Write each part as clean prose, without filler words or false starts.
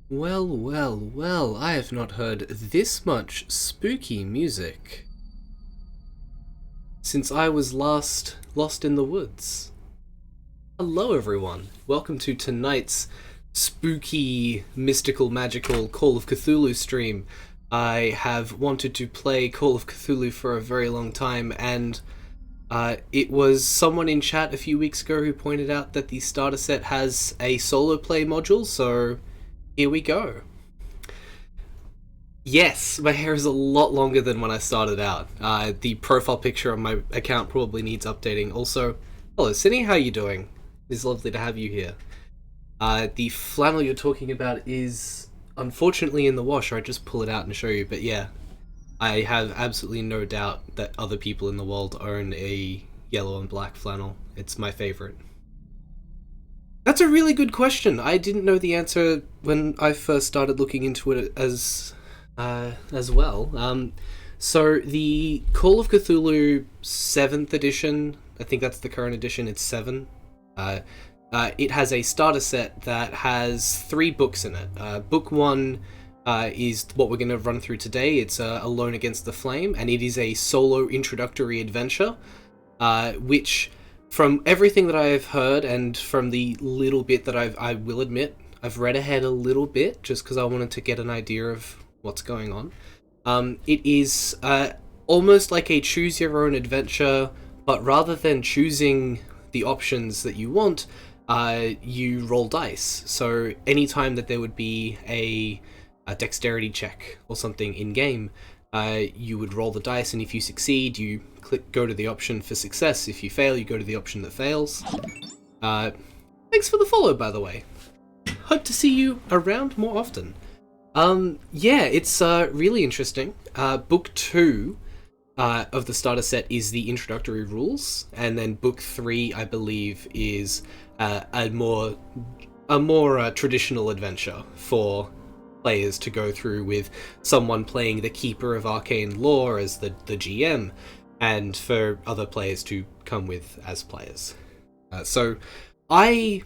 Well, well, well, I have not heard this much spooky music since I was last lost in the woods. Hello, everyone. Welcome to tonight's spooky, mystical, magical Call of Cthulhu stream. I have wanted to play Call of Cthulhu for a very long time, and it was someone in chat a few weeks ago who pointed out that the starter set has a solo play module, so here we go. Yes, my hair is a lot longer than when I started out. The profile picture on my account probably needs updating. Also, hello, Cindy, how are you doing? It's lovely to have you here. The flannel you're talking about is unfortunately in the wash, or I just pull it out and show you. But yeah, I have absolutely no doubt that other people in the world own a yellow and black flannel. It's my favorite. That's a really good question. I didn't know the answer when I first started looking into it as well. So the Call of Cthulhu 7th edition, I think that's the current edition, it's 7. It has a starter set that has 3 books in it. Book 1 is what we're going to run through today. It's Alone Against the Flame, and it is a solo introductory adventure, which, from everything that I have heard and from the little bit that I will admit, I've read ahead a little bit just because I wanted to get an idea of what's going on. It is almost like a choose your own adventure, but rather than choosing the options that you want, you roll dice. So anytime that there would be a dexterity check or something in game, you would roll the dice, and if you succeed, you go to the option for success. If you fail, you go to the option that fails. Thanks for the follow, by the way. Hope to see you around more often. Yeah, it's really interesting. Book 2 of the starter set is the introductory rules, and then book 3, I believe, is a more traditional adventure for players to go through, with someone playing the Keeper of Arcane Lore as the GM, and for other players to come with as players. So I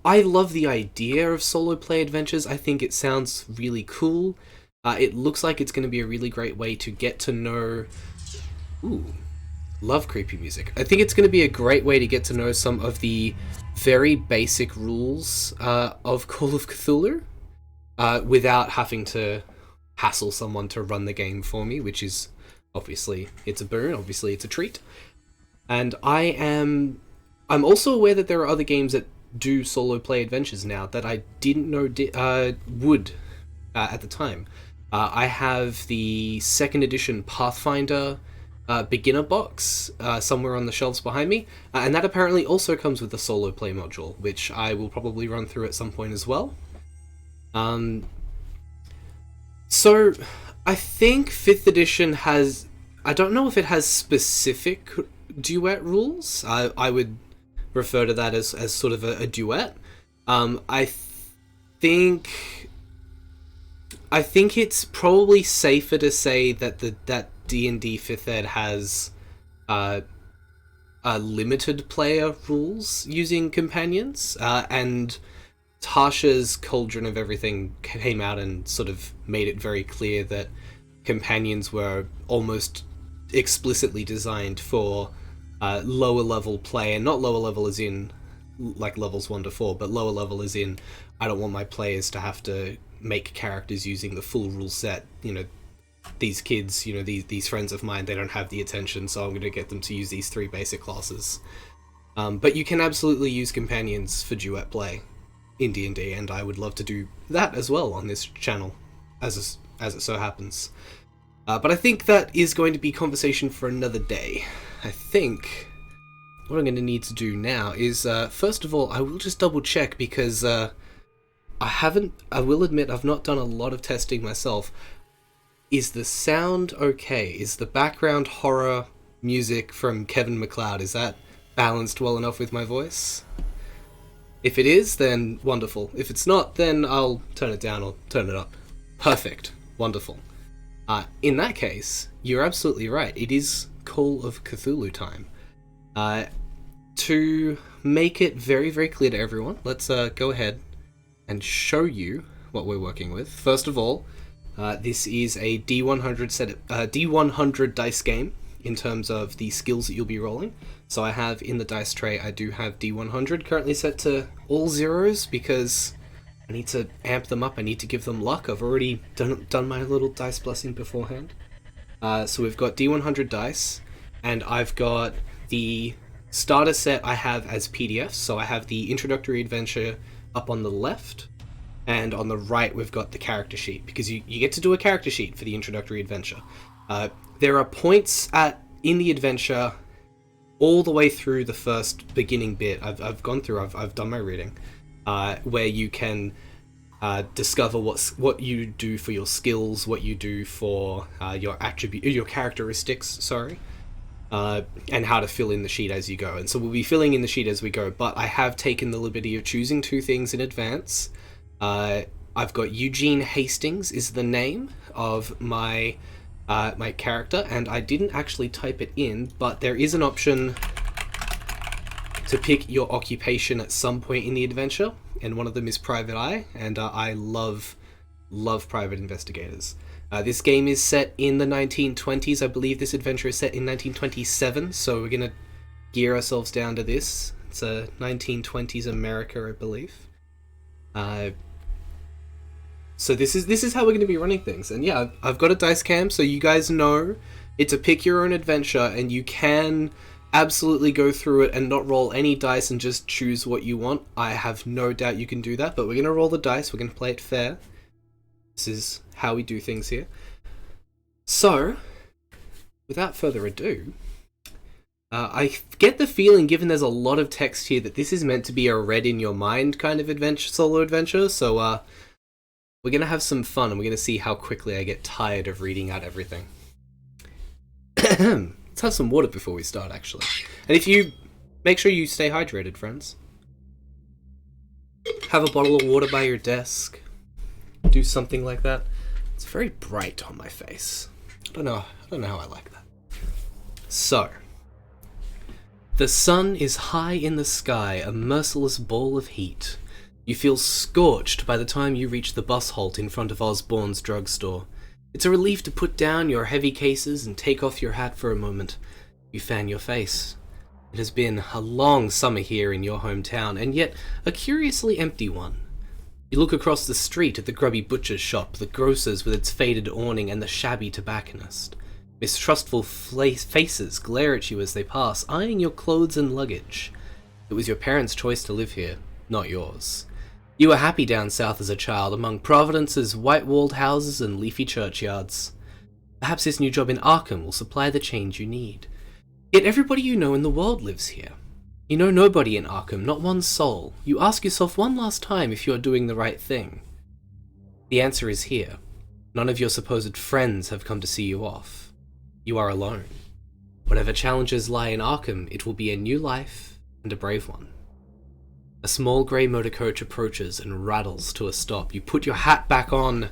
love the idea of solo play adventures. I think it sounds really cool. It looks like it's going to be a really great way to get to know... Ooh, love creepy music. I think it's going to be a great way to get to know some of the very basic rules of Call of Cthulhu, without having to hassle someone to run the game for me, which is obviously, it's a boon, obviously it's a treat. And I'm also aware that there are other games that do solo play adventures now that I didn't know would at the time. I have the 2nd edition Pathfinder beginner box somewhere on the shelves behind me, and that apparently also comes with the solo play module, which I will probably run through at some point as well. So I think 5th edition has... I don't know if it has specific duet rules. I would refer to that as sort of a duet. I think it's probably safer to say that that D&D 5th ed has limited player rules using companions, and Tasha's Cauldron of Everything came out and sort of made it very clear that companions were almost explicitly designed for lower level play, and not lower level as in like levels 1 to 4, but lower level as in I don't want my players to have to make characters using the full rule set. You know, these kids, these friends of mine, they don't have the attention, so I'm going to get them to use these 3 basic classes. But you can absolutely use companions for duet play in D&D, and I would love to do that as well on this channel, as it so happens. But I think that is going to be conversation for another day. I think what I'm going to need to do now is, first of all, I will just double check, because I will admit I've not done a lot of testing myself. Is the sound okay? Is the background horror music from Kevin MacLeod, is that balanced well enough with my voice? If it is, then wonderful. If it's not, then I'll turn it down or turn it up. Perfect. Wonderful. In that case, you're absolutely right. It is Call of Cthulhu time. To make it very, very clear to everyone, let's go ahead and show you what we're working with. First of all, this is a D100 dice game in terms of the skills that you'll be rolling. So I have in the dice tray, I do have D100 currently set to all zeros because I need to amp them up. I need to give them luck. I've already done my little dice blessing beforehand. So we've got D100 dice, and I've got the starter set I have as PDFs. So I have the introductory adventure up on the left, and on the right we've got the character sheet, because you get to do a character sheet for the introductory adventure. There are points in the adventure all the way through the first beginning bit. I've gone through, I've done my reading, where you can discover what you do for your skills, what you do for your characteristics, and how to fill in the sheet as you go. And so we'll be filling in the sheet as we go, but I have taken the liberty of choosing 2 things in advance. I've got Eugene Hastings is the name of my character, and I didn't actually type it in, but there is an option to pick your occupation at some point in the adventure, and one of them is Private Eye, and I love private investigators. This game is set in the 1920s. I believe this adventure is set in 1927, so we're gonna gear ourselves down to this. It's a 1920s America, I believe. So this is how we're going to be running things. And yeah, I've got a dice cam, so you guys know it's a pick your own adventure, and you can absolutely go through it and not roll any dice and just choose what you want. I have no doubt you can do that, but we're going to roll the dice. We're going to play it fair. This is how we do things here. So, without further ado, I get the feeling, given there's a lot of text here, that this is meant to be a read in your mind kind of solo adventure. So we're going to have some fun, and we're going to see how quickly I get tired of reading out everything. Let's have some water before we start, actually. And make sure you stay hydrated, friends. Have a bottle of water by your desk. Do something like that. It's very bright on my face. I don't know how I like that. So, the sun is high in the sky, a merciless ball of heat. You feel scorched by the time you reach the bus halt in front of Osborne's drugstore. It's a relief to put down your heavy cases and take off your hat for a moment. You fan your face. It has been a long summer here in your hometown, and yet a curiously empty one. You look across the street at the grubby butcher's shop, the grocer's with its faded awning, and the shabby tobacconist. Mistrustful faces glare at you as they pass, eyeing your clothes and luggage. It was your parents' choice to live here, not yours. You were happy down south as a child, among Providence's white-walled houses and leafy churchyards. Perhaps this new job in Arkham will supply the change you need. Yet everybody you know in the world lives here. You know nobody in Arkham, not one soul. You ask yourself one last time if you are doing the right thing. The answer is here. None of your supposed friends have come to see you off. You are alone. Whatever challenges lie in Arkham, it will be a new life, and a brave one. A small grey motor coach approaches and rattles to a stop. You put your hat back on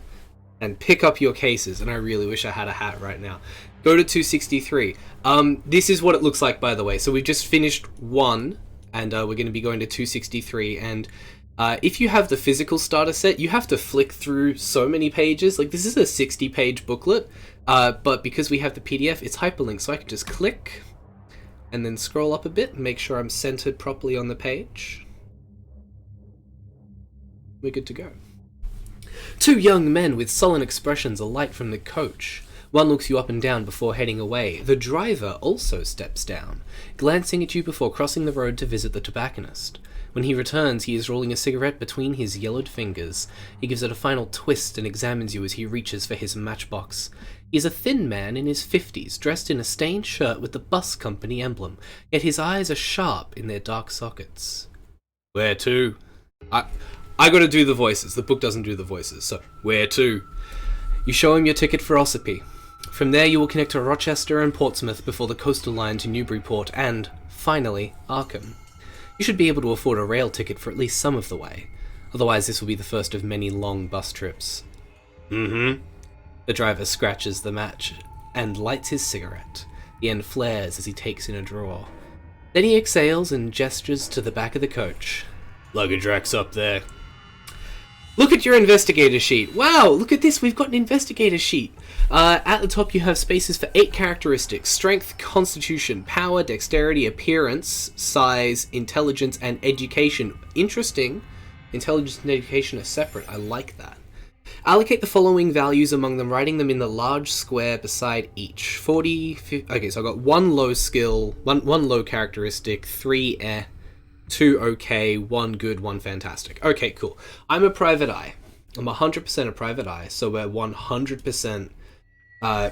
and pick up your cases, and I really wish I had a hat right now. Go to 263. This is what it looks like, by the way. So we've just finished 1, and we're going to be going to 263, and if you have the physical starter set, you have to flick through so many pages. Like, this is a 60-page booklet, but because we have the PDF, it's hyperlinked, so I can just click and then scroll up a bit and make sure I'm centered properly on the page. We're good to go. 2 young men with sullen expressions alight from the coach. One looks you up and down before heading away. The driver also steps down, glancing at you before crossing the road to visit the tobacconist. When he returns, he is rolling a cigarette between his yellowed fingers. He gives it a final twist and examines you as he reaches for his matchbox. He is a thin man in his 50s, dressed in a stained shirt with the bus company emblem, yet his eyes are sharp in their dark sockets. Where to? I gotta do the voices. The book doesn't do the voices, so where to? You show him your ticket for Ossipee. From there you will connect to Rochester and Portsmouth before the coastal line to Newburyport and, finally, Arkham. You should be able to afford a rail ticket for at least some of the way. Otherwise this will be the first of many long bus trips. The driver scratches the match and lights his cigarette. The end flares as he takes in a draw. Then he exhales and gestures to the back of the coach. Luggage rack's up there. Look at your investigator sheet. Wow, look at this. We've got an investigator sheet. At the top, you have spaces for 8 characteristics: strength, constitution, power, dexterity, appearance, size, intelligence, and education. Interesting. Intelligence and education are separate. I like that. Allocate the following values among them, writing them in the large square beside each. 40... 50, okay, so I've got 1 low skill, one low characteristic, 3 eh, 2 okay, 1 good, 1 fantastic. Okay, cool. I'm a private eye. I'm 100% a private eye, so we're 100%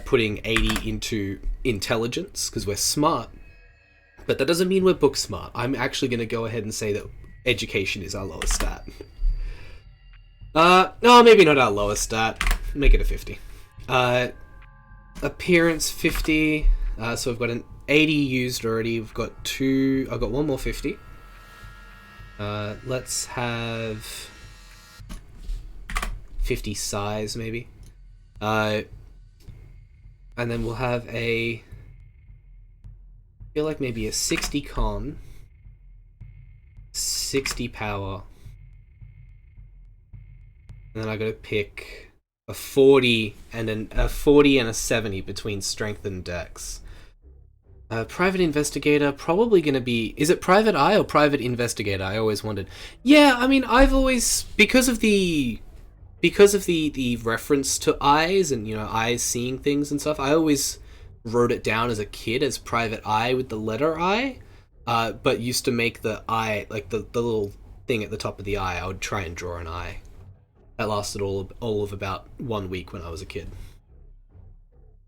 putting 80 into intelligence, because we're smart. But that doesn't mean we're book smart. I'm actually going to go ahead and say that education is our lowest stat. No, maybe not our lowest stat. Make it a 50. Appearance 50. So I've got an 80 used already. I've got 1 more 50. Let's have 50 size, maybe. And then we'll have I feel like maybe a 60 con, 60 power, and then I gotta pick a 40 and a 70 between strength and dex. Private investigator, probably going to be... Is it private eye or private investigator? I always wondered. Yeah, I mean, I've always... Because of the reference to eyes and, you know, eyes seeing things and stuff, I always wrote it down as a kid as private eye with the letter I, but used to make the eye, like the little thing at the top of the eye, I would try and draw an eye. That lasted all of about 1 week when I was a kid.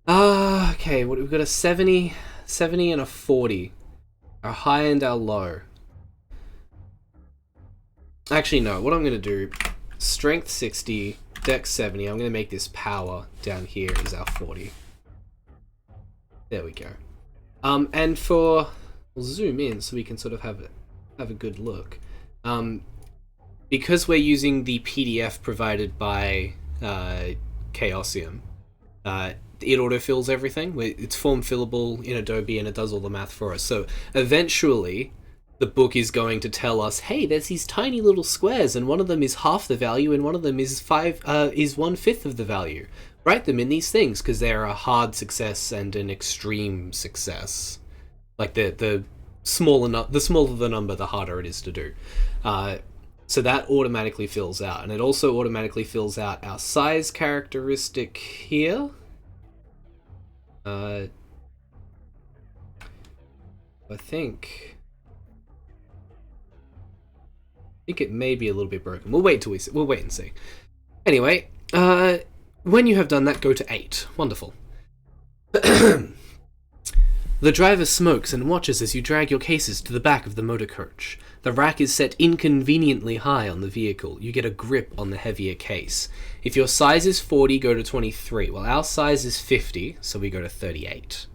Okay, we've got a 70 and a 40. Our high and our low. Actually, no. What I'm going to do... Strength 60, Dex 70. I'm going to make this power down here is our 40. There we go. And for... We'll zoom in so we can sort of have a good look. Because we're using the PDF provided by Chaosium, it autofills everything. It's form fillable in Adobe and it does all the math for us. So eventually the book is going to tell us, hey, there's these tiny little squares and one of them is half the value and one of them is 1/5 of the value. Write them in these things because they're a hard success and an extreme success. Like the smaller the number, the harder it is to do. So that automatically fills out, and it also automatically fills out our size characteristic here. I think it may be a little bit broken. We'll wait and see. Anyway, when you have done that, go to 8. Wonderful. The driver smokes and watches as you drag your cases to the back of the motor coach. The rack is set inconveniently high on the vehicle. You get a grip on the heavier case. If your size is 40, go to 23. Well, our size is 50, so we go to 38.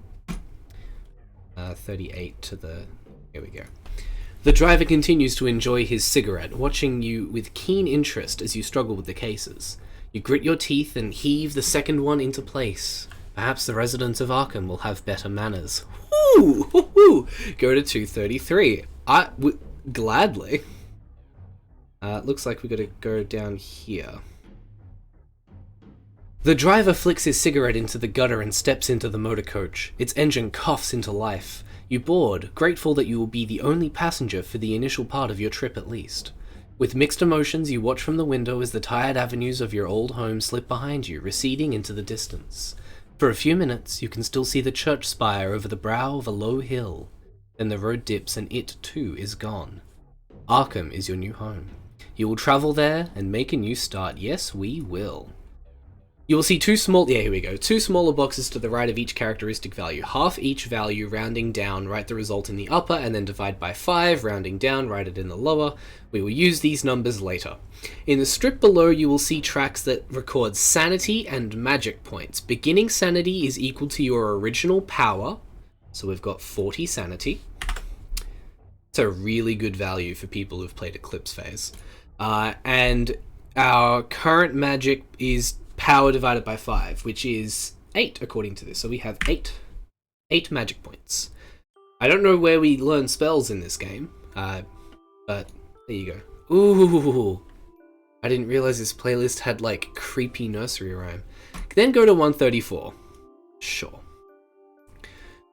38 to the... Here we go. The driver continues to enjoy his cigarette, watching you with keen interest as you struggle with the cases. You grit your teeth and heave the second one into place. Perhaps the residents of Arkham will have better manners. Woo! Woo! Go to 233. Gladly. Looks like we gotta go down here. The driver flicks his cigarette into the gutter and steps into the motor coach. Its engine coughs into life. You board, grateful that you will be the only passenger for the initial part of your trip at least. With mixed emotions, you watch from the window as the tired avenues of your old home slip behind you, receding into the distance. For a few minutes, you can still see the church spire over the brow of a low hill. Then the road dips and it, too, is gone. Arkham is your new home. You will travel there and make a new start. Yes, we will. You will see two smaller boxes to the right of each characteristic value. Half each value, rounding down, write the result in the upper, and then divide by 5, rounding down, write it in the lower. We will use these numbers later. In the strip below, you will see tracks that record sanity and magic points. Beginning sanity is equal to your original power, so we've got 40 sanity. It's a really good value for people who've played Eclipse Phase. And our current magic is power divided by 5, which is 8 according to this. So we have 8 magic points. I don't know where we learn spells in this game, but there you go. Ooh, I didn't realize this playlist had, like, creepy nursery rhyme. Then go to 134. Sure.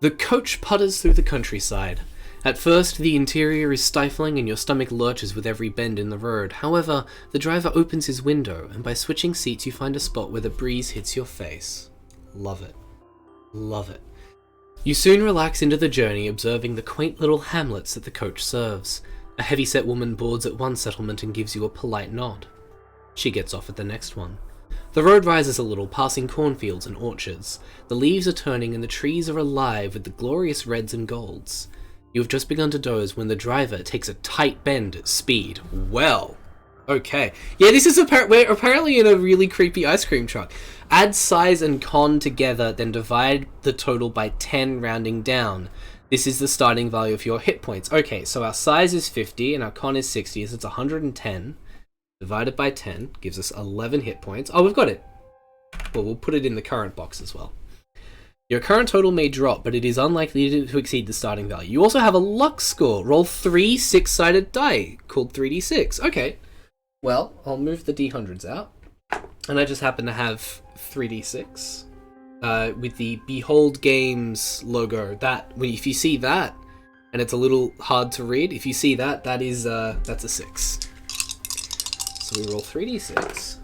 The coach putters through the countryside. At first, the interior is stifling and your stomach lurches with every bend in the road. However, the driver opens his window, and by switching seats you find a spot where the breeze hits your face. Love it. Love it. You soon relax into the journey, observing the quaint little hamlets that the coach serves. A heavyset woman boards at one settlement and gives you a polite nod. She gets off at the next one. The road rises a little, passing cornfields and orchards. The leaves are turning and the trees are alive with the glorious reds and golds. You have just begun to doze when the driver takes a tight bend at speed. Well, okay. Yeah, this is we're apparently in a really creepy ice cream truck. Add size and con together, then divide the total by 10 rounding down. This is the starting value of your hit points. Okay, so our size is 50 and our con is 60, so it's 110. Divided by 10 gives us 11 hit points. Oh, we've got it. Well, we'll put it in the current box as well. Your current total may drop, but it is unlikely to exceed the starting value. You also have a luck score. Roll 3 6-sided die, called 3d6. Okay. Well, I'll move the d100s out. And I just happen to have 3d6 with the Behold Games logo. If you see that, and it's a little hard to read, if you see that, that's a 6. So we roll 3d6.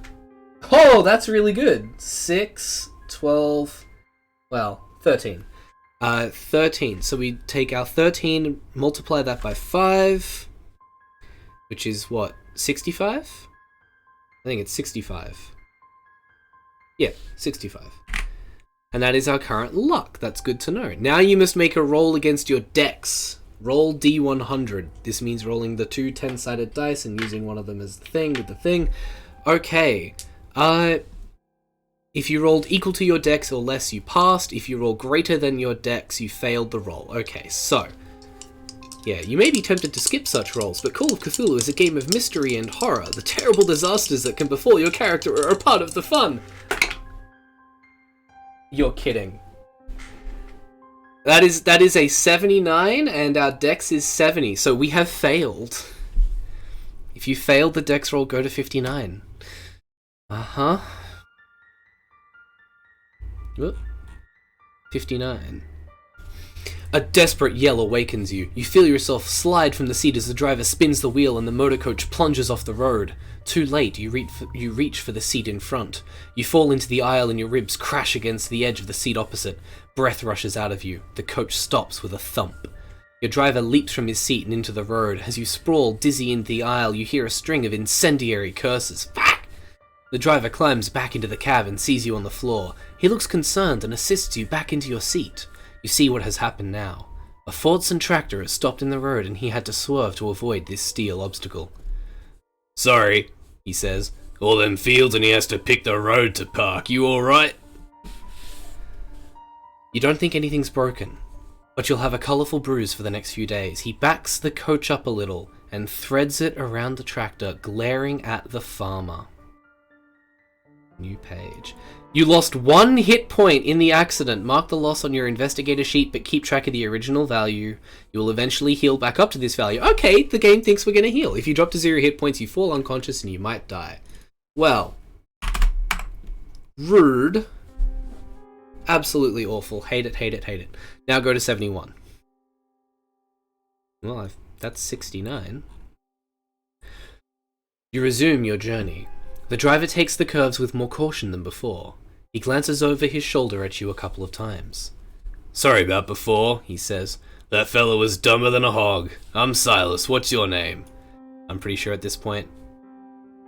Oh, that's really good. 6, 12... Well, 13. 13. So we take our 13, multiply that by 5, which is what, 65? I think it's 65. Yeah, 65. And that is our current luck. That's good to know. Now you must make a roll against your dex. Roll D100. This means rolling the 2 10-sided dice and using one of them as the thing with the thing. Okay. If you rolled equal to your dex or less, you passed. If you roll greater than your dex, you failed the roll. Okay, so... yeah, you may be tempted to skip such rolls, but Call of Cthulhu is a game of mystery and horror. The terrible disasters that can befall your character are a part of the fun. You're kidding. That is a 79, and our dex is 70, so we have failed. If you failed the dex roll, go to 59. Uh-huh. 59. A desperate yell awakens you. You feel yourself slide from the seat as the driver spins the wheel and the motor coach plunges off the road. Too late, you reach for the seat in front. You fall into the aisle and your ribs crash against the edge of the seat opposite. Breath rushes out of you. The coach stops with a thump. Your driver leaps from his seat and into the road. As you sprawl dizzy into the aisle, you hear a string of incendiary curses. Fuck! The driver climbs back into the cab and sees you on the floor. He looks concerned and assists you back into your seat. You see what has happened now. A Fordson tractor has stopped in the road and he had to swerve to avoid this steel obstacle. Sorry, he says. All them fields and he has to pick the road to park. You alright? You don't think anything's broken, but you'll have a colourful bruise for the next few days. He backs the coach up a little and threads it around the tractor, glaring at the farmer. New page. You lost 1 hit point in the accident. Mark the loss on your investigator sheet, but keep track of the original value. You will eventually heal back up to this value. Okay, the game thinks we're going to heal. If you drop to 0 hit points, you fall unconscious and you might die. Well. Rude. Absolutely awful. Hate it, hate it, hate it. Now go to 71. Well, that's 69. You resume your journey. The driver takes the curves with more caution than before. He glances over his shoulder at you a couple of times. Sorry about before, he says. That fella was dumber than a hog. I'm Silas, what's your name? I'm pretty sure at this point...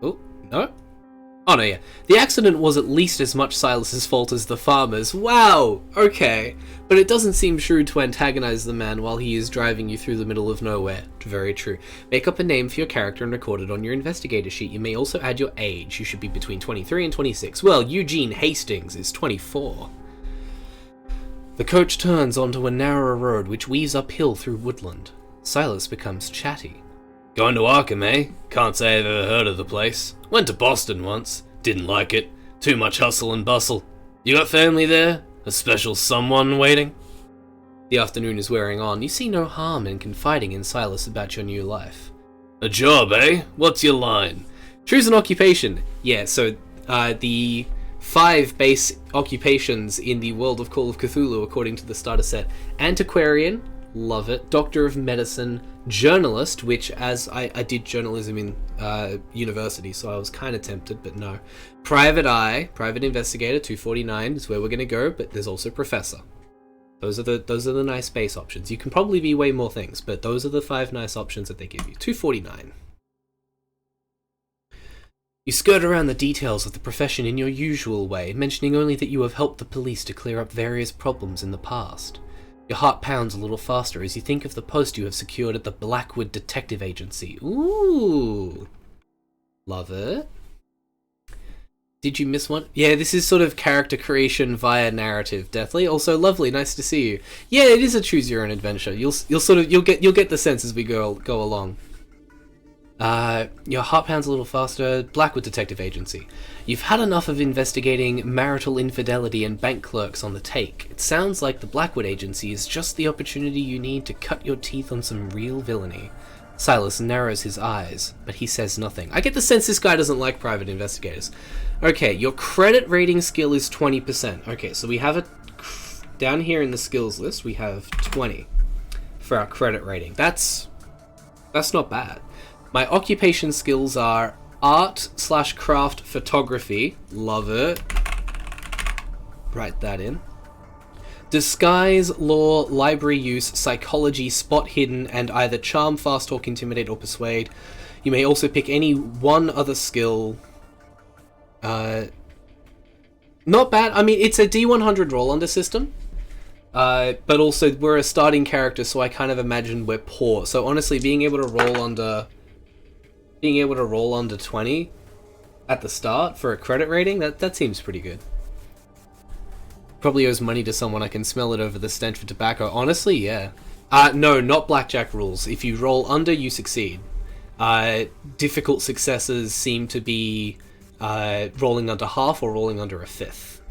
Oh, no? Oh no, yeah. The accident was at least as much Silas's fault as the farmer's. Wow! Okay. But it doesn't seem shrewd to antagonize the man while he is driving you through the middle of nowhere. Very true. Make up a name for your character and record it on your investigator sheet. You may also add your age. You should be between 23 and 26. Well, Eugene Hastings is 24. The coach turns onto a narrower road which weaves uphill through woodland. Silas becomes chatty. Going to Arkham, eh? Can't say I've ever heard of the place. Went to Boston once. Didn't like it. Too much hustle and bustle. You got family there? A special someone waiting? The afternoon is wearing on. You see no harm in confiding in Silas about your new life. A job, eh? What's your line? Choose an occupation. Yeah, so the 5 base occupations in the world of Call of Cthulhu, according to the starter set: antiquarian, love it; doctor of medicine; journalist, which, as I did journalism in university, so I was kind of tempted, but no. Private eye, private investigator, 249 is where we're gonna go, but there's also professor. Those are the nice base options. You can probably be way more things, but those are the 5 nice options that they give you. 249. You skirt around the details of the profession in your usual way, mentioning only that you have helped the police to clear up various problems in the past. Your heart pounds a little faster as you think of the post you have secured at the Blackwood Detective Agency. Ooh. Love it. Did you miss one? Yeah, this is sort of character creation via narrative, definitely. Also lovely, nice to see you. Yeah, it is a choose your own adventure. You'll get the sense as we go along. Your heart pounds a little faster. Blackwood Detective Agency. You've had enough of investigating marital infidelity and bank clerks on the take. It sounds like the Blackwood Agency is just the opportunity you need to cut your teeth on some real villainy. Silas narrows his eyes, but he says nothing. I get the sense this guy doesn't like private investigators. Okay, your credit rating skill is 20%. Okay, so we have it down here in the skills list. We have 20 for our credit rating. That's not bad. My occupation skills are art/craft photography. Love it. Write that in. Disguise, law, library use, psychology, spot hidden, and either charm, fast talk, intimidate, or persuade. You may also pick any one other skill. Not bad. I mean, it's a D100 roll under system. But also we're a starting character, so I kind of imagine we're poor. So honestly, being able to roll under 20 at the start for a credit rating, that seems pretty good. Probably owes money to someone. I can smell it over the stench of tobacco. Honestly, yeah. No, not blackjack rules. If you roll under, you succeed. Difficult successes seem to be rolling under half or rolling under a fifth.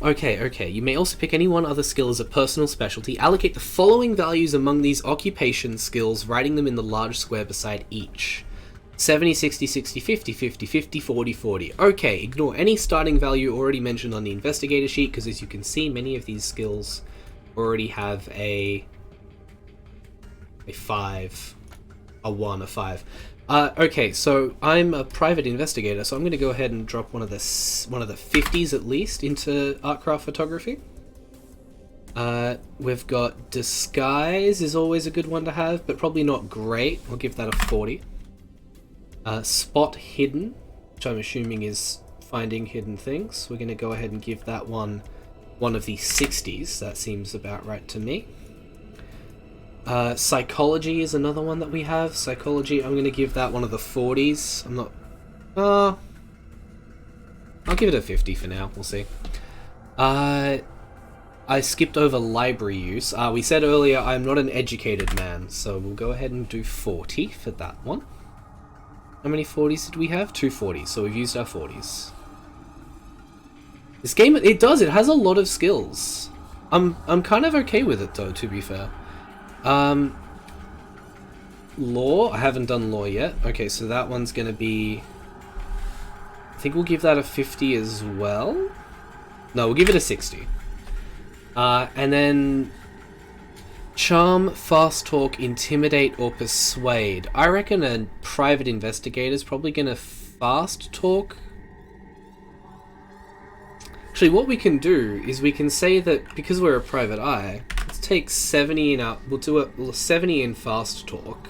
Okay. You may also pick any one other skill as a personal specialty. Allocate the following values among these occupation skills, writing them in the large square beside each. 70, 60, 60, 50, 50, 50, 40, 40. Okay, ignore any starting value already mentioned on the investigator sheet, because as you can see, many of these skills already have a 5, a 1, a 5. Okay, so I'm a private investigator, so I'm going to go ahead and drop one of the 50s at least into artcraft photography. We've got disguise is always a good one to have, but probably not great. We'll give that a 40. Spot hidden, which I'm assuming is finding hidden things. We're going to go ahead and give that one of the 60s. That seems about right to me. Psychology is another one that we have. Psychology, I'm going to give that one of the 40s. I'm not... I'll give it a 50 for now. We'll see. I skipped over library use. We said earlier I'm not an educated man, so we'll go ahead and do 40 for that one. How many 40s did we have? 2 40s, so we've used our 40s. This game, it has a lot of skills. I'm kind of okay with it though, to be fair. Law, I haven't done law yet. Okay, so that one's gonna be... I think we'll give that a 50 as well. No, we'll give it a 60. And then... charm, fast talk, intimidate, or persuade. I reckon a private investigator's probably gonna fast talk. Actually, what we can do is we can say that because we're a private eye, let's take 70 in we'll do a 70 in fast talk.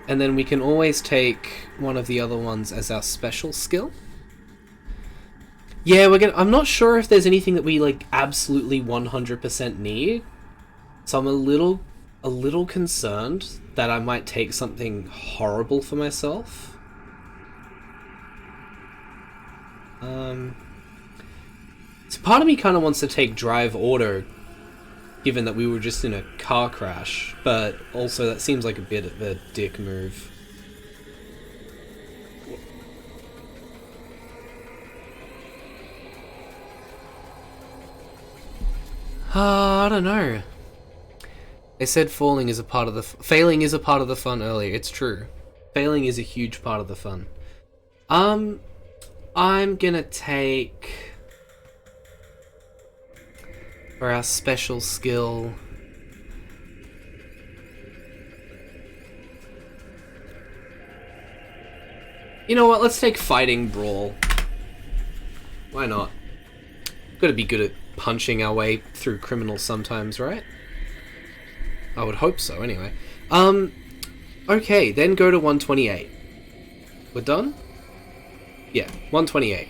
And then we can always take one of the other ones as our special skill. Yeah, I'm not sure if there's anything that we like absolutely 100% need. So I'm a little concerned that I might take something horrible for myself. So part of me kind of wants to take drive auto, given that we were just in a car crash, but also that seems like a bit of a dick move. I don't know. They said failing is a part of the fun earlier. It's true. Failing is a huge part of the fun. I'm gonna take... for our special skill... You know what, let's take Fighting Brawl. Why not? Gotta be good at punching our way through criminals sometimes, right? I would hope so, anyway. Okay, then go to 128. We're done? Yeah, 128.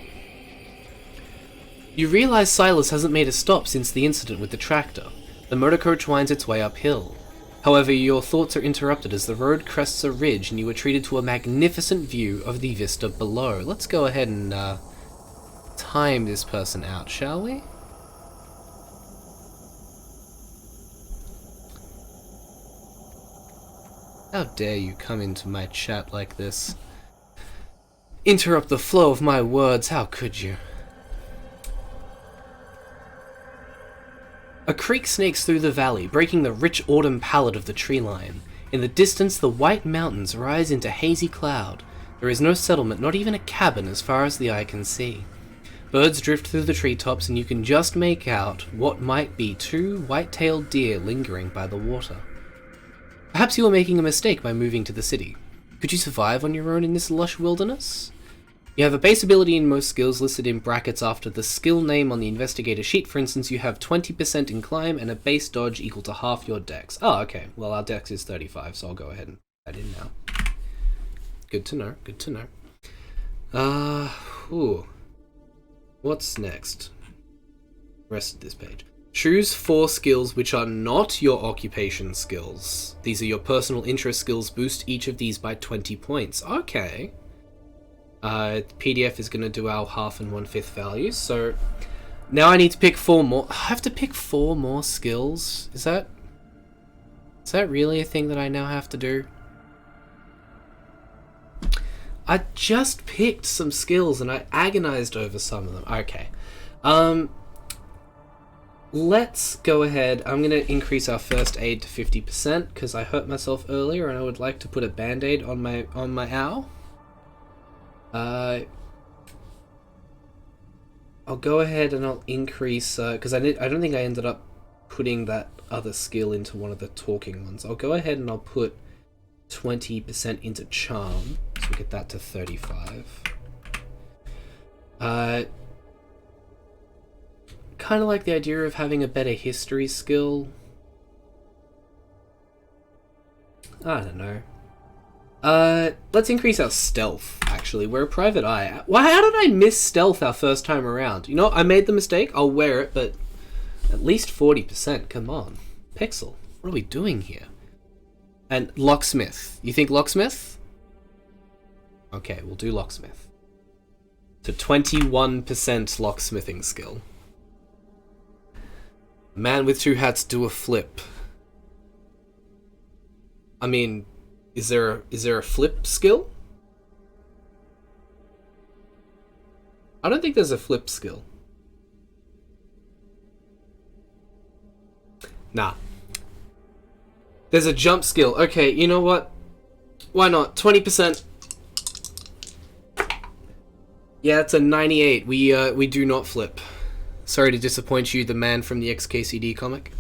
You realise Silas hasn't made a stop since the incident with the tractor. The motor coach winds its way uphill. However, your thoughts are interrupted as the road crests a ridge and you are treated to a magnificent view of the vista below. Let's go ahead and time this person out, shall we? How dare you come into my chat like this? Interrupt the flow of my words, how could you? A creek snakes through the valley, breaking the rich autumn palette of the tree line. In the distance, the white mountains rise into hazy cloud. There is no settlement, not even a cabin as far as the eye can see. Birds drift through the treetops and you can just make out what might be 2 white-tailed deer lingering by the water. Perhaps you are making a mistake by moving to the city. Could you survive on your own in this lush wilderness? You have a base ability in most skills listed in brackets after the skill name on the investigator sheet. For instance, you have 20% in climb and a base dodge equal to half your dex. Oh, okay. Well, our dex is 35, so I'll go ahead and put that in now. Good to know, good to know. What's next? Rest of this page. Choose 4 skills which are not your occupation skills. These are your personal interest skills. Boost each of these by 20 points. Okay. PDF is going to do our half and 1/5 values, so now I need to pick 4 more. I have to pick 4 more skills? Is that really a thing that I now have to do? I just picked some skills and I agonized over some of them. Okay. Let's go ahead. I'm going to increase our first aid to 50% because I hurt myself earlier and I would like to put a band-aid on my owl. I'll go ahead and I'll increase, because I don't think I ended up putting that other skill into one of the talking ones. I'll go ahead and I'll put 20% into charm, so we get that to 35. Kind of like the idea of having a better history skill. I don't know. Let's increase our stealth, actually. We're a private eye. How did I miss stealth our first time around? You know, I made the mistake. I'll wear it, but at least 40%. Come on. Pixel, what are we doing here? And locksmith. You think locksmith? Okay, we'll do locksmith. To 21% locksmithing skill. Man with 2 hats do a flip. I mean... Is there a flip skill? I don't think there's a flip skill. Nah. There's a jump skill. Okay, you know what? Why not? 20%. Yeah, it's a 98. We do not flip. Sorry to disappoint you, the man from the XKCD comic.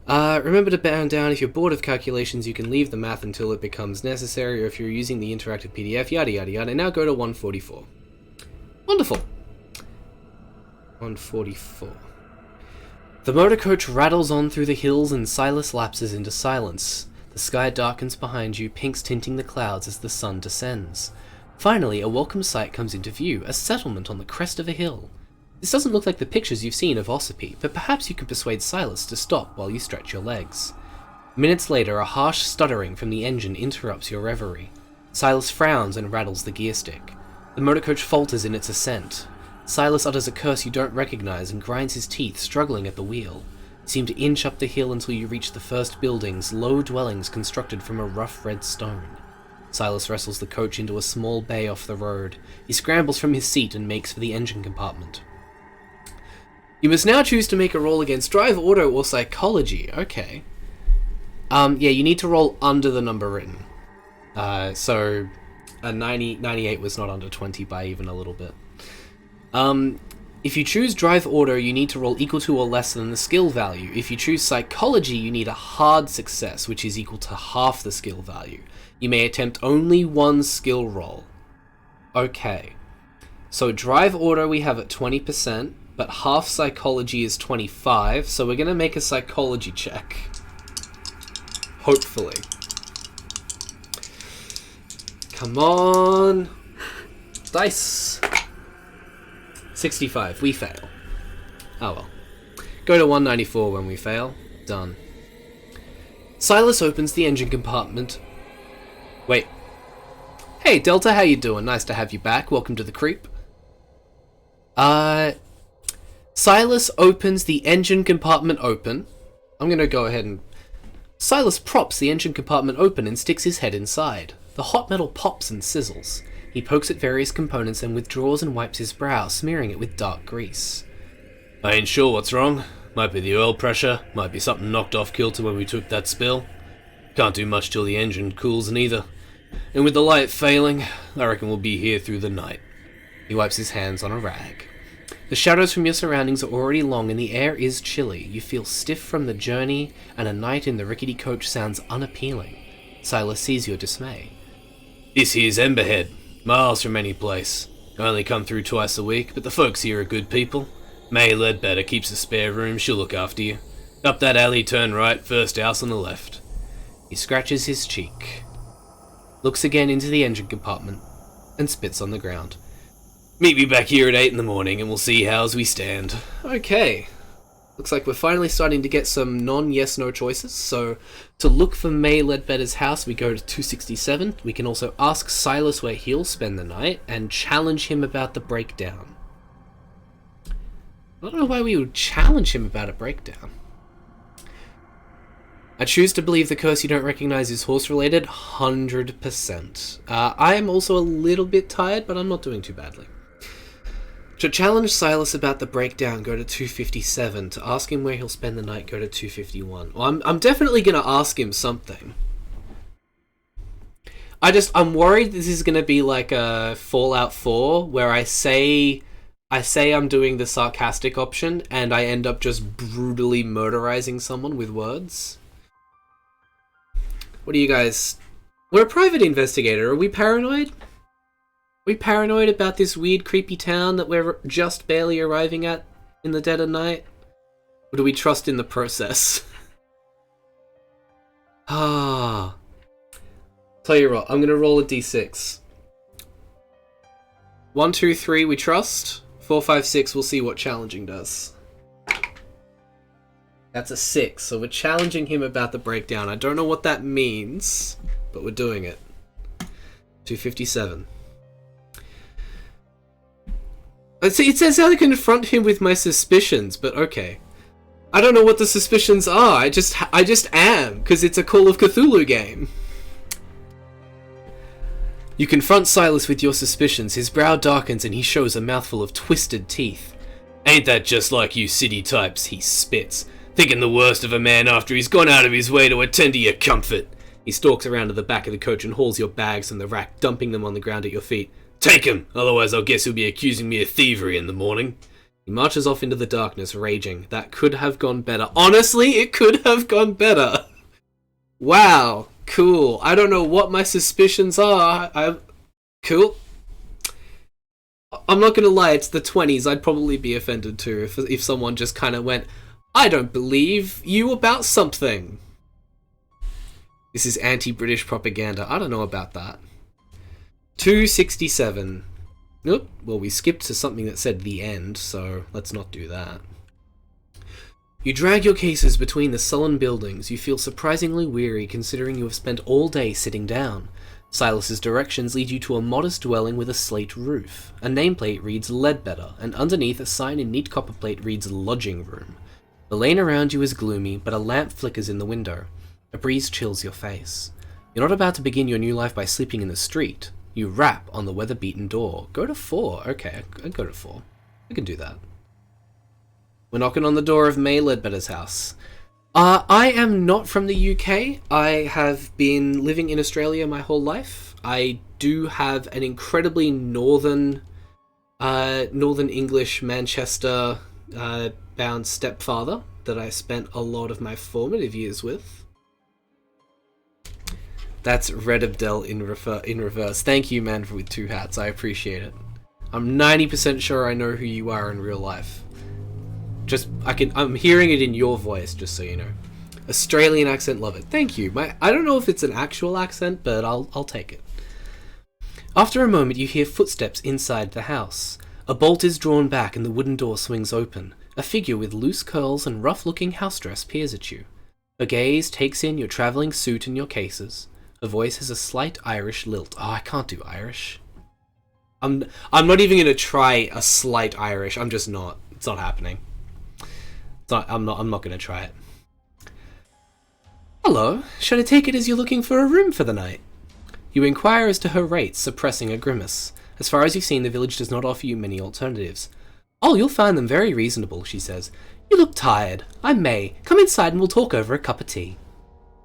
Remember to band down. If you're bored of calculations, you can leave the math until it becomes necessary, or if you're using the interactive PDF, yada yada yada. Now go to 144. Wonderful. 144. The motor coach rattles on through the hills and Silas lapses into silence. The sky darkens behind you, pinks tinting the clouds as the sun descends. Finally, a welcome sight comes into view, a settlement on the crest of a hill. This doesn't look like the pictures you've seen of Ossipee, but perhaps you can persuade Silas to stop while you stretch your legs. Minutes later, a harsh stuttering from the engine interrupts your reverie. Silas frowns and rattles the gear stick. The motorcoach falters in its ascent. Silas utters a curse you don't recognize and grinds his teeth, struggling at the wheel. You seem to inch up the hill until you reach the first buildings, low dwellings constructed from a rough red stone. Silas wrestles the coach into a small bay off the road. He scrambles from his seat and makes for the engine compartment. You must now choose to make a roll against Drive, Auto, or Psychology. Okay. Yeah, you need to roll under the number written. So a 98 was not under 20 by even a little bit. If you choose Drive Auto, you need to roll equal to or less than the skill value. If you choose Psychology, you need a hard success, which is equal to half the skill value. You may attempt only one skill roll. Okay. So Drive Auto we have at 20%, but half Psychology is 25, so we're going to make a Psychology check. Hopefully. Come on. Dice. 65. We fail. Oh well. Go to 194 when we fail. Done. Silas opens the engine compartment. Wait. Hey, Delta, how you doing? Nice to have you back. Welcome to the creep. Silas opens the engine compartment open. I'm gonna go ahead and... Silas props the engine compartment open and sticks his head inside. The hot metal pops and sizzles. He pokes at various components and withdraws and wipes his brow, smearing it with dark grease. I ain't sure what's wrong. Might be the oil pressure, might be something knocked off kilter when we took that spill. Can't do much till the engine cools neither. And with the light failing, I reckon we'll be here through the night. He wipes his hands on a rag. The shadows from your surroundings are already long and the air is chilly. You feel stiff from the journey, and a night in the rickety coach sounds unappealing. Silas sees your dismay. This here's Emberhead, miles from any place. I only come through twice a week, but the folks here are good people. May Ledbetter keeps a spare room, she'll look after you. Up that alley, turn right, first house on the left. He scratches his cheek, looks again into the engine compartment, and spits on the ground. Meet me back here at 8 in the morning and we'll see how's we stand. Okay. Looks like we're finally starting to get some non-yes-no choices, so to look for May Ledbetter's house, we go to 267. We can also ask Silas where he'll spend the night, and challenge him about the breakdown. I don't know why we would challenge him about a breakdown. I choose to believe the curse you don't recognize is horse-related, 100%. I am also a little bit tired, but I'm not doing too badly. To challenge Silas about the breakdown, go to 257. To ask him where he'll spend the night, go to 251. Well, I'm definitely going to ask him something. I'm worried this is going to be like a Fallout 4, where I say I'm doing the sarcastic option, and I end up just brutally murderizing someone with words. What do you guys... We're a private investigator. Are we paranoid? Are we paranoid about this weird, creepy town that we're just barely arriving at in the dead of night? Or do we trust in the process? Tell you what, I'm gonna roll a d6. 1, 2, 3, we trust. 4, 5, 6, we'll see what challenging does. That's a 6, so we're challenging him about the breakdown. I don't know what that means, but we're doing it. 257. It says how to confront him with my suspicions, but okay. I don't know what the suspicions are. I just am, because it's a Call of Cthulhu game. You confront Silas with your suspicions. His brow darkens and he shows a mouthful of twisted teeth. Ain't that just like you city types? He spits, thinking the worst of a man after he's gone out of his way to attend to your comfort. He stalks around to the back of the coach and hauls your bags from the rack, dumping them on the ground at your feet. Take him, otherwise I'll guess he'll be accusing me of thievery in the morning. He marches off into the darkness, raging. That could have gone better. Honestly, it could have gone better. Wow, cool. I don't know what my suspicions are. Cool. I'm not gonna lie, it's the 20s. I'd probably be offended too if someone just kind of went, I don't believe you about something. This is anti-British propaganda. I don't know about that. 267. Nope. Well, we skipped to something that said the end, so let's not do that. You drag your cases between the sullen buildings. You feel surprisingly weary considering you have spent all day sitting down. Silas's directions lead you to a modest dwelling with a slate roof. A nameplate reads Ledbetter, and underneath a sign in neat copperplate reads Lodging Room. The lane around you is gloomy, but a lamp flickers in the window. A breeze chills your face. You're not about to begin your new life by sleeping in the street. You rap on the weather-beaten door. Go to 4. Okay, I'd go to 4. I can do that. We're knocking on the door of May Ledbetter's house. I am not from the UK. I have been living in Australia my whole life. I do have an incredibly northern English Manchester bound stepfather that I spent a lot of my formative years with. That's Red Abdel in reverse. Thank you, man, with two hats. I appreciate it. I'm 90% sure I know who you are in real life. I'm hearing it in your voice, just so you know. Australian accent, love it. Thank you. I don't know if it's an actual accent, but I'll take it. After a moment, you hear footsteps inside the house. A bolt is drawn back and the wooden door swings open. A figure with loose curls and rough-looking house dress peers at you. Her gaze takes in your travelling suit and your cases. Her voice has a slight Irish lilt. Oh, I can't do Irish. I'm not even going to try a slight Irish. I'm just not. It's not happening. I'm not going to try it. Hello, should I take it as you're looking for a room for the night? You inquire as to her rates, suppressing a grimace. As far as you've seen, the village does not offer you many alternatives. Oh, you'll find them very reasonable, she says. You look tired. I'm May. Come inside and we'll talk over a cup of tea.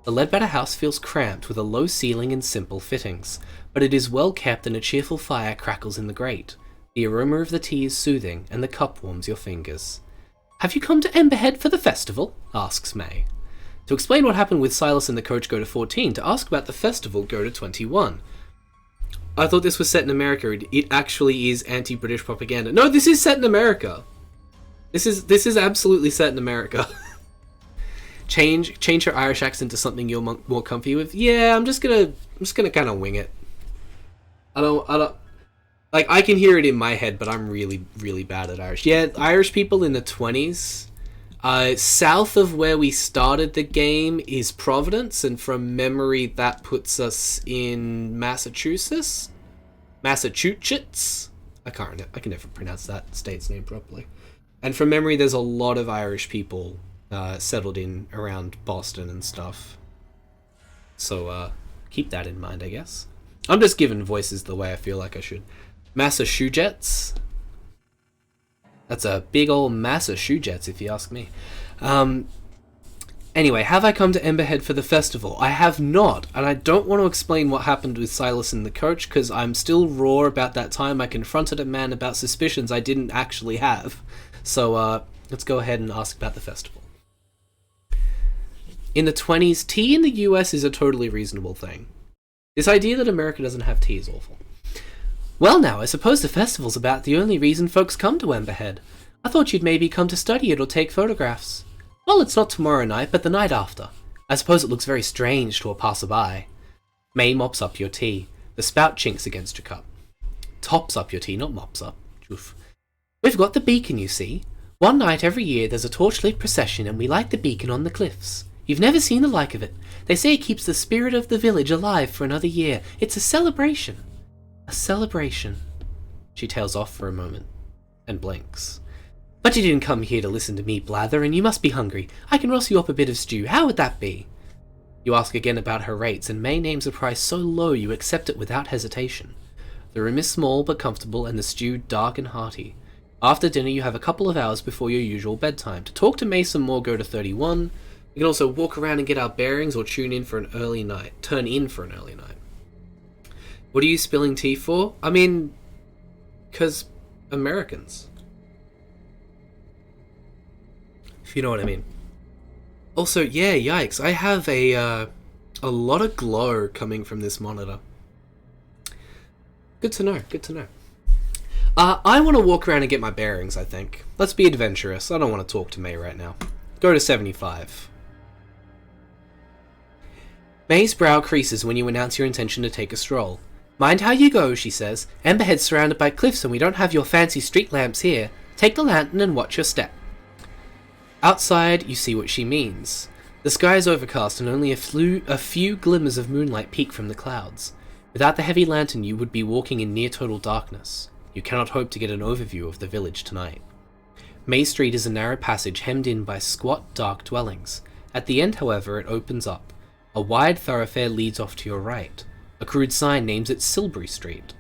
The Ledbetter house feels cramped with a low ceiling and simple fittings, but it is well kept and a cheerful fire crackles in the grate. The aroma of the tea is soothing and the cup warms your fingers. Have you come to Emberhead for the festival? Asks May. To explain what happened with Silas and the coach, go to 14. To ask about the festival, go to 21. I thought this was set in America. It actually is anti-British propaganda. No, this is set in America. This is absolutely set in America. Change your Irish accent to something you're more comfy with. Yeah, I'm just gonna kind of wing it. I don't like, I can hear it in my head, but I'm really, really bad at Irish. Yeah, Irish people in the 20s. South of where we started the game is Providence, and from memory that puts us in Massachusetts. I can never pronounce that state's name properly. And from memory, there's a lot of Irish people settled in around Boston and stuff. So keep that in mind, I guess. I'm just giving voices the way I feel like I should. Massachusetts. That's a big old Massachusetts, if you ask me. Anyway, have I come to Emberhead for the festival? I have not, and I don't want to explain what happened with Silas and the coach, because I'm still raw about that time I confronted a man about suspicions I didn't actually have. So, let's go ahead and ask about the festival. In the 20s, tea in the US is a totally reasonable thing. This idea that America doesn't have tea is awful. Well now, I suppose the festival's about the only reason folks come to Emberhead. I thought you'd maybe come to study it or take photographs. Well, it's not tomorrow night, but the night after. I suppose it looks very strange to a passerby. May mops up your tea. The spout chinks against your cup. Tops up your tea, not mops up. Oof. We've got the beacon, you see. One night every year there's a torchlit procession and we light the beacon on the cliffs. You've never seen the like of it. They say it keeps the spirit of the village alive for another year. It's a celebration. A celebration. She tails off for a moment and blinks. But you didn't come here to listen to me blather, and you must be hungry. I can roast you up a bit of stew. How would that be? You ask again about her rates, and May names a price so low you accept it without hesitation. The room is small but comfortable, and the stew dark and hearty. After dinner, you have a couple of hours before your usual bedtime. To talk to May some more, go to 31. We can also walk around and get our bearings, or turn in for an early night. What are you spilling tea for? I mean, 'cause Americans. If you know what I mean. Also, yeah, yikes. I have a lot of glow coming from this monitor. Good to know, good to know. I want to walk around and get my bearings, I think. Let's be adventurous. I don't want to talk to May right now. Go to 75. May's brow creases when you announce your intention to take a stroll. Mind how you go, she says. Emberhead's surrounded by cliffs and we don't have your fancy street lamps here. Take the lantern and watch your step. Outside, you see what she means. The sky is overcast and only a few glimmers of moonlight peek from the clouds. Without the heavy lantern, you would be walking in near total darkness. You cannot hope to get an overview of the village tonight. May Street is a narrow passage hemmed in by squat, dark dwellings. At the end, however, it opens up. A wide thoroughfare leads off to your right. A crude sign names it Silbury Street.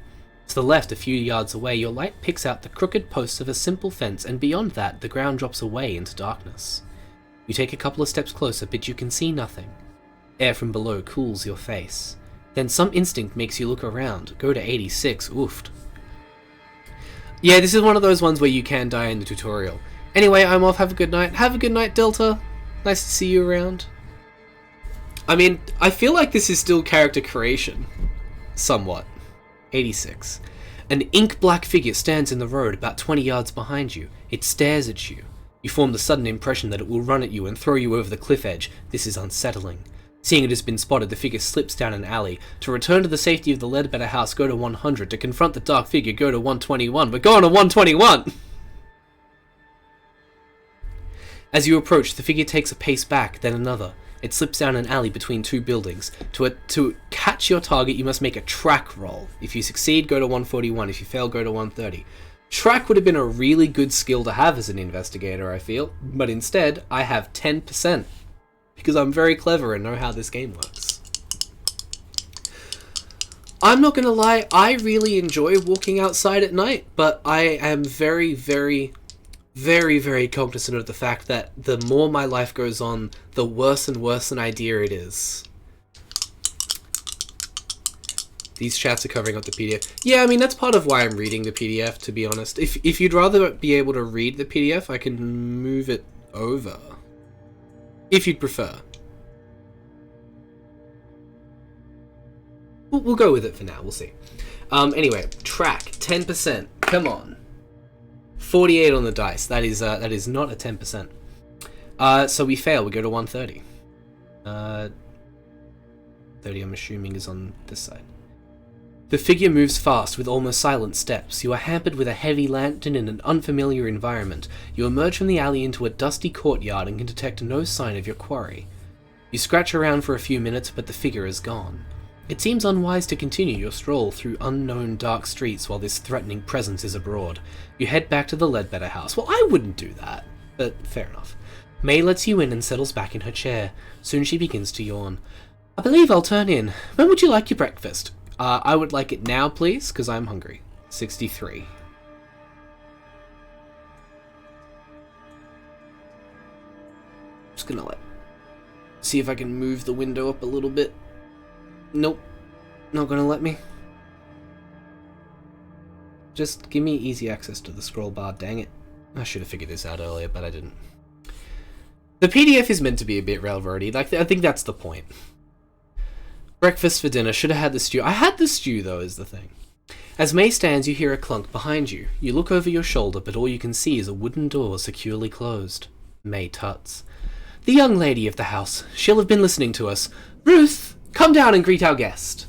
To the left, a few yards away, your light picks out the crooked posts of a simple fence, and beyond that, the ground drops away into darkness. You take a couple of steps closer, but you can see nothing. Air from below cools your face. Then some instinct makes you look around. Go to 86, oofed. Yeah, this is one of those ones where you can die in the tutorial. Anyway, I'm off, have a good night. Have a good night, Delta. Nice to see you around. I mean, I feel like this is still character creation. Somewhat. 86. An ink-black figure stands in the road about 20 yards behind you. It stares at you. You form the sudden impression that it will run at you and throw you over the cliff edge. This is unsettling. Seeing it has been spotted, the figure slips down an alley. To return to the safety of the Ledbetter house, go to 100. To confront the dark figure, go to 121. But go on to 121! As you approach, the figure takes a pace back, then another. It slips down an alley between two buildings. To catch your target, you must make a track roll. If you succeed, go to 141. If you fail, go to 130. Track would have been a really good skill to have as an investigator, I feel. But instead, I have 10%. Because I'm very clever and know how this game works. I'm not gonna lie, I really enjoy walking outside at night, but I am very, very, very, very cognizant of the fact that the more my life goes on, the worse and worse an idea it is. These chats are covering up the PDF. Yeah, I mean, that's part of why I'm reading the PDF, to be honest. If you'd rather be able to read the PDF, I can move it over. If you'd prefer. We'll go with it for now, we'll see. Anyway, track, 10%. Come on. 48 on the dice. That is not a 10%. So we fail, we go to 130. 30 I'm assuming is on this side. The figure moves fast with almost silent steps. You are hampered with a heavy lantern in an unfamiliar environment. You emerge from the alley into a dusty courtyard and can detect no sign of your quarry. You scratch around for a few minutes, but the figure is gone. It seems unwise to continue your stroll through unknown dark streets while this threatening presence is abroad. You head back to the Ledbetter house. Well, I wouldn't do that, but fair enough. May lets you in and settles back in her chair. Soon she begins to yawn. I believe I'll turn in. When would you like your breakfast? I would like it now, please, because I'm hungry. 63. Just gonna see if I can move the window up a little bit. Nope. Not gonna let me. Just give me easy access to the scroll bar, dang it. I should have figured this out earlier, but I didn't. The PDF is meant to be a bit railroady. I think that's the point. Breakfast for dinner. Should have had the stew. I had the stew, though, is the thing. As May stands, you hear a clunk behind you. You look over your shoulder, but all you can see is a wooden door securely closed. May tuts. The young lady of the house. She'll have been listening to us. Ruth, come down and greet our guest.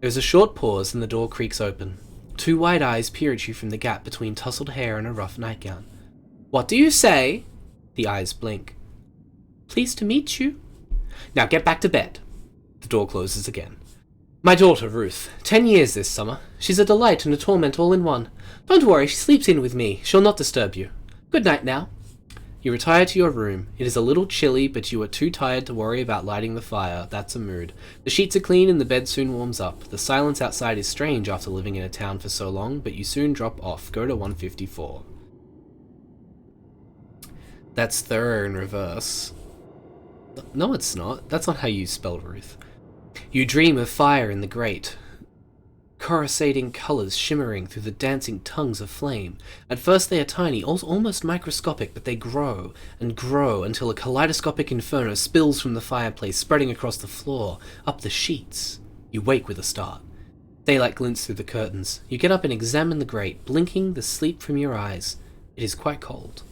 There's a short pause, and the door creaks open. Two wide eyes peer at you from the gap between tousled hair and a rough nightgown. What do you say? The eyes blink. Pleased to meet you. Now get back to bed. The door closes again. My daughter, Ruth. 10 years this summer. She's a delight and a torment all in one. Don't worry, she sleeps in with me. She'll not disturb you. Good night now. You retire to your room. It is a little chilly, but you are too tired to worry about lighting the fire. That's a mood. The sheets are clean and the bed soon warms up. The silence outside is strange after living in a town for so long, but you soon drop off. Go to 154. That's thorough in reverse. No, it's not. That's not how you spell Ruth. You dream of fire in the grate, coruscating colours shimmering through the dancing tongues of flame. At first they are tiny, almost microscopic, but they grow and grow until a kaleidoscopic inferno spills from the fireplace, spreading across the floor, up the sheets. You wake with a start. Daylight glints through the curtains. You get up and examine the grate, blinking the sleep from your eyes. It is quite cold.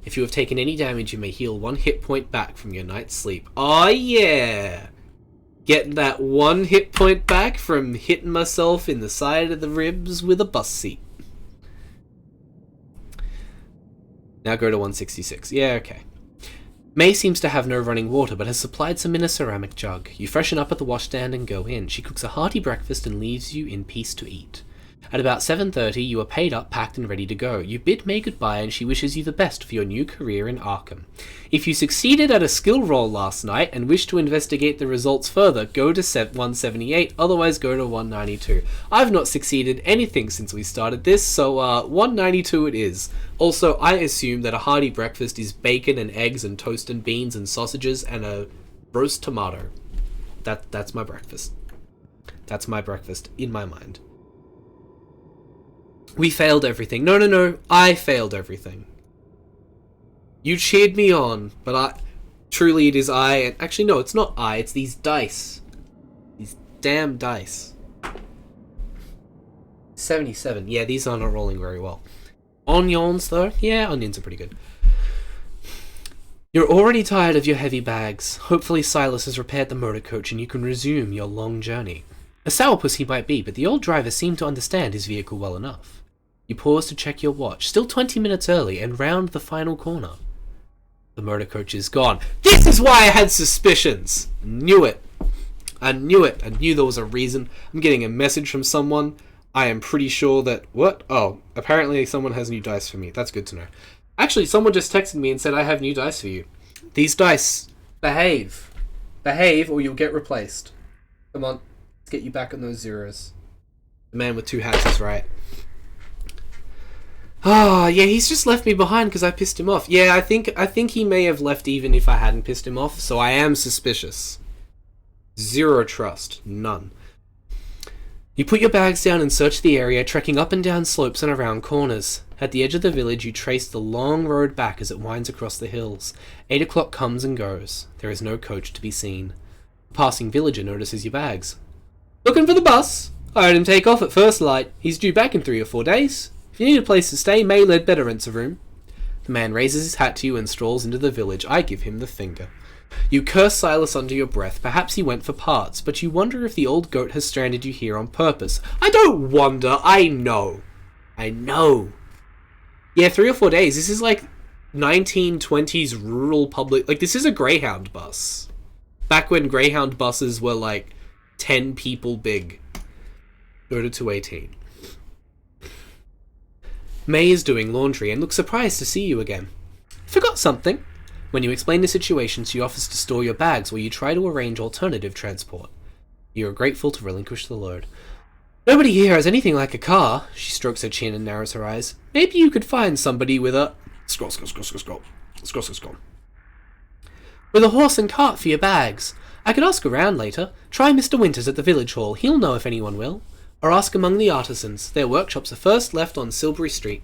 If you have taken any damage, you may heal 1 hit point back from your night's sleep. Oh yeah! Getting that 1 hit point back from hitting myself in the side of the ribs with a bus seat. Now go to 166. Yeah, okay. May seems to have no running water, but has supplied some in a ceramic jug. You freshen up at the washstand and go in. She cooks a hearty breakfast and leaves you in peace to eat. At about 7:30, you are paid up, packed, and ready to go. You bid May goodbye, and she wishes you the best for your new career in Arkham. If you succeeded at a skill roll last night and wish to investigate the results further, go to 178, otherwise go to 192. I've not succeeded anything since we started this, so 192 it is. Also, I assume that a hearty breakfast is bacon and eggs and toast and beans and sausages and a roast tomato. That's my breakfast. That's my breakfast, in my mind. We failed everything. No, I failed everything. You cheered me on, but truly it is I, and actually no, it's not I, it's these dice. These damn dice. 77. Yeah, these are not rolling very well. Onions, though? Yeah, onions are pretty good. You're already tired of your heavy bags. Hopefully Silas has repaired the motor coach and you can resume your long journey. A sourpuss he might be, but the old driver seemed to understand his vehicle well enough. You pause to check your watch, still 20 minutes early, and round the final corner. The motor coach is gone. This is why I had suspicions! Knew it. I knew it. I knew there was a reason. I'm getting a message from someone. I am pretty sure that... What? Oh, apparently someone has new dice for me. That's good to know. Actually, someone just texted me and said, I have new dice for you. These dice, behave. Behave or you'll get replaced. Come on, let's get you back on those zeros. The man with two hats is right. Ah, yeah, he's just left me behind because I pissed him off. Yeah, I think he may have left even if I hadn't pissed him off, so I am suspicious. Zero trust. None. You put your bags down and search the area, trekking up and down slopes and around corners. At the edge of the village, you trace the long road back as it winds across the hills. 8 o'clock comes and goes. There is no coach to be seen. A passing villager notices your bags. Looking for the bus? I heard him take off at first light. He's due back in 3 or 4 days. If you need a place to stay, May Ledbetter rents a room. The man raises his hat to you and strolls into the village. I give him the finger. You curse Silas under your breath. Perhaps he went for parts, but you wonder if the old goat has stranded you here on purpose. I don't wonder. I know. I know. Yeah, 3 or 4 days. This is like 1920s rural public... Like, this is a Greyhound bus. Back when Greyhound buses were like 10 people big. Go to 218. May is doing laundry and looks surprised to see you again. Forgot something. When you explain the situation, she offers to store your bags while you try to arrange alternative transport. You are grateful to relinquish the load. Nobody here has anything like a car. She strokes her chin and narrows her eyes. Maybe you could find somebody with a... Scroll. With a horse and cart for your bags. I could ask around later. Try Mr. Winters at the village hall. He'll know if anyone will. Or ask among the artisans. Their workshops are first left on Silbury Street.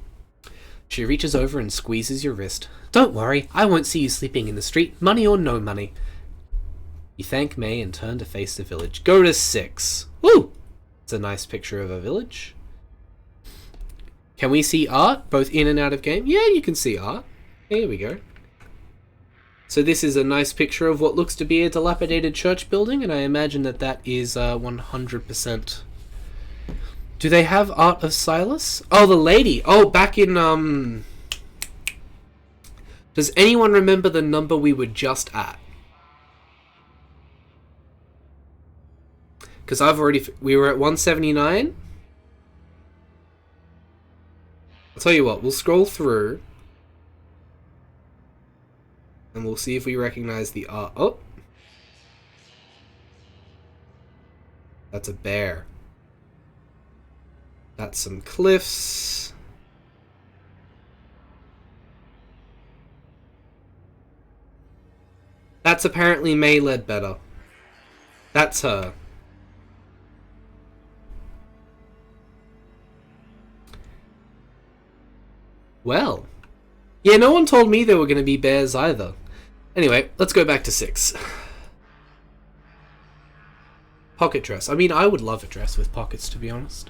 She reaches over and squeezes your wrist. Don't worry, I won't see you sleeping in the street, money or no money. You thank May and turn to face the village. Go to 6. Woo! It's a nice picture of a village. Can we see art, both in and out of game? Yeah, you can see art. Here we go. So this is a nice picture of what looks to be a dilapidated church building, and I imagine that that is 100%. Do they have art of Silas? Oh, the lady. Oh, back in, Does anyone remember the number we were just at? Because we were at 179. I'll tell you what, we'll scroll through. And we'll see if we recognize the art. Oh! That's a bear. That's some cliffs. That's apparently May Ledbetter. That's her. Well. Yeah, no one told me there were going to be bears either. Anyway, let's go back to 6. Pocket dress. I mean, I would love a dress with pockets, to be honest.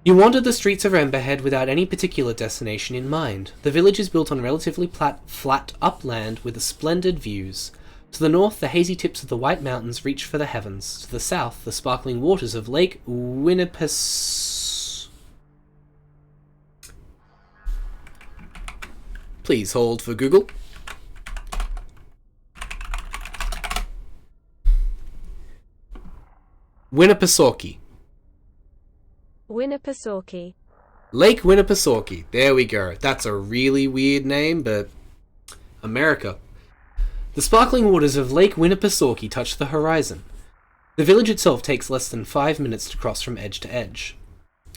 You wandered the streets of Emberhead without any particular destination in mind. The village is built on relatively flat upland with splendid views. To the north, the hazy tips of the White Mountains reach for the heavens. To the south, the sparkling waters of Lake Winnipis. Please hold for Google. Winnipesaukee. Winnipesaukee. Lake Winnipesaukee. There we go. That's a really weird name, but America. The sparkling waters of Lake Winnipesaukee touch the horizon. The village itself takes less than 5 minutes to cross from edge to edge.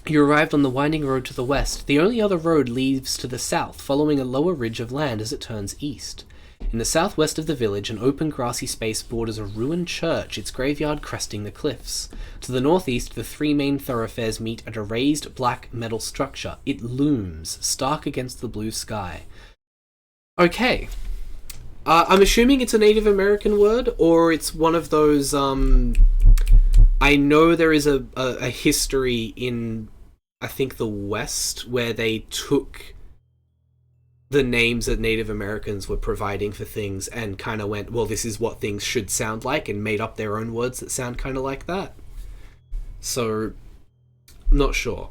You arrived on the winding road to the west. The only other road leads to the south, following a lower ridge of land as it turns east. In the southwest of the village, an open grassy space borders a ruined church, its graveyard cresting the cliffs. To the northeast, the three main thoroughfares meet at a raised black metal structure. It looms, stark against the blue sky. Okay. I'm assuming it's a Native American word, or it's one of those, I know there is a history in, I think, the West, where they took the names that Native Americans were providing for things and kind of went, well, this is what things should sound like, and made up their own words that sound kind of like that. So, I'm not sure.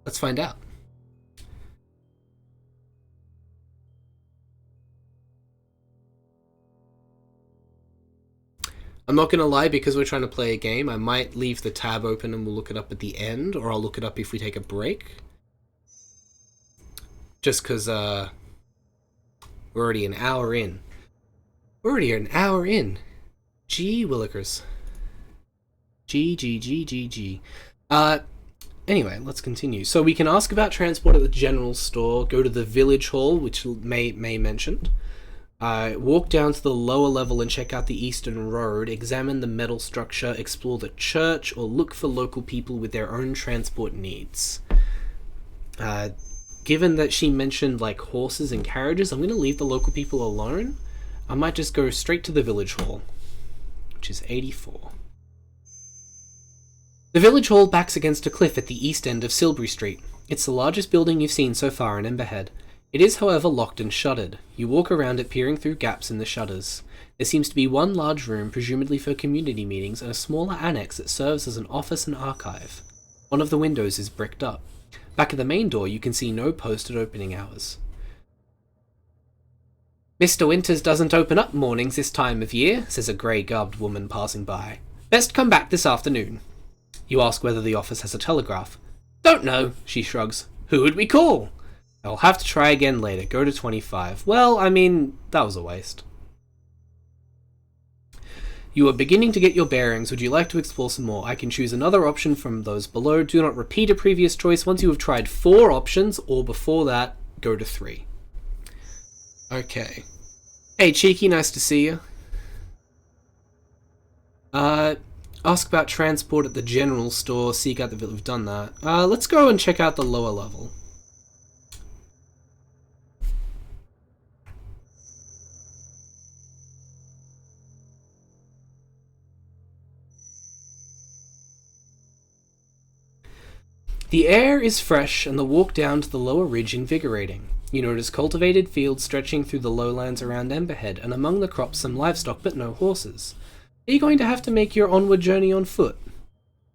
Let's find out. I'm not going to lie, because we're trying to play a game, I might leave the tab open and we'll look it up at the end, or I'll look it up if we take a break. Just because, we're already an hour in. We're already an hour in. Gee willikers. G. Anyway, let's continue. So we can ask about transport at the general store, go to the village hall, which May mentioned. Walk down to the lower level and check out the eastern road, examine the metal structure, explore the church, or look for local people with their own transport needs. Given that she mentioned like horses and carriages, I'm going to leave the local people alone. I might just go straight to the village hall, which is 84. The village hall backs against a cliff at the east end of Silbury Street. It's the largest building you've seen so far in Emberhead. It is, however, locked and shuttered. You walk around it, peering through gaps in the shutters. There seems to be one large room, presumably for community meetings, and a smaller annex that serves as an office and archive. One of the windows is bricked up. Back at the main door, you can see no posted opening hours. Mr. Winters doesn't open up mornings this time of year, says a grey-garbed woman passing by. Best come back this afternoon. You ask whether the office has a telegraph. Don't know, she shrugs. Who would we call? I'll have to try again later. Go to 25. Well, I mean, that was a waste. You are beginning to get your bearings. Would you like to explore some more? I can choose another option from those below. Do not repeat a previous choice. Once you have tried 4 options, or before that, go to 3. Okay. Hey, Cheeky, nice to see you. Ask about transport at the general store. Seek out the village. We've done that. Let's go and check out the lower level. The air is fresh and the walk down to the lower ridge invigorating. You notice cultivated fields stretching through the lowlands around Emberhead, and among the crops some livestock but no horses. Are you going to have to make your onward journey on foot?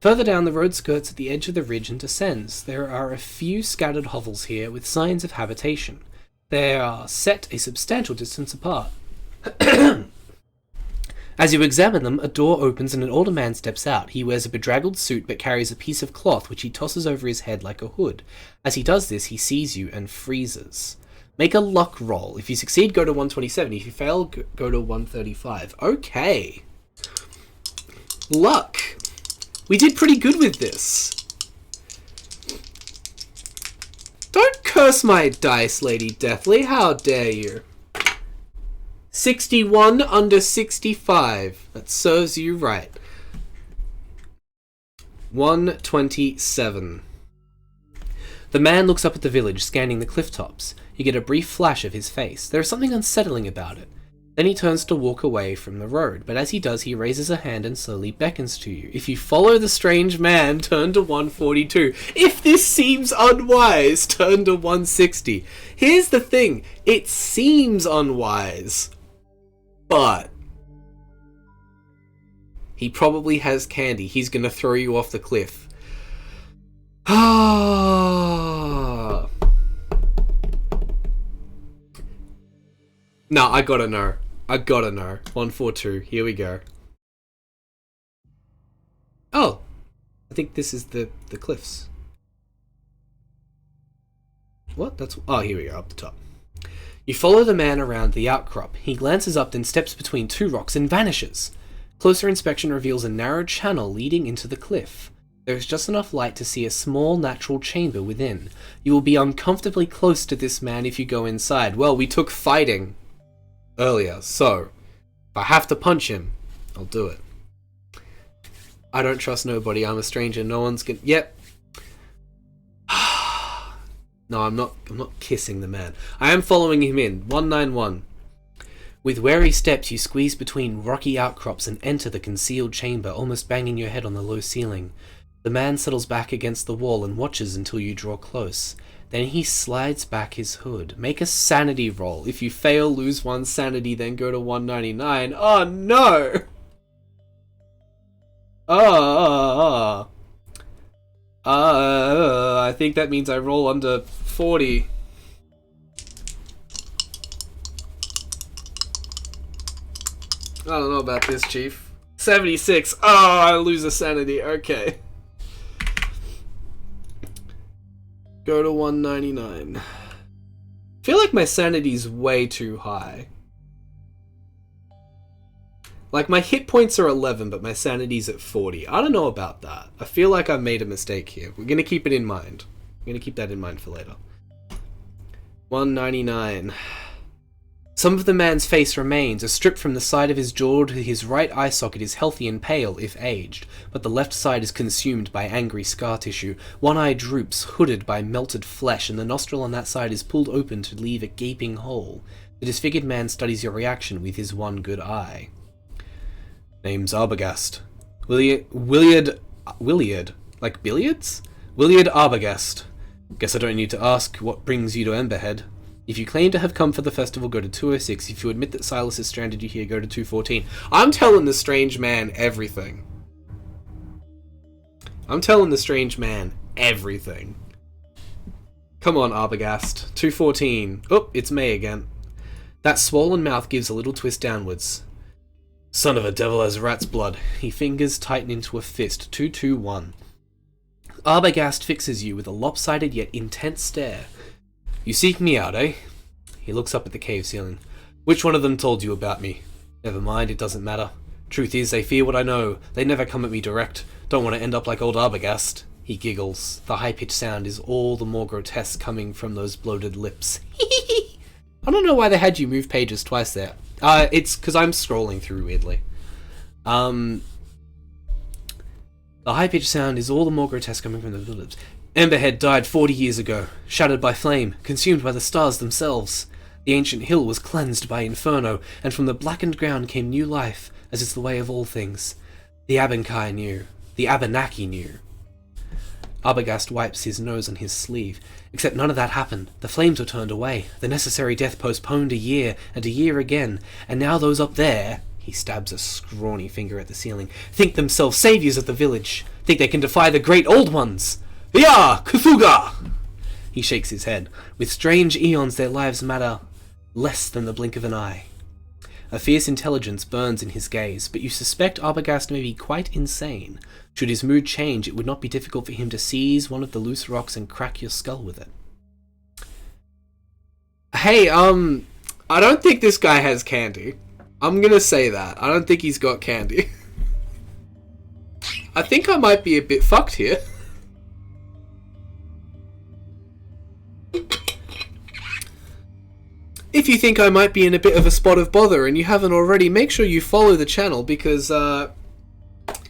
Further down, the road skirts at the edge of the ridge and descends. There are a few scattered hovels here with signs of habitation. They are set a substantial distance apart. As you examine them, a door opens and an older man steps out. He wears a bedraggled suit but carries a piece of cloth which he tosses over his head like a hood. As he does this, he sees you and freezes. Make a luck roll. If you succeed, go to 127. If you fail, go to 135. Okay. Luck. We did pretty good with this. Don't curse my dice, Lady Deathly. How dare you? 61 under 65. That serves you right. 127. The man looks up at the village, scanning the cliff tops. You get a brief flash of his face. There is something unsettling about it. Then he turns to walk away from the road, but as he does, he raises a hand and slowly beckons to you. If you follow the strange man, turn to 142. If this seems unwise, turn to 160. Here's the thing. It seems unwise. But he probably has candy. He's gonna throw you off the cliff. Ah. No, I gotta know. 142. Here we go. Oh, think this is the cliffs. What? Oh, here we go, up the top. You follow the man around the outcrop. He glances up, then steps between two rocks and vanishes. Closer inspection reveals a narrow channel leading into the cliff. There is just enough light to see a small natural chamber within. You will be uncomfortably close to this man if you go inside. Well, we took fighting earlier, so if I have to punch him, I'll do it. I don't trust nobody. I'm a stranger. No one's gonna... Yep. No, I'm not kissing the man. I am following him in. 191. With wary steps, you squeeze between rocky outcrops and enter the concealed chamber, almost banging your head on the low ceiling. The man settles back against the wall and watches until you draw close. Then he slides back his hood. Make a sanity roll. If you fail, lose 1 sanity, then go to 199. Oh no! I think that means I roll under 40. I don't know about this, Chief. 76. Oh, I lose a sanity. Okay. Go to 199. I feel like my sanity's way too high. Like, my hit points are 11, but my sanity's at 40. I don't know about that. I feel like I made a mistake here. We're gonna keep it in mind. I'm gonna keep that in mind for later. 199. Some of the man's face remains. A strip from the side of his jaw to his right eye socket is healthy and pale, if aged, but the left side is consumed by angry scar tissue. One eye droops, hooded by melted flesh, and the nostril on that side is pulled open to leave a gaping hole. The disfigured man studies your reaction with his one good eye. Name's Arbogast. Williard, like billiards? Williard Arbogast. Guess I don't need to ask what brings you to Emberhead. If you claim to have come for the festival, go to 206. If you admit that Silas has stranded you here, go to 214. I'm telling the strange man everything. I'm telling the strange man everything. Come on, Arbogast. 214. Oh, it's May again. That swollen mouth gives a little twist downwards. Son of a devil has rat's blood. He fingers tighten into a fist. 221. Arbogast fixes you with a lopsided yet intense stare. You seek me out, eh? He looks up at the cave ceiling. Which one of them told you about me? Never mind, it doesn't matter. Truth is, they fear what I know. They never come at me direct. Don't want to end up like old Arbogast. He giggles. The high-pitched sound is all the more grotesque coming from those bloated lips. I don't know why they had you move pages twice there. It's because I'm scrolling through weirdly. The high-pitched sound is all the more grotesque coming from those lips. Emberhead died 40 years ago, shattered by flame, consumed by the stars themselves. The ancient hill was cleansed by inferno, and from the blackened ground came new life, as is the way of all things. The Abankai knew. The Abenaki knew. Arbogast wipes his nose on his sleeve. Except none of that happened. The flames were turned away, the necessary death postponed a year, and a year again, and now those up there, he stabs a scrawny finger at the ceiling, think themselves saviors of the village, think they can defy the great old ones. Ya! Cthulhu! He shakes his head. With strange eons their lives matter less than the blink of an eye. A fierce intelligence burns in his gaze, but you suspect Arbogast may be quite insane. Should his mood change, it would not be difficult for him to seize one of the loose rocks and crack your skull with it. Hey, I don't think this guy has candy. I'm gonna say that. I don't think he's got candy. I think I might be a bit fucked here. If you think I might be in a bit of a spot of bother and you haven't already, make sure you follow the channel because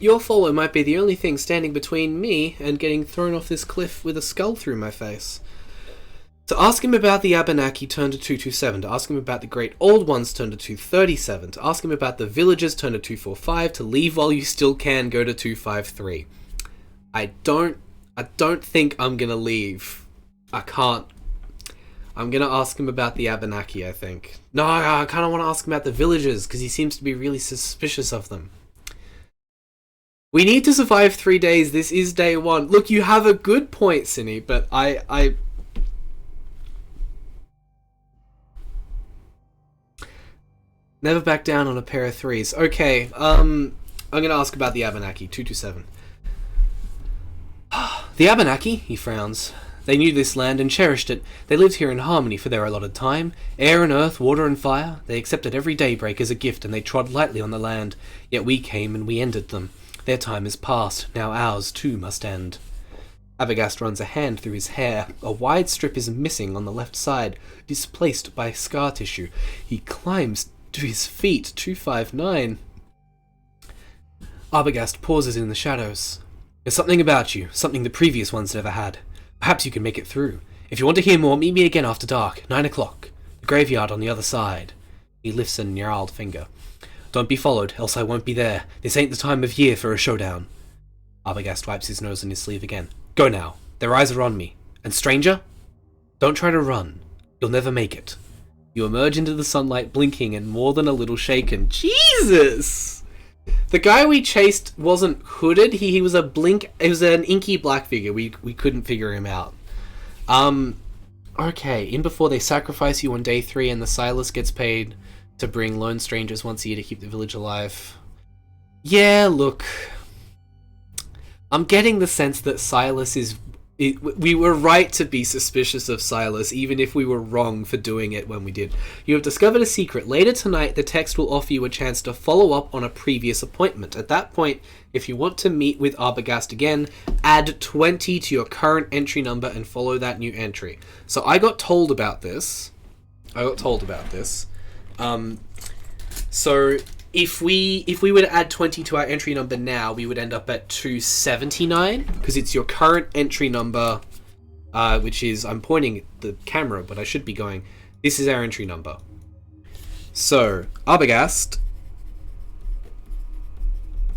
your follow might be the only thing standing between me and getting thrown off this cliff with a skull through my face. To ask him about the Abenaki, turn to 227. To ask him about the Great Old Ones, turn to 237. To ask him about the villagers, turn to 245. To leave while you still can, go to 253. I don't think I'm gonna leave. I can't. I'm gonna ask him about the Abenaki, I think. No, I kind of want to ask him about the villagers, because he seems to be really suspicious of them. We need to survive 3 days. This is day 1. Look, you have a good point, Cinny, but I... Never back down on a pair of 3s. Okay, I'm gonna ask about the Abenaki, 227. The Abenaki, he frowns. They knew this land and cherished it. They lived here in harmony for their allotted time. Air and earth, water and fire. They accepted every daybreak as a gift, and they trod lightly on the land. Yet we came and we ended them. Their time is past. Now ours too must end. Arbogast runs a hand through his hair. A wide strip is missing on the left side, displaced by scar tissue. He climbs to his feet. 259. Arbogast pauses in the shadows. There's something about you, something the previous ones never had. Perhaps you can make it through. If you want to hear more, meet me again after dark, 9 o'clock. The graveyard on the other side. He lifts a gnarled finger. Don't be followed, else I won't be there. This ain't the time of year for a showdown. Arbogast wipes his nose on his sleeve again. Go now. Their eyes are on me. And stranger? Don't try to run. You'll never make it. You emerge into the sunlight, blinking and more than a little shaken. Jesus! The guy we chased wasn't hooded. He was it was an inky black figure. We couldn't figure him out. Okay. In before they sacrifice you on day 3, and the Silas gets paid to bring lone strangers once a year to keep the village alive. Yeah, look. I'm getting the sense that Silas is... we were right to be suspicious of Silas, even if we were wrong for doing it when we did. You have discovered a secret. Later tonight, the text will offer you a chance to follow up on a previous appointment. At that point, if you want to meet with Arbogast again, add 20 to your current entry number and follow that new entry. So I got told about this. So if we were to add 20 to our entry number now, we would end up at 279, because it's your current entry number, which is, I'm pointing at the camera, but I should be going, this is our entry number. So, Arbogast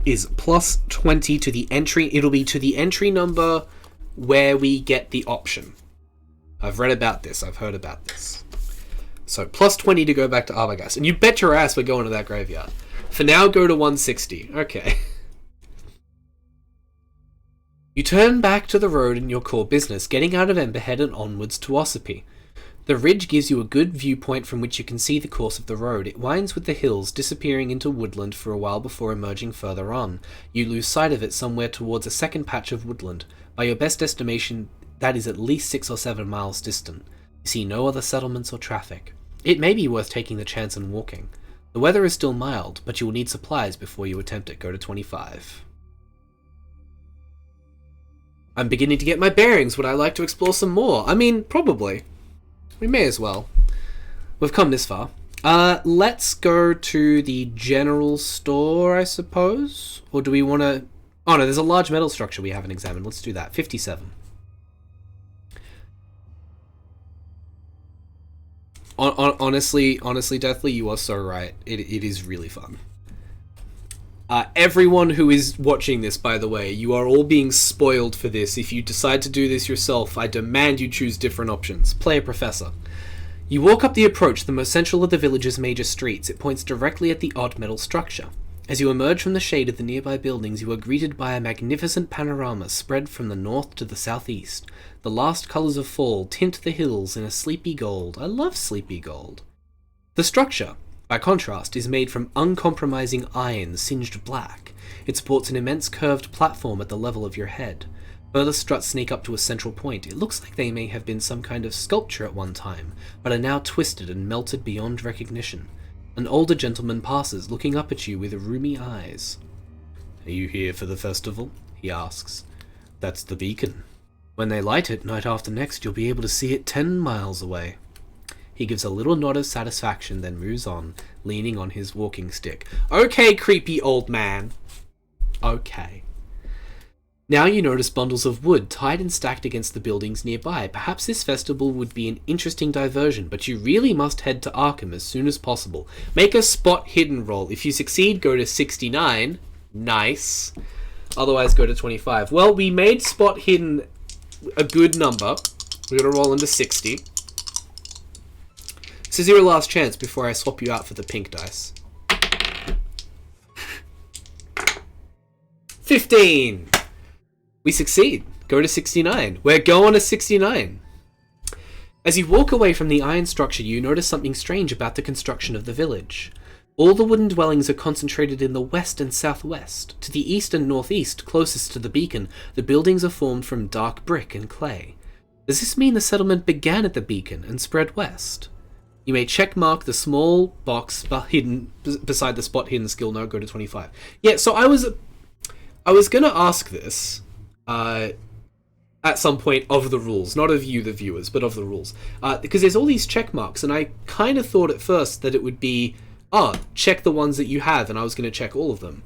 is plus 20 to the entry, it'll be to the entry number where we get the option. I've read about this, I've heard about this. So, plus 20 to go back to Arbogast. And you bet your ass we're going to that graveyard. For now, go to 160. Okay. You turn back to the road in your core business, getting out of Emberhead and onwards to Ossipee. The ridge gives you a good viewpoint from which you can see the course of the road. It winds with the hills, disappearing into woodland for a while before emerging further on. You lose sight of it somewhere towards a second patch of woodland. By your best estimation, that is at least 6 or 7 miles distant. You see no other settlements or traffic. It may be worth taking the chance and walking. The weather is still mild, but you will need supplies before you attempt it. Go to 25. I'm beginning to get my bearings. Would I like to explore some more? I mean, probably. We may as well. We've come this far. Let's go to the general store, I suppose? Or do we want to... Oh no, there's a large metal structure we haven't examined. Let's do that. 57. Honestly, Deathly, you are so right. It is really fun. Everyone who is watching this, by the way, you are all being spoiled for this. If you decide to do this yourself, I demand you choose different options. Play a professor. You walk up the approach, the most central of the village's major streets. It points directly at the odd metal structure. As you emerge from the shade of the nearby buildings, you are greeted by a magnificent panorama spread from the north to the southeast. The last colours of fall tint the hills in a sleepy gold. I love sleepy gold. The structure, by contrast, is made from uncompromising iron singed black. It supports an immense curved platform at the level of your head. Further struts sneak up to a central point. It looks like they may have been some kind of sculpture at one time, but are now twisted and melted beyond recognition. An older gentleman passes, looking up at you with rheumy eyes. Are you here for the festival? He asks. That's the beacon. When they light it, night after next, you'll be able to see it 10 miles away. He gives a little nod of satisfaction, then moves on, leaning on his walking stick. Okay, creepy old man. Okay. Now you notice bundles of wood tied and stacked against the buildings nearby. Perhaps this festival would be an interesting diversion, but you really must head to Arkham as soon as possible. Make a spot hidden roll. If you succeed, go to 69. Nice. Otherwise, go to 25. Well, we made spot hidden a good number. We're going to roll into 60. This is your last chance before I swap you out for the pink dice. 15! We succeed. Go to 69. We're going to 69. As you walk away from the iron structure, you notice something strange about the construction of the village. All the wooden dwellings are concentrated in the west and southwest. To the east and northeast, closest to the beacon, the buildings are formed from dark brick and clay. Does this mean the settlement began at the beacon and spread west? You may checkmark the small box hidden beside the spot hidden skill node. Go to 25. Yeah, so I was gonna ask this at some point of the rules, not of you, the viewers, but of the rules, because there's all these check marks, and I kind of thought at first that it would be, check the ones that you have, and I was going to check all of them.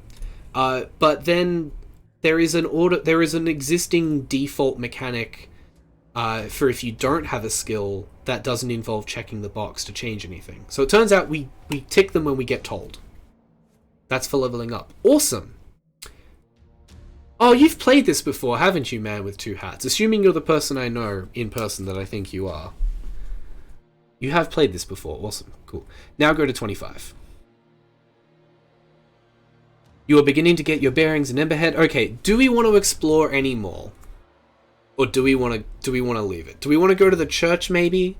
But then there is an existing default mechanic for if you don't have a skill that doesn't involve checking the box to change anything. So it turns out we tick them when we get told. That's for leveling up. Awesome! Oh, you've played this before, haven't you, Man with Two Hats? Assuming you're the person I know in person that I think you are. You have played this before. Awesome. Cool. Now go to 25. You are beginning to get your bearings in Emberhead. Okay, do we want to explore any more? Or do we want to leave it? Do we want to go to the church, maybe?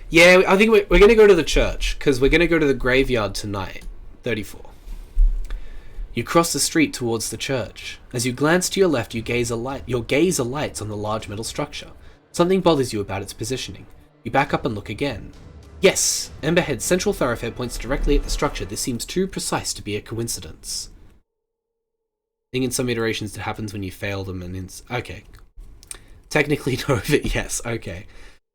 Yeah, I think we're going to go to the church, because we're going to go to the graveyard tonight. 34. You cross the street towards the church. As you glance to your left, your gaze alights on the large metal structure. Something bothers you about its positioning. You back up and look again. Yes! Emberhead's central thoroughfare points directly at the structure. This seems too precise to be a coincidence. I think in some iterations it happens when you fail them and okay. Technically no, but yes, okay.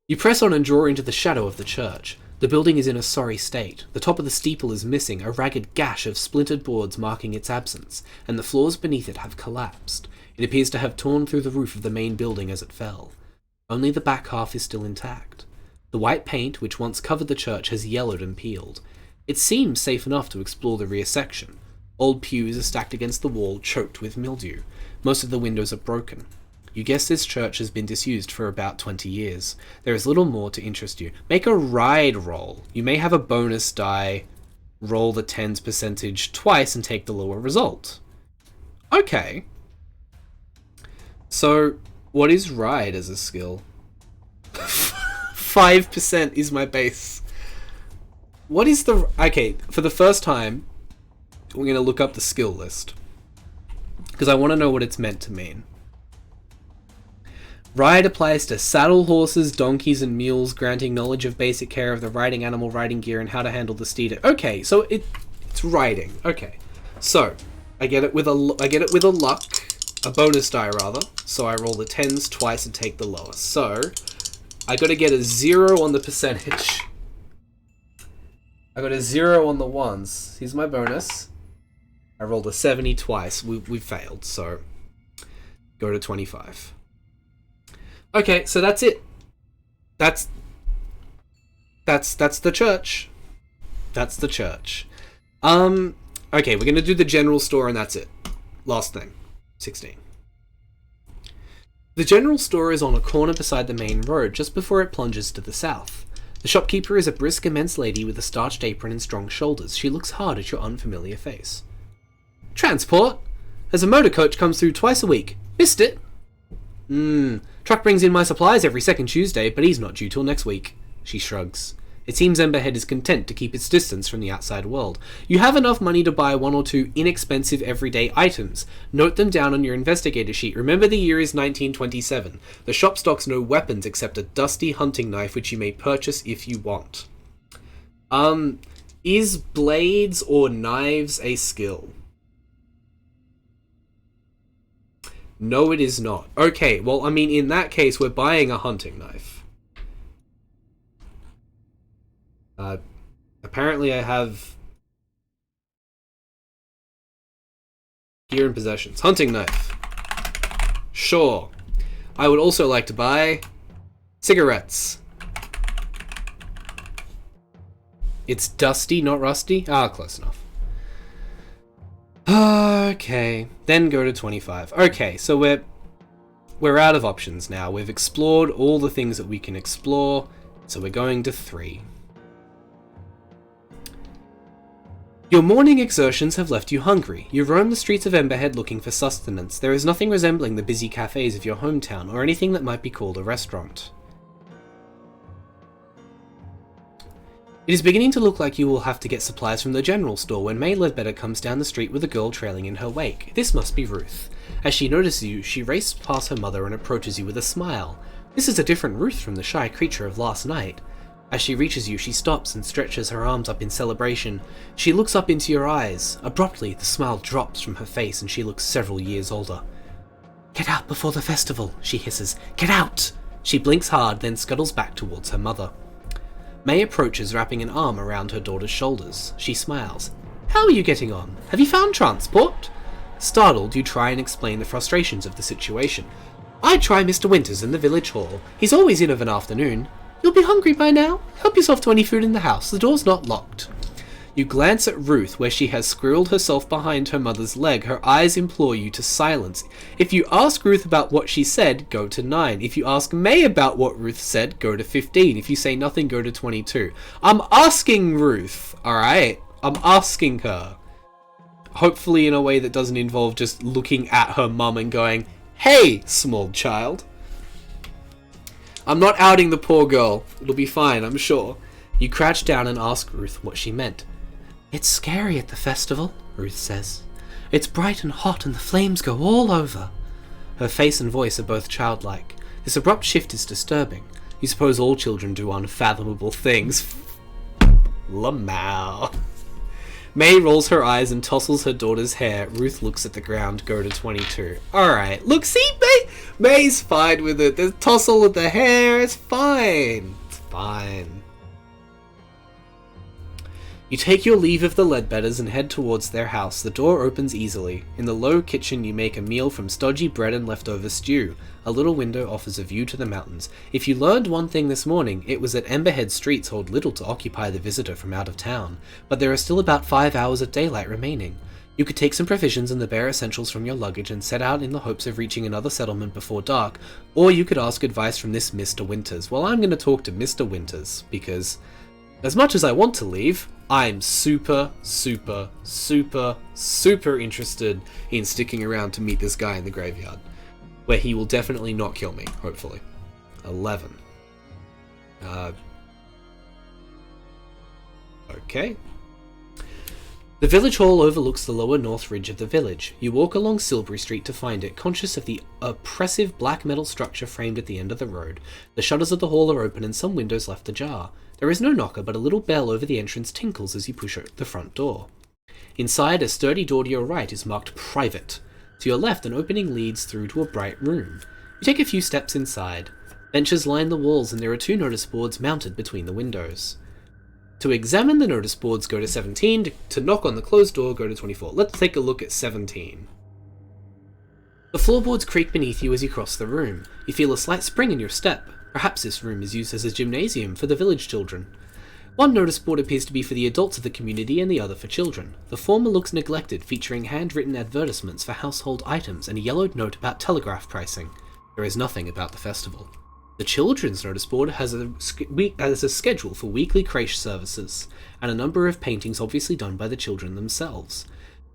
You press on and draw into the shadow of the church. The building is in a sorry state. The top of the steeple is missing, a ragged gash of splintered boards marking its absence, and the floors beneath it have collapsed. It appears to have torn through the roof of the main building as it fell. Only the back half is still intact. The white paint, which once covered the church, has yellowed and peeled. It seems safe enough to explore the rear section. Old pews are stacked against the wall, choked with mildew. Most of the windows are broken. You guess this church has been disused for about 20 years. There is little more to interest you. Make a ride roll. You may have a bonus die. Roll the 10's percentage twice and take the lower result. Okay. So, what is ride as a skill? 5% is my base. What is the... Okay, for the first time, we're going to look up the skill list. Because I want to know what it's meant to mean. Ride applies to saddle horses, donkeys, and mules, granting knowledge of basic care of the riding animal, riding gear, and how to handle the steed. Okay, so it's riding. Okay, so I get it with a luck, a bonus die rather. So I roll the 10's twice and take the lowest. So I got to get a 0 on the percentage. I got a 0 on the ones. Here's my bonus. I rolled a 70 twice. We failed. So go to 25. Okay, so that's it. That's the church. That's the church. Okay, we're gonna do the general store and that's it. Last thing. 16. The general store is on a corner beside the main road, just before it plunges to the south. The shopkeeper is a brisk, immense lady with a starched apron and strong shoulders. She looks hard at your unfamiliar face. Transport? As a motor coach comes through twice a week. Missed it? Truck brings in my supplies every second Tuesday, but he's not due till next week. She shrugs. It seems Emberhead is content to keep its distance from the outside world. You have enough money to buy 1 or 2 inexpensive everyday items. Note them down on your investigator sheet. Remember the year is 1927. The shop stocks no weapons except a dusty hunting knife which you may purchase if you want. Is blades or knives a skill? No, it is not. Okay, well, I mean, in that case, we're buying a hunting knife. Apparently I have gear and possessions. Hunting knife. Sure. I would also like to buy cigarettes. It's dusty, not rusty? Ah, close enough. Okay, then go to 25. Okay, so we're out of options now. We've explored all the things that we can explore, so we're going to 3. Your morning exertions have left you hungry. You roam the streets of Emberhead looking for sustenance. There is nothing resembling the busy cafes of your hometown, or anything that might be called a restaurant. It is beginning to look like you will have to get supplies from the general store when May Ledbetter comes down the street with a girl trailing in her wake. This must be Ruth. As she notices you, she races past her mother and approaches you with a smile. This is a different Ruth from the shy creature of last night. As she reaches you, she stops and stretches her arms up in celebration. She looks up into your eyes. Abruptly, the smile drops from her face and she looks several years older. "Get out before the festival," she hisses. "Get out!" She blinks hard, then scuttles back towards her mother. May approaches, wrapping an arm around her daughter's shoulders. She smiles. "How are you getting on? Have you found transport?" Startled, you try and explain the frustrations of the situation. "I try Mr. Winters in the village hall. He's always in of an afternoon. You'll be hungry by now. Help yourself to any food in the house. The door's not locked." You glance at Ruth, where she has squirreled herself behind her mother's leg. Her eyes implore you to silence. If you ask Ruth about what she said, go to 9. If you ask May about what Ruth said, go to 15. If you say nothing, go to 22. I'm asking Ruth, alright? I'm asking her. Hopefully in a way that doesn't involve just looking at her mum and going, "Hey, small child." I'm not outing the poor girl. It'll be fine, I'm sure. You crouch down and ask Ruth what she meant. "It's scary at the festival," Ruth says. "It's bright and hot and the flames go all over." Her face and voice are both childlike. This abrupt shift is disturbing. You suppose all children do unfathomable things. Lamau. May rolls her eyes and tousles her daughter's hair. Ruth looks at the ground. Go to 22. Alright, look, see, May's fine with it. The tussle of the hair, it's fine. It's fine. You take your leave of the Ledbetters and head towards their house. The door opens easily. In the low kitchen you make a meal from stodgy bread and leftover stew. A little window offers a view to the mountains. If you learned one thing this morning, it was that Emberhead streets hold little to occupy the visitor from out of town, but there are still about 5 hours of daylight remaining. You could take some provisions and the bare essentials from your luggage and set out in the hopes of reaching another settlement before dark, or you could ask advice from this Mr. Winters. Well, I'm going to talk to Mr. Winters, because as much as I want to leave, I'm super interested in sticking around to meet this guy in the graveyard, where he will definitely not kill me, hopefully. 11. Okay. The village hall overlooks the lower north ridge of the village. You walk along Silbury Street to find it, conscious of the oppressive black metal structure framed at the end of the road. The shutters of the hall are open and some windows left ajar. There is no knocker, but a little bell over the entrance tinkles as you push the front door. Inside, a sturdy door to your right is marked Private. To your left, an opening leads through to a bright room. You take a few steps inside. Benches line the walls and there are 2 notice boards mounted between the windows. To examine the notice boards, go to 17. To knock on the closed door, go to 24. Let's take a look at 17. The floorboards creak beneath you as you cross the room. You feel a slight spring in your step. Perhaps this room is used as a gymnasium for the village children. One notice board appears to be for the adults of the community and the other for children. The former looks neglected, featuring handwritten advertisements for household items and a yellowed note about telegraph pricing. There is nothing about the festival. The children's notice board has a schedule for weekly creche services, and a number of paintings obviously done by the children themselves.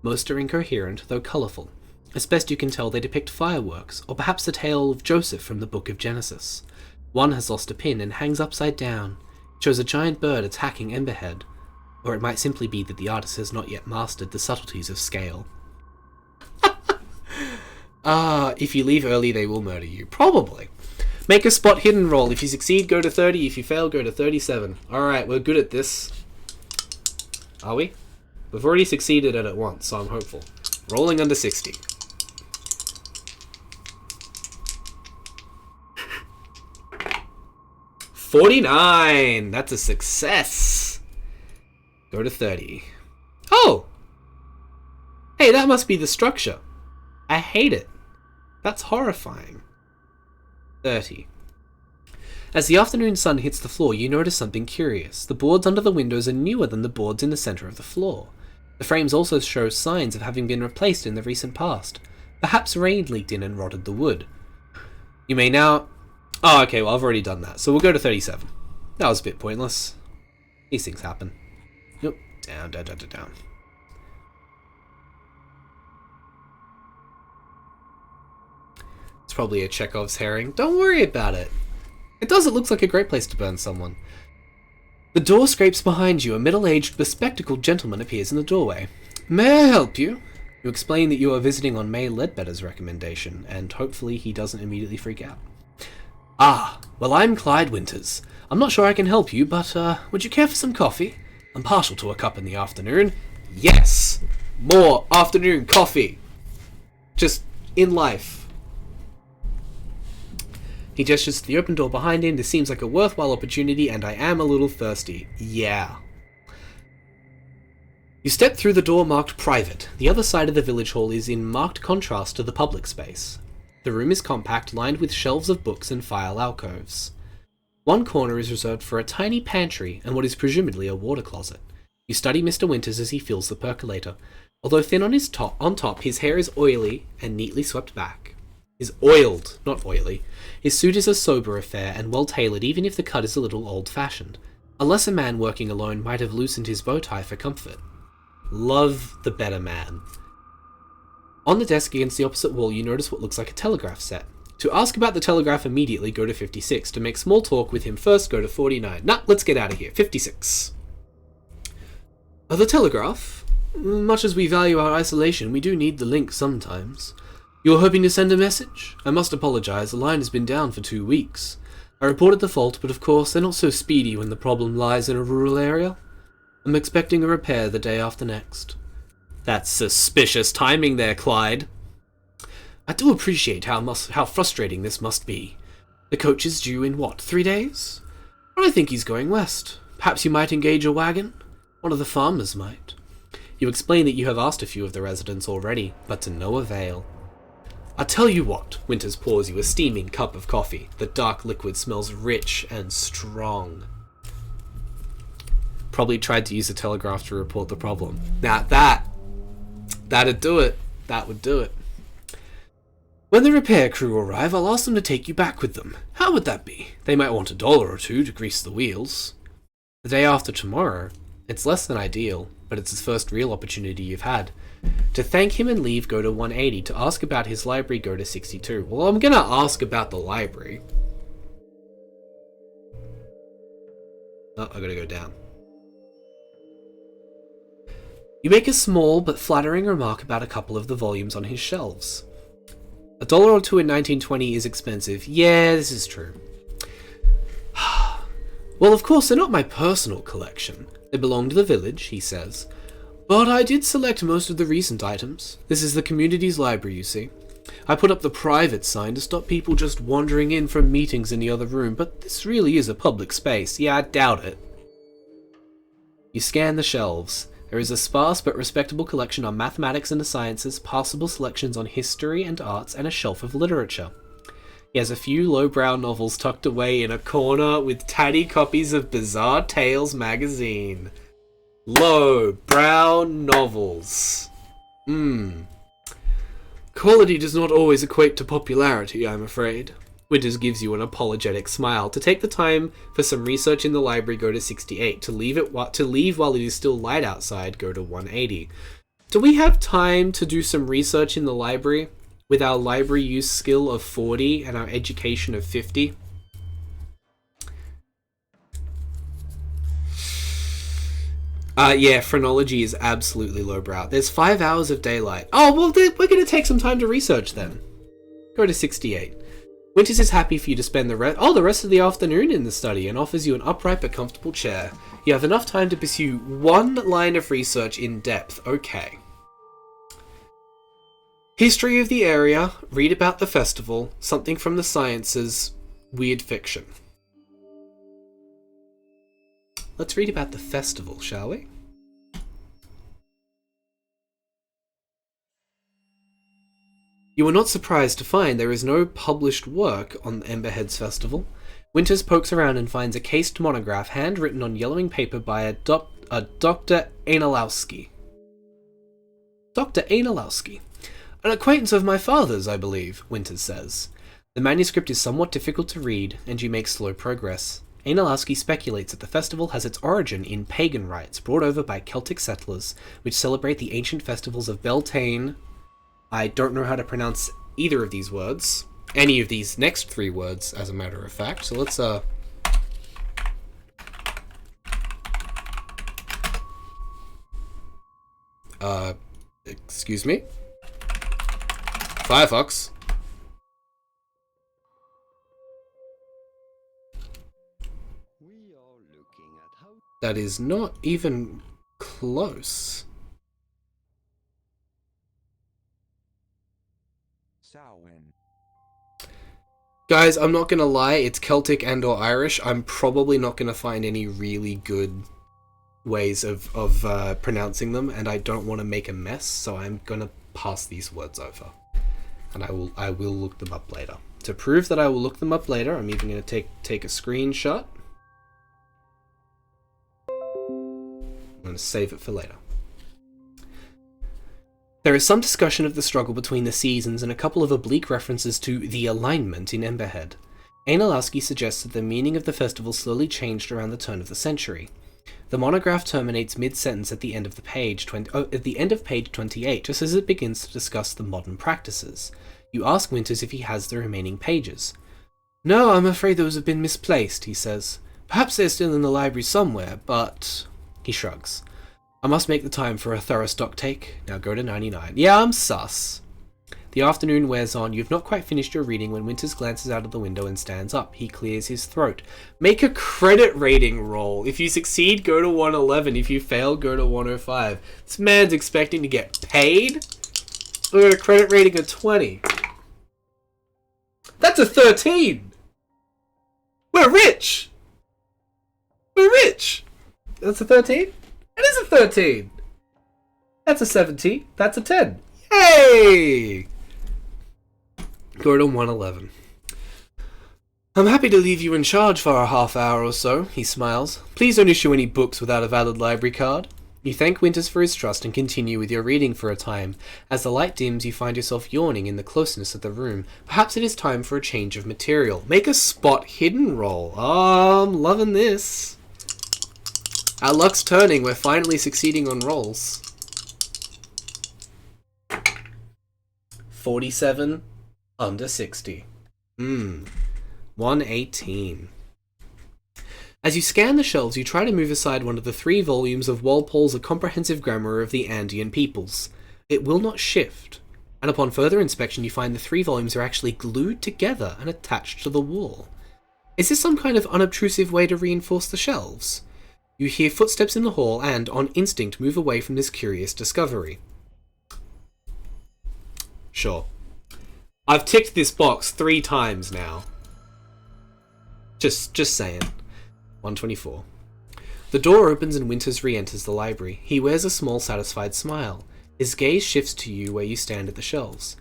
Most are incoherent, though colourful. As best you can tell, they depict fireworks, or perhaps the tale of Joseph from the Book of Genesis. One has lost a pin and hangs upside down. It shows a giant bird attacking Emberhead. Or it might simply be that the artist has not yet mastered the subtleties of scale. If you leave early, they will murder you. Probably. Make a spot hidden roll. If you succeed, go to 30. If you fail, go to 37. Alright, we're good at this. Are we? We've already succeeded at it once, so I'm hopeful. Rolling under 60. $49! That's a success! Go to 30. Oh! Hey, that must be the structure. I hate it. That's horrifying. 30. As the afternoon sun hits the floor, you notice something curious. The boards under the windows are newer than the boards in the center of the floor. The frames also show signs of having been replaced in the recent past. Perhaps rain leaked in and rotted the wood. You may now... Oh, okay, well, I've already done that, so we'll go to 37. That was a bit pointless. These things happen. Nope. Down, down, down, down, down. It's probably a Chekhov's herring. Don't worry about it. It does, it looks like a great place to burn someone. The door scrapes behind you. A middle-aged, bespectacled gentleman appears in the doorway. May I help you? You explain that you are visiting on May Ledbetter's recommendation, and hopefully he doesn't immediately freak out. Ah, well, I'm Clyde Winters. I'm not sure I can help you, but would you care for some coffee? I'm partial to a cup in the afternoon. Yes! More afternoon coffee! Just in life. He gestures to the open door behind him. This seems like a worthwhile opportunity, and I am a little thirsty. Yeah. You step through the door marked private. The other side of the village hall is in marked contrast to the public space. The room is compact, lined with shelves of books and file alcoves. One corner is reserved for a tiny pantry and what is presumably a water closet. You study Mr. Winters as he fills the percolator. Although thin on top, his hair is oily and neatly swept back. Is oiled, not oily. His suit is a sober affair and well tailored, even if the cut is a little old-fashioned. A lesser man working alone might have loosened his bow tie for comfort. Love the better man. On the desk against the opposite wall, you notice what looks like a telegraph set. To ask about the telegraph immediately, go to 56. To make small talk with him first, go to 49. Nah, let's get out of here. 56. The telegraph? Much as we value our isolation, we do need the link sometimes. You are hoping to send a message? I must apologize, the line has been down for 2 weeks. I reported the fault, but of course, they're not so speedy when the problem lies in a rural area. I'm expecting a repair the day after next. That's suspicious timing there, Clyde. I do appreciate how frustrating this must be. The coach is due in, 3 days? But I think he's going west. Perhaps you might engage a wagon? One of the farmers might. You explain that you have asked a few of the residents already, but to no avail. I tell you what, Winters pours you a steaming cup of coffee. The dark liquid smells rich and strong. Probably tried to use the telegraph to report the problem. Now that'd do it. That would do it. When the repair crew arrive, I'll ask them to take you back with them. How would that be? They might want $1 or $2 to grease the wheels. The day after tomorrow, it's less than ideal, but it's the first real opportunity you've had. To thank him and leave, go to 180. To ask about his library, go to 62. Well, I'm gonna ask about the library. Oh, I gotta go down. You make a small but flattering remark about a couple of the volumes on his shelves. $1 or $2 in 1920 is expensive. Yeah, this is true. Well, of course, they're not my personal collection. They belong to the village, he says. But I did select most of the recent items. This is the community's library, you see. I put up the private sign to stop people just wandering in from meetings in the other room, but this really is a public space. Yeah, I doubt it. You scan the shelves. There is a sparse but respectable collection on mathematics and the sciences, passable selections on history and arts, and a shelf of literature. He has a few lowbrow novels tucked away in a corner with tatty copies of Bizarre Tales magazine. Lowbrow novels. Quality does not always equate to popularity, I'm afraid. Winters gives you an apologetic smile. To take the time for some research in the library, go to 68. To leave while it is still light outside, go to 180. Do we have time to do some research in the library with our library use skill of 40 and our education of 50? Yeah, phrenology is absolutely lowbrow. There's 5 hours of daylight. Oh, well, we're going to take some time to research then. Go to 68. Winters is happy for you to spend the rest of the afternoon in the study and offers you an upright but comfortable chair. You have enough time to pursue one line of research in depth. Okay. History of the area, read about the festival, something from the sciences, weird fiction. Let's read about the festival, shall we? You are not surprised to find there is no published work on Emberhead's festival. Winters pokes around and finds a cased monograph handwritten on yellowing paper by a Dr. Analowski. Dr. Analowski. An acquaintance of my father's, I believe, Winters says. The manuscript is somewhat difficult to read, and you make slow progress. Analowski speculates that the festival has its origin in pagan rites brought over by Celtic settlers, which celebrate the ancient festivals of Beltane. I don't know how to pronounce either of these words. Any of these next 3 words, as a matter of fact. So let's Excuse me? Firefox? That is not even close. Guys, I'm not gonna lie, it's Celtic and or Irish. I'm probably not gonna find any really good ways of pronouncing them, and I don't want to make a mess, so I'm gonna pass these words over. And I will look them up later. To prove that I will look them up later, I'm even gonna take a screenshot. I'm gonna save it for later. There is some discussion of the struggle between the seasons and a couple of oblique references to the alignment in Emberhead. Ainalowski suggests that the meaning of the festival slowly changed around the turn of the century. The monograph terminates mid-sentence at the end of the page at the end of page 28, just as it begins to discuss the modern practices. You ask Winters if he has the remaining pages. "No, I'm afraid those have been misplaced," he says. "Perhaps they're still in the library somewhere, but..." He shrugs. "I must make the time for a thorough stock take. Now go to 99. Yeah, I'm sus." The afternoon wears on. You've not quite finished your reading when Winters glances out of the window and stands up. He clears his throat. Make a credit rating roll. If you succeed, go to 111. If you fail, go to 105. This man's expecting to get paid? Look at a credit rating of 20. That's a 13! We're rich! We're rich! That's a 13? It is a 13! That's a 17. That's a 10. Yay! Go to 111. "I'm happy to leave you in charge for a half hour or so," he smiles. "Please don't issue any books without a valid library card." You thank Winters for his trust and continue with your reading for a time. As the light dims, you find yourself yawning in the closeness of the room. Perhaps it is time for a change of material. Make a spot hidden roll. Oh, I'm loving this. Our luck's turning. We're finally succeeding on rolls. 47 under 60. 118. As you scan the shelves, you try to move aside one of the 3 volumes of Walpole's A Comprehensive Grammar of the Andean Peoples. It will not shift, and upon further inspection you find the 3 volumes are actually glued together and attached to the wall. Is this some kind of unobtrusive way to reinforce the shelves? You hear footsteps in the hall and, on instinct, move away from this curious discovery. Sure. I've ticked this box 3 times now. Just saying. 124. The door opens and Winters re-enters the library. He wears a small, satisfied smile. His gaze shifts to you where you stand at the shelves.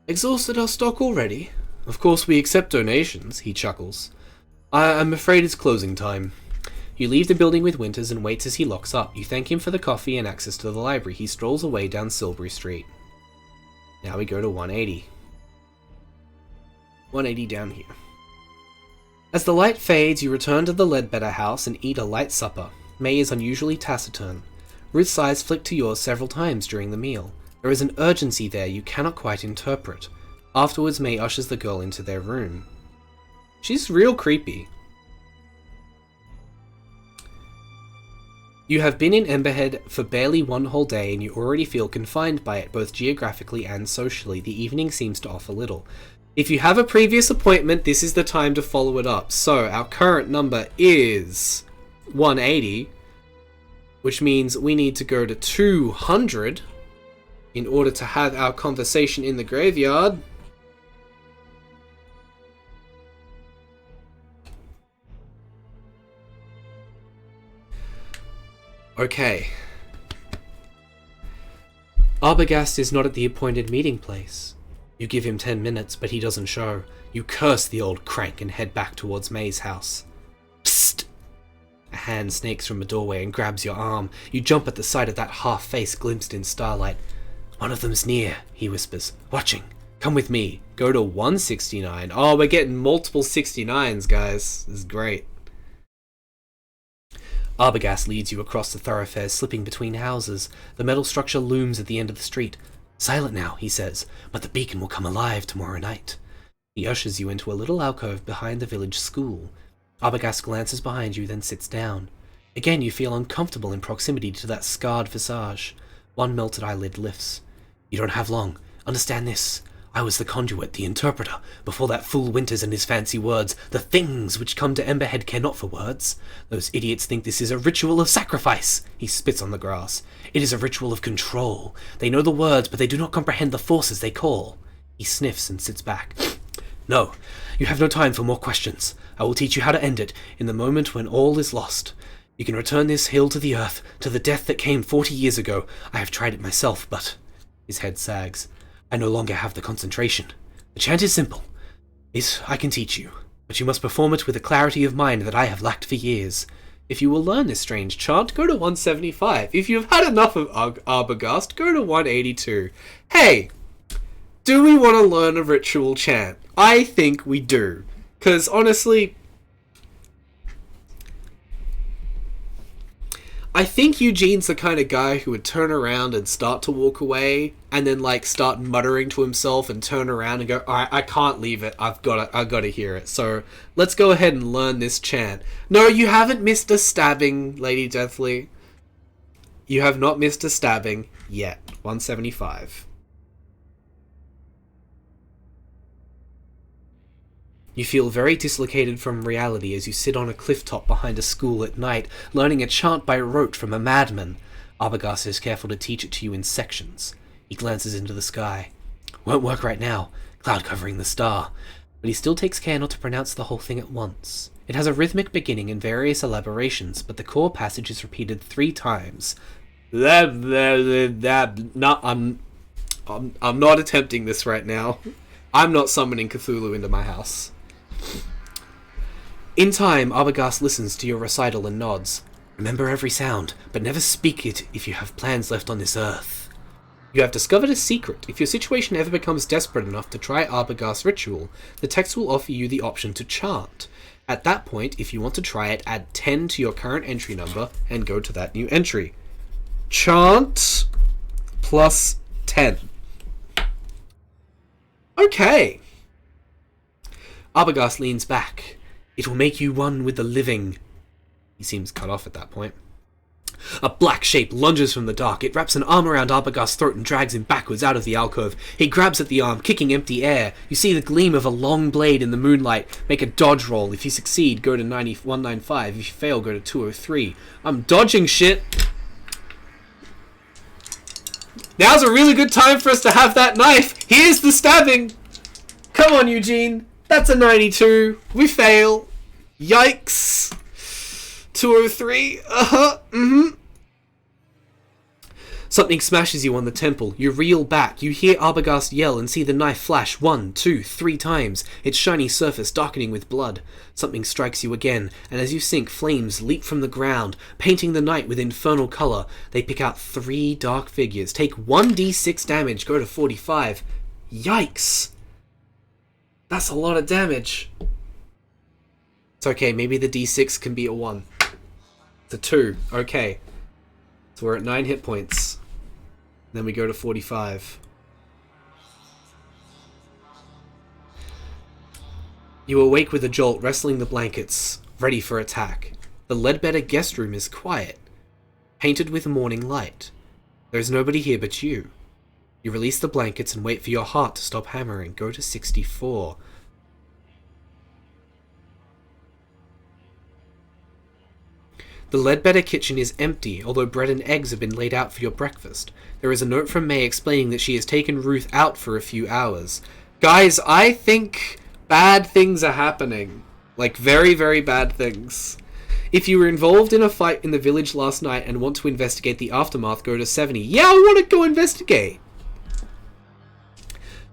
"Exhausted our stock already?" "Of course we accept donations," he chuckles. I'm afraid it's closing time." You leave the building with Winters and waits as he locks up. You thank him for the coffee and access to the library. He strolls away down Silbury Street. Now we go to 180. 180 down here. As the light fades, you return to the Ledbetter house and eat a light supper. May is unusually taciturn. Ruth's eyes flick to yours several times during the meal. There is an urgency there you cannot quite interpret. Afterwards, May ushers the girl into their room. She's real creepy. You have been in Emberhead for barely 1 whole day and you already feel confined by it both geographically and socially. The evening seems to offer little. If you have a previous appointment, this is the time to follow it up. So, our current number is 180, which means we need to go to 200 in order to have our conversation in the graveyard. Okay. Arbogast is not at the appointed meeting place. You give him 10 minutes, but he doesn't show. You curse the old crank and head back towards May's house. Psst! A hand snakes from a doorway and grabs your arm. You jump at the sight of that half-face glimpsed in starlight. "One of them's near," he whispers. "Watching. Come with me." Go to 169. Oh, we're getting multiple 69s, guys. This is great. Arbogast leads you across the thoroughfares slipping between houses. The metal structure looms at the end of the street. "Silent now," he says, "but the beacon will come alive tomorrow night." He ushers you into a little alcove behind the village school. Arbogast glances behind you, then sits down. Again you feel uncomfortable in proximity to that scarred visage. One melted eyelid lifts. You don't have long. Understand this. I was the conduit, the interpreter, before that fool Winters and his fancy words. The things which come to Emberhead care not for words. Those idiots think this is a ritual of sacrifice. He spits on the grass. It is a ritual of control. They know the words, but they do not comprehend the forces they call. He sniffs and sits back. No, you have no time for more questions. I will teach you how to end it, in the moment when all is lost. You can return this hill to the earth, to the death that came 40 years ago. I have tried it myself, but... His head sags. I no longer have the concentration. The chant is simple. This I can teach you, but you must perform it with a clarity of mind that I have lacked for years. If you will learn this strange chant, go to 175. If you have had enough of Arbogast, go to 182. Hey, do we want to learn a ritual chant? I think we do. Because honestly, I think Eugene's the kind of guy who would turn around and start to walk away, and then like start muttering to himself and turn around and go, "Alright, I can't leave it. I've got to hear it. So let's go ahead and learn this chant." No, you haven't missed a stabbing, Lady Deathly. You have not missed a stabbing yet. 175. You feel very dislocated from reality as you sit on a cliff top behind a school at night, learning a chant by rote from a madman. Arbogast is careful to teach it to you in sections. He glances into the sky. Won't work right now. Cloud covering the star. But he still takes care not to pronounce the whole thing at once. It has a rhythmic beginning and various elaborations, but the core passage is repeated 3 times. No, I'm not attempting this right now. I'm not summoning Cthulhu into my house. In time, Arbogast listens to your recital and nods. Remember every sound, but never speak it if you have plans left on this earth. You have discovered a secret. If your situation ever becomes desperate enough to try Arbogast's ritual, the text will offer you the option to chant. At that point, if you want to try it, add 10 to your current entry number and go to that new entry. Chant plus 10. Okay. Arbogast leans back. It will make you one with the living. He seems cut off at that point. A black shape lunges from the dark. It wraps an arm around Arbogast's throat and drags him backwards out of the alcove. He grabs at the arm, kicking empty air. You see the gleam of a long blade in the moonlight. Make a dodge roll. If you succeed, go to 195. If you fail, go to 203. I'm dodging shit. Now's a really good time for us to have that knife. Here's the stabbing. Come on, Eugene. That's a 92. We fail. Yikes. 203. Something smashes you on the temple. You reel back. You hear Arbogast yell and see the knife flash 1, 2, 3 times, its shiny surface darkening with blood. Something strikes you again, and as you sink, flames leap from the ground, painting the night with infernal colour. They pick out 3 dark figures. Take 1d6 damage. Go to 45. Yikes. That's a lot of damage. It's okay, maybe the d6 can be a 1. It's a 2. Okay. So we're at 9 hit points. Then we go to 45. You awake with a jolt, wrestling the blankets, ready for attack. The Ledbetter guest room is quiet, painted with morning light. There is nobody here but you. You release the blankets and wait for your heart to stop hammering. Go to 64. The Ledbetter kitchen is empty, although bread and eggs have been laid out for your breakfast. There is a note from May explaining that she has taken Ruth out for a few hours. Guys, I think bad things are happening. Like, very, very bad things. If you were involved in a fight in the village last night and want to investigate the aftermath, go to 70. Yeah, I want to go investigate!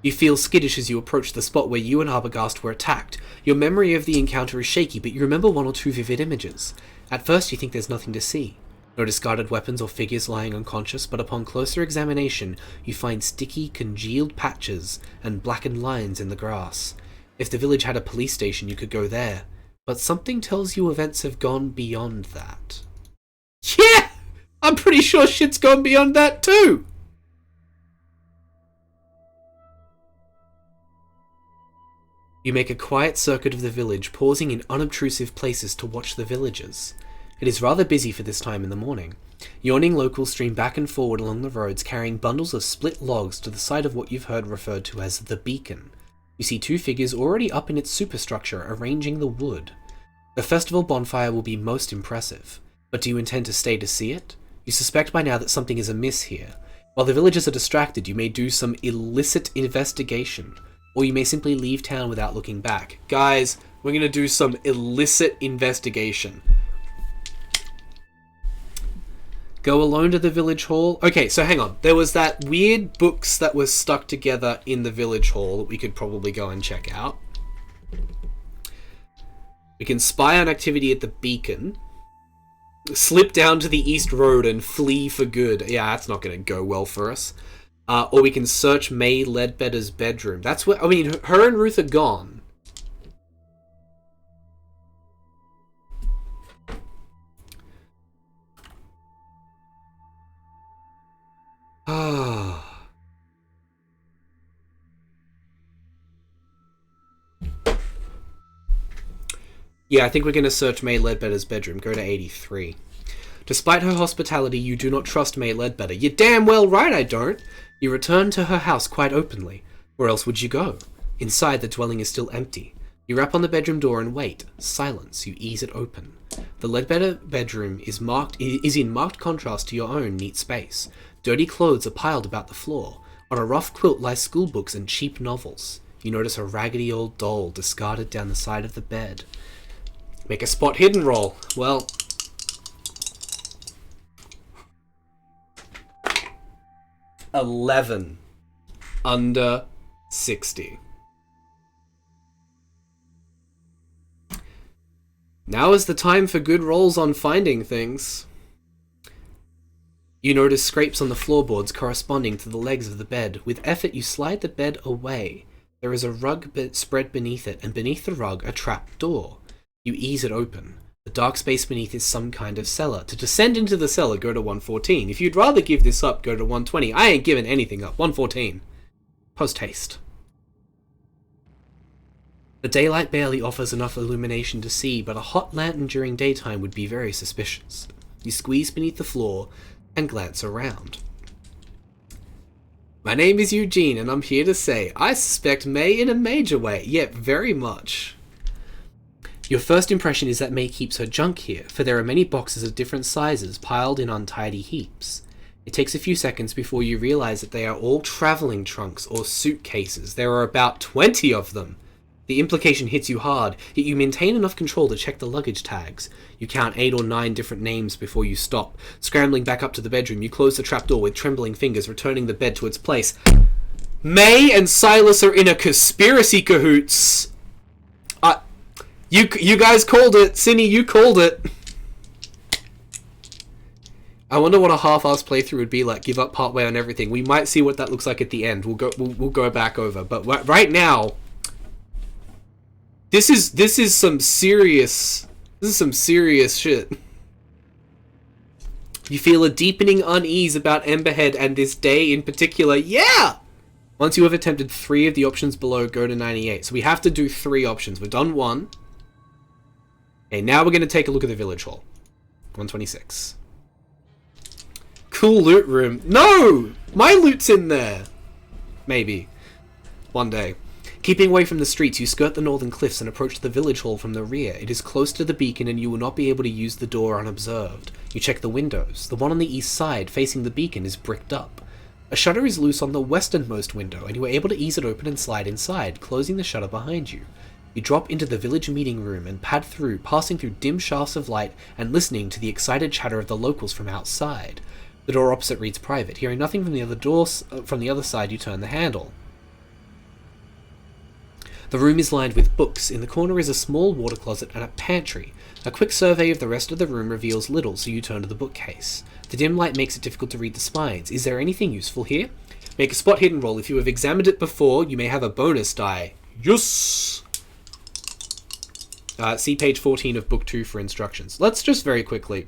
You feel skittish as you approach the spot where you and Arbogast were attacked. Your memory of the encounter is shaky, but you remember 1 or 2 vivid images. At first you think there's nothing to see. No discarded weapons or figures lying unconscious, but upon closer examination you find sticky, congealed patches and blackened lines in the grass. If the village had a police station, you could go there. But something tells you events have gone beyond that. Yeah! I'm pretty sure shit's gone beyond that too! You make a quiet circuit of the village, pausing in unobtrusive places to watch the villagers. It is rather busy for this time in the morning. Yawning locals stream back and forward along the roads, carrying bundles of split logs to the side of what you've heard referred to as the beacon. You see 2 figures already up in its superstructure, arranging the wood. The festival bonfire will be most impressive, but do you intend to stay to see it? You suspect by now that something is amiss here. While the villagers are distracted, you may do some illicit investigation, or you may simply leave town without looking back. Guys, we're gonna do some illicit investigation. Go alone to the village hall. Okay, so hang on. There was that weird books that were stuck together in the village hall that we could probably go and check out. We can spy on activity at the beacon. Slip down to the east road and flee for good. Yeah, that's not going to go well for us. Or we can search May Ledbetter's bedroom. That's where, I mean, her and Ruth are gone. Yeah, I think we're going to search May Ledbetter's bedroom. Go to 83. Despite her hospitality, you do not trust May Ledbetter. You're damn well right I don't. You return to her house quite openly. Where else would you go? Inside, the dwelling is still empty. You rap on the bedroom door and wait. Silence. You ease it open. The Ledbetter bedroom is in marked contrast to your own neat space. Dirty clothes are piled about the floor. On a rough quilt lie schoolbooks and cheap novels. You notice a raggedy old doll discarded down the side of the bed. Make a spot hidden roll. Well, $11 under 60. Now is the time for good rolls on finding things. You notice scrapes on the floorboards corresponding to the legs of the bed. With effort, you slide the bed away. There is a rug spread beneath it, and beneath the rug, a trap door. You ease it open. The dark space beneath is some kind of cellar. To descend into the cellar, go to 114. If you'd rather give this up, go to 120. I ain't giving anything up. 114. Post haste. The daylight barely offers enough illumination to see, but a hot lantern during daytime would be very suspicious. You squeeze beneath the floor and glance around. My name is Eugene, and I'm here to say I suspect May in a major way, yet very much. Your first impression is that May keeps her junk here, for there are many boxes of different sizes piled in untidy heaps. It takes a few seconds before you realize that they are all traveling trunks or suitcases. There are about 20 of them. The implication hits you hard, yet you maintain enough control to check the luggage tags. You count 8 or 9 different names before you stop. Scrambling back up to the bedroom, you close the trapdoor with trembling fingers, returning the bed to its place. May and Silas are in a conspiracy cahoots. You guys called it. Cinny, you called it. I wonder what a half-assed playthrough would be like. Give up partway on everything. We might see what that looks like at the end. We'll go back over. But right now, this is some serious shit. You feel a deepening unease about Emberhead and this day in particular. Yeah! Once you have attempted 3 of the options below, go to 98. So we have to do 3 options. We've done 1. Okay, now we're going to take a look at the village hall. 126. Cool loot room. No! My loot's in there! Maybe. One day. Keeping away from the streets, you skirt the northern cliffs and approach the village hall from the rear. It is close to the beacon and you will not be able to use the door unobserved. You check the windows. The one on the east side, facing the beacon, is bricked up. A shutter is loose on the westernmost window, and you are able to ease it open and slide inside, closing the shutter behind you. You drop into the village meeting room and pad through, passing through dim shafts of light and listening to the excited chatter of the locals from outside. The door opposite reads private. Hearing nothing from the other side, you turn the handle. The room is lined with books. In the corner is a small water closet and a pantry. A quick survey of the rest of the room reveals little, so you turn to the bookcase. The dim light makes it difficult to read the spines. Is there anything useful here? Make a spot hidden roll. If you have examined it before, you may have a bonus die. Yes! See page 14 of book 2 for instructions. Let's just very quickly.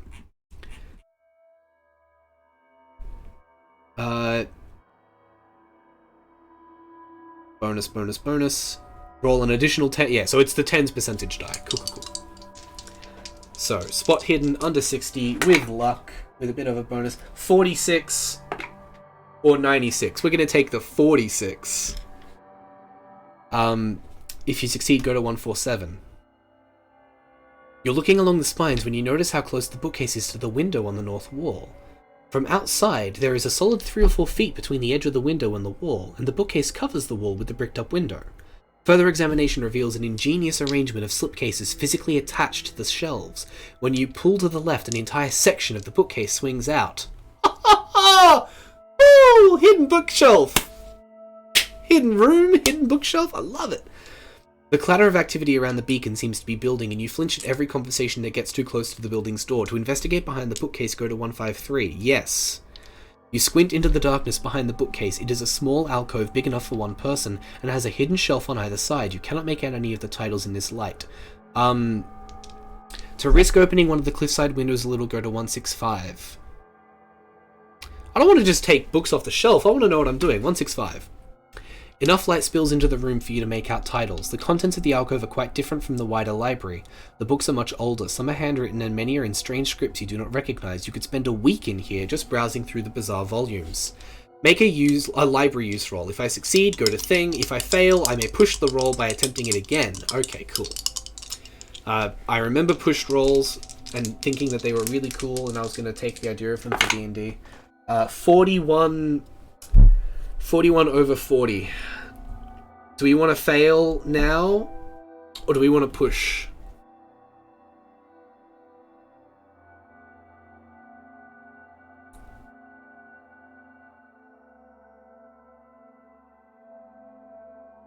Bonus. Roll an additional 10. Yeah, so it's the 10's percentage die. Cool. So, spot hidden under 60 with luck, with a bit of a bonus. 46 or 96. We're going to take the 46. If you succeed, go to 147. You're looking along the spines when you notice how close the bookcase is to the window on the north wall. From outside, there is a solid 3 or 4 feet between the edge of the window and the wall, and the bookcase covers the wall with the bricked-up window. Further examination reveals an ingenious arrangement of slipcases physically attached to the shelves. When you pull to the left, an entire section of the bookcase swings out. Ha ha ha! Woo! Hidden bookshelf! Hidden room, hidden bookshelf, I love it! The clatter of activity around the beacon seems to be building, and you flinch at every conversation that gets too close to the building's door. To investigate behind the bookcase, go to 153. Yes. You squint into the darkness behind the bookcase. It is a small alcove big enough for one person, and has a hidden shelf on either side. You cannot make out any of the titles in this light. To risk opening one of the cliffside windows a little, go to 165. I don't want to just take books off the shelf, I want to know what I'm doing. 165. Enough light spills into the room for you to make out titles. The contents of the alcove are quite different from the wider library. The books are much older, some are handwritten, and many are in strange scripts you do not recognize. You could spend a week in here just browsing through the bizarre volumes. Make a library use roll. If I succeed, go to thing. If I fail, I may push the roll by attempting it again. Okay, cool. I remember pushed rolls and thinking that they were really cool, and I was going to take the idea of them for D&D. 41 over 40. Do we want to fail now? Or do we want to push?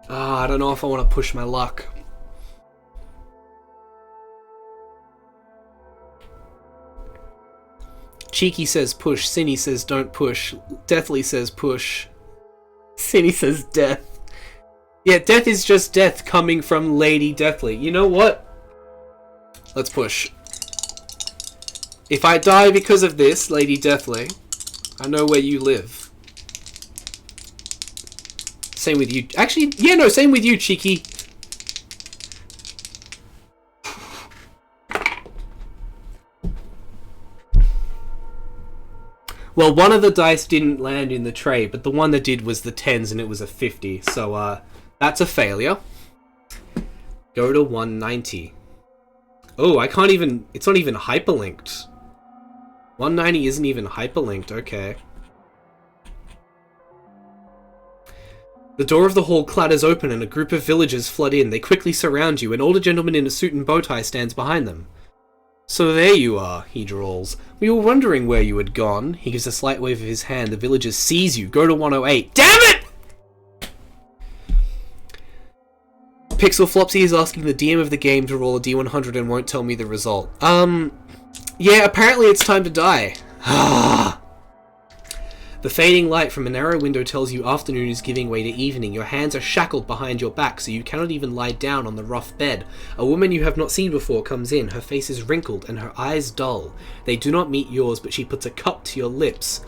I don't know if I want to push my luck. Cheeky says push. Cinny says don't push. Deathly says push. Cinny says death. Yeah, death is just death coming from Lady Deathly. You know what? Let's push. If I die because of this, Lady Deathly, I know where you live. Same with you. Actually, yeah, no, same with you, Cheeky. Well, one of the dice didn't land in the tray, but the one that did was the 10s, and it was a 50. So, that's a failure. Go to 190. Oh, I can't even... It's not even hyperlinked. 190 isn't even hyperlinked, okay. The door of the hall clatters open and a group of villagers flood in. They quickly surround you. An older gentleman in a suit and bow tie stands behind them. So there you are, he drawls. We were wondering where you had gone. He gives a slight wave of his hand. The villagers seize you. Go to 108. Damn it! Pixel Flopsy is asking the DM of the game to roll a D100 and won't tell me the result. Yeah, apparently it's time to die. The fading light from a narrow window tells you afternoon is giving way to evening. Your hands are shackled behind your back, so you cannot even lie down on the rough bed. A woman you have not seen before comes in. Her face is wrinkled and her eyes dull. They do not meet yours, but she puts a cup to your lips.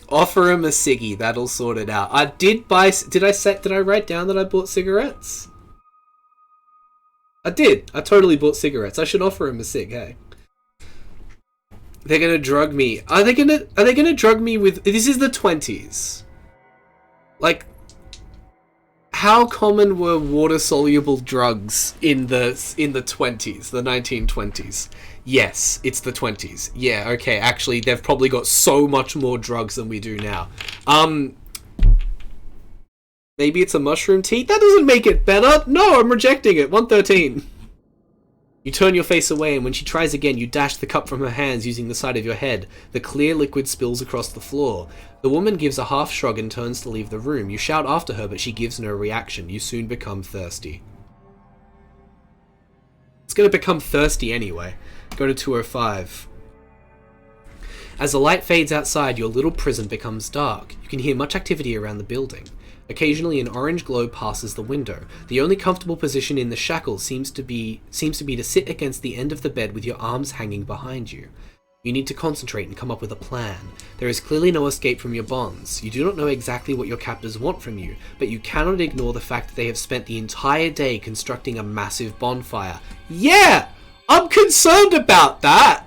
Offer him a ciggy, that'll sort it out. I did buy... Did I write down that I bought cigarettes? I did. I totally bought cigarettes. I should offer him a cig, hey. They're gonna drug me. Are they gonna drug me with... This is the 20s. Like, how common were water-soluble drugs in the 20s, the 1920s? Yes, it's the 20s. Yeah, okay, actually, they've probably got so much more drugs than we do now. Maybe it's a mushroom tea? That doesn't make it better! No, I'm rejecting it! 113. You turn your face away, and when she tries again, you dash the cup from her hands using the side of your head. The clear liquid spills across the floor. The woman gives a half shrug and turns to leave the room. You shout after her, but she gives no reaction. You soon become thirsty. It's gonna become thirsty anyway. Go to 205. As the light fades outside, your little prison becomes dark. You can hear much activity around the building. Occasionally, an orange glow passes the window. The only comfortable position in the shackles seems to be to sit against the end of the bed with your arms hanging behind you. You need to concentrate and come up with a plan. There is clearly no escape from your bonds. You do not know exactly what your captors want from you, but you cannot ignore the fact that they have spent the entire day constructing a massive bonfire. Yeah! I'm concerned about that!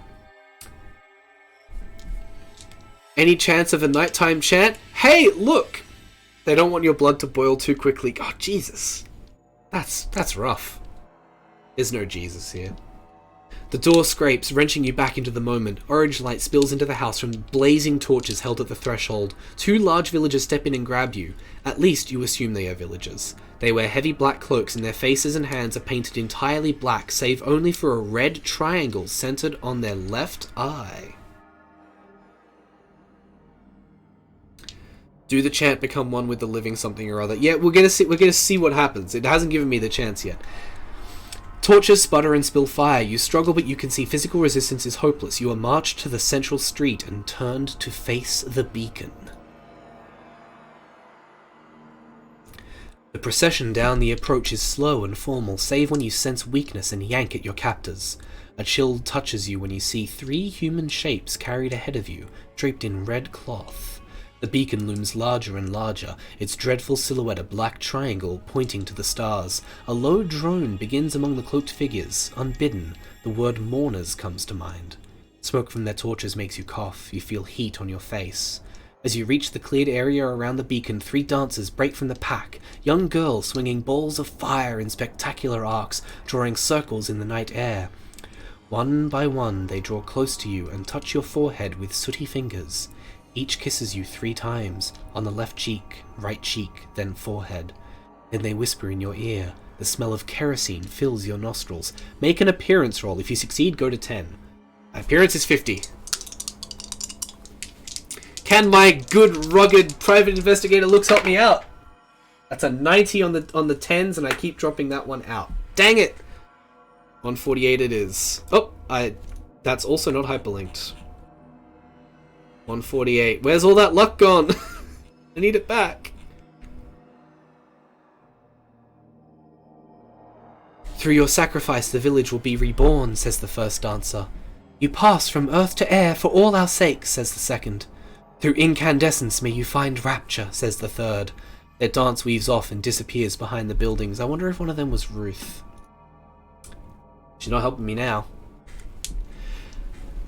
Any chance of a nighttime chant? Hey, look! They don't want your blood to boil too quickly. Oh, Jesus. That's rough. There's no Jesus here. The door scrapes, wrenching you back into the moment. Orange light spills into the house from blazing torches held at the threshold. 2 large villagers step in and grab you. At least you assume they are villagers. They wear heavy black cloaks and their faces and hands are painted entirely black, save only for a red triangle centered on their left eye. Do the chant become one with the living something or other? Yeah, we're gonna see what happens. It hasn't given me the chance yet. Torches sputter and spill fire. You struggle, but you can see physical resistance is hopeless. You are marched to the central street and turned to face the beacon. The procession down the approach is slow and formal, save when you sense weakness and yank at your captors. A chill touches you when you see 3 human shapes carried ahead of you, draped in red cloth. The beacon looms larger and larger, its dreadful silhouette a black triangle pointing to the stars. A low drone begins among the cloaked figures. Unbidden, the word mourners comes to mind. Smoke from their torches makes you cough. You feel heat on your face. As you reach the cleared area around the beacon, 3 dancers break from the pack, young girls swinging balls of fire in spectacular arcs, drawing circles in the night air. One by one, they draw close to you and touch your forehead with sooty fingers. Each kisses you 3 times, on the left cheek, right cheek, then forehead. Then they whisper in your ear. The smell of kerosene fills your nostrils. Make an appearance roll. If you succeed, go to 10. My appearance is 50. Can my good, rugged private investigator looks help me out? That's a 90 on the 10s, and I keep dropping that one out. Dang it! 148 it is. Oh, that's also not hyperlinked. 148. Where's all that luck gone? I need it back. Through your sacrifice, the village will be reborn, says the first dancer. You pass from earth to air for all our sakes, says the second. Through incandescence may you find rapture, says the third. Their dance weaves off and disappears behind the buildings. I wonder if one of them was Ruth. She's not helping me now.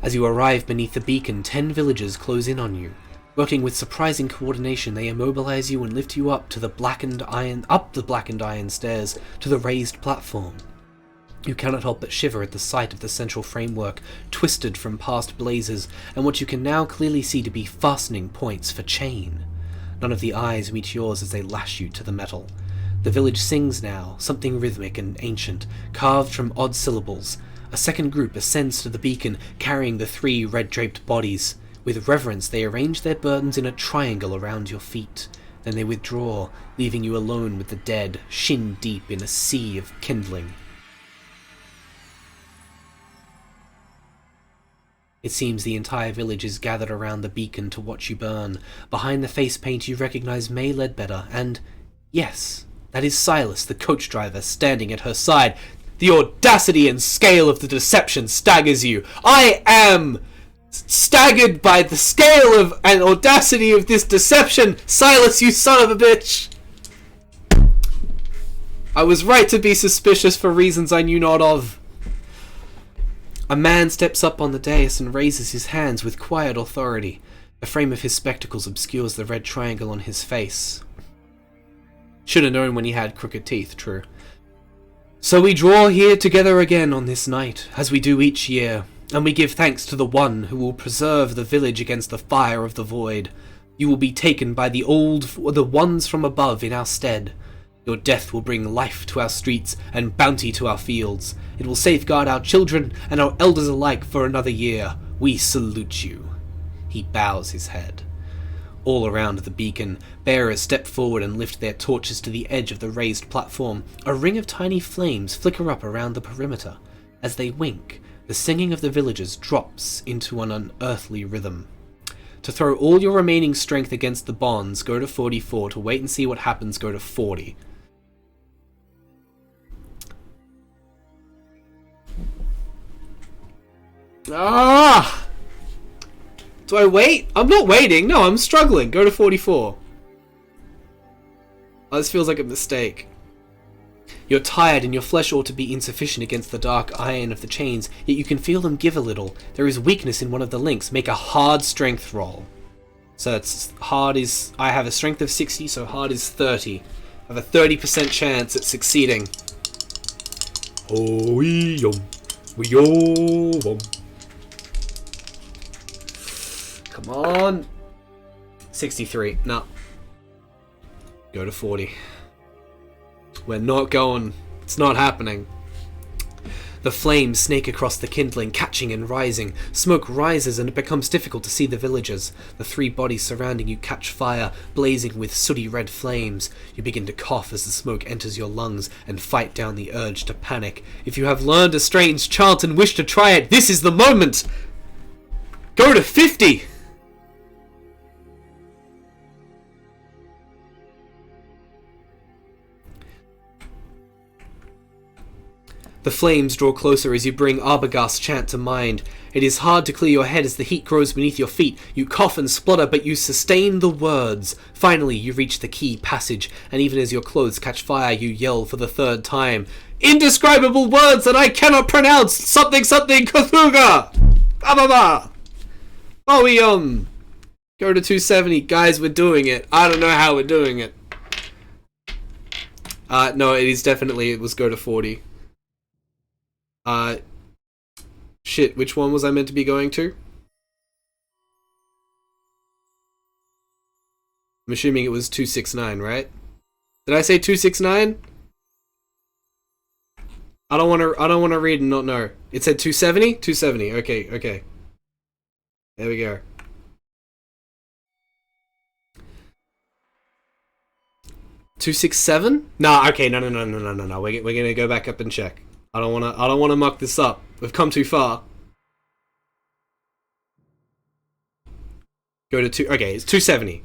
As you arrive beneath the beacon, 10 villagers close in on you. Working with surprising coordination, they immobilize you and lift you up the blackened iron stairs to the raised platform. You cannot help but shiver at the sight of the central framework, twisted from past blazes, and what you can now clearly see to be fastening points for chain. None of the eyes meet yours as they lash you to the metal. The village sings now, something rhythmic and ancient, carved from odd syllables. A second group ascends to the beacon, carrying the 3 red-draped bodies. With reverence, they arrange their burdens in a triangle around your feet. Then they withdraw, leaving you alone with the dead, shin-deep in a sea of kindling. It seems the entire village is gathered around the beacon to watch you burn. Behind the face paint, you recognize May Ledbetter, and yes, that is Silas, the coach driver, standing at her side. The audacity and scale of the deception staggers you. I am staggered by the scale of and audacity of this deception. Silas, you son of a bitch! I was right to be suspicious for reasons I knew not of. A man steps up on the dais and raises his hands with quiet authority. The frame of his spectacles obscures the red triangle on his face. Should have known when he had crooked teeth, true. So we draw here together again on this night, as we do each year, and we give thanks to the one who will preserve the village against the fire of the void. You will be taken by the ones from above in our stead. Your death will bring life to our streets and bounty to our fields. It will safeguard our children and our elders alike for another year. We salute you. He bows his head. All around the beacon, bearers step forward and lift their torches to the edge of the raised platform. A ring of tiny flames flicker up around the perimeter. As they wink, the singing of the villagers drops into an unearthly rhythm. To throw all your remaining strength against the bonds, go to 44. To wait and see what happens, go to 40. Ah! Do I wait? I'm not waiting. No, I'm struggling. Go to 44. Oh, this feels like a mistake. You're tired and your flesh ought to be insufficient against the dark iron of the chains, yet you can feel them give a little. There is weakness in one of the links. Make a hard strength roll. So it's hard is... I have a strength of 60, so hard is 30. I have a 30% chance at succeeding. Oh, come on. 63. No. Go to 40. We're not going. It's not happening. The flames snake across the kindling, catching and rising. Smoke rises and it becomes difficult to see the villagers. The 3 bodies surrounding you catch fire, blazing with sooty red flames. You begin to cough as the smoke enters your lungs and fight down the urge to panic. If you have learned a strange chant and wish to try it, this is the moment! Go to 50! The flames draw closer as you bring Arbogast's chant to mind. It is hard to clear your head as the heat grows beneath your feet. You cough and splutter, but you sustain the words. Finally, you reach the key passage, and even as your clothes catch fire, you yell for the 3rd time. Indescribable words that I cannot pronounce! Something something Cthulhu! Ba ba ba! Oh, go to 270. Guys, we're doing it. I don't know how we're doing it. No, it was go to 40. Shit, which one was I meant to be going to? I'm assuming it was 269, right? Did I say 269? I don't want to read and not know. It said 270? 270. Okay. There we go. $267? Nah, okay, no. We're gonna go back up and check. I don't wanna muck this up. We've come too far. Go to okay, it's 270.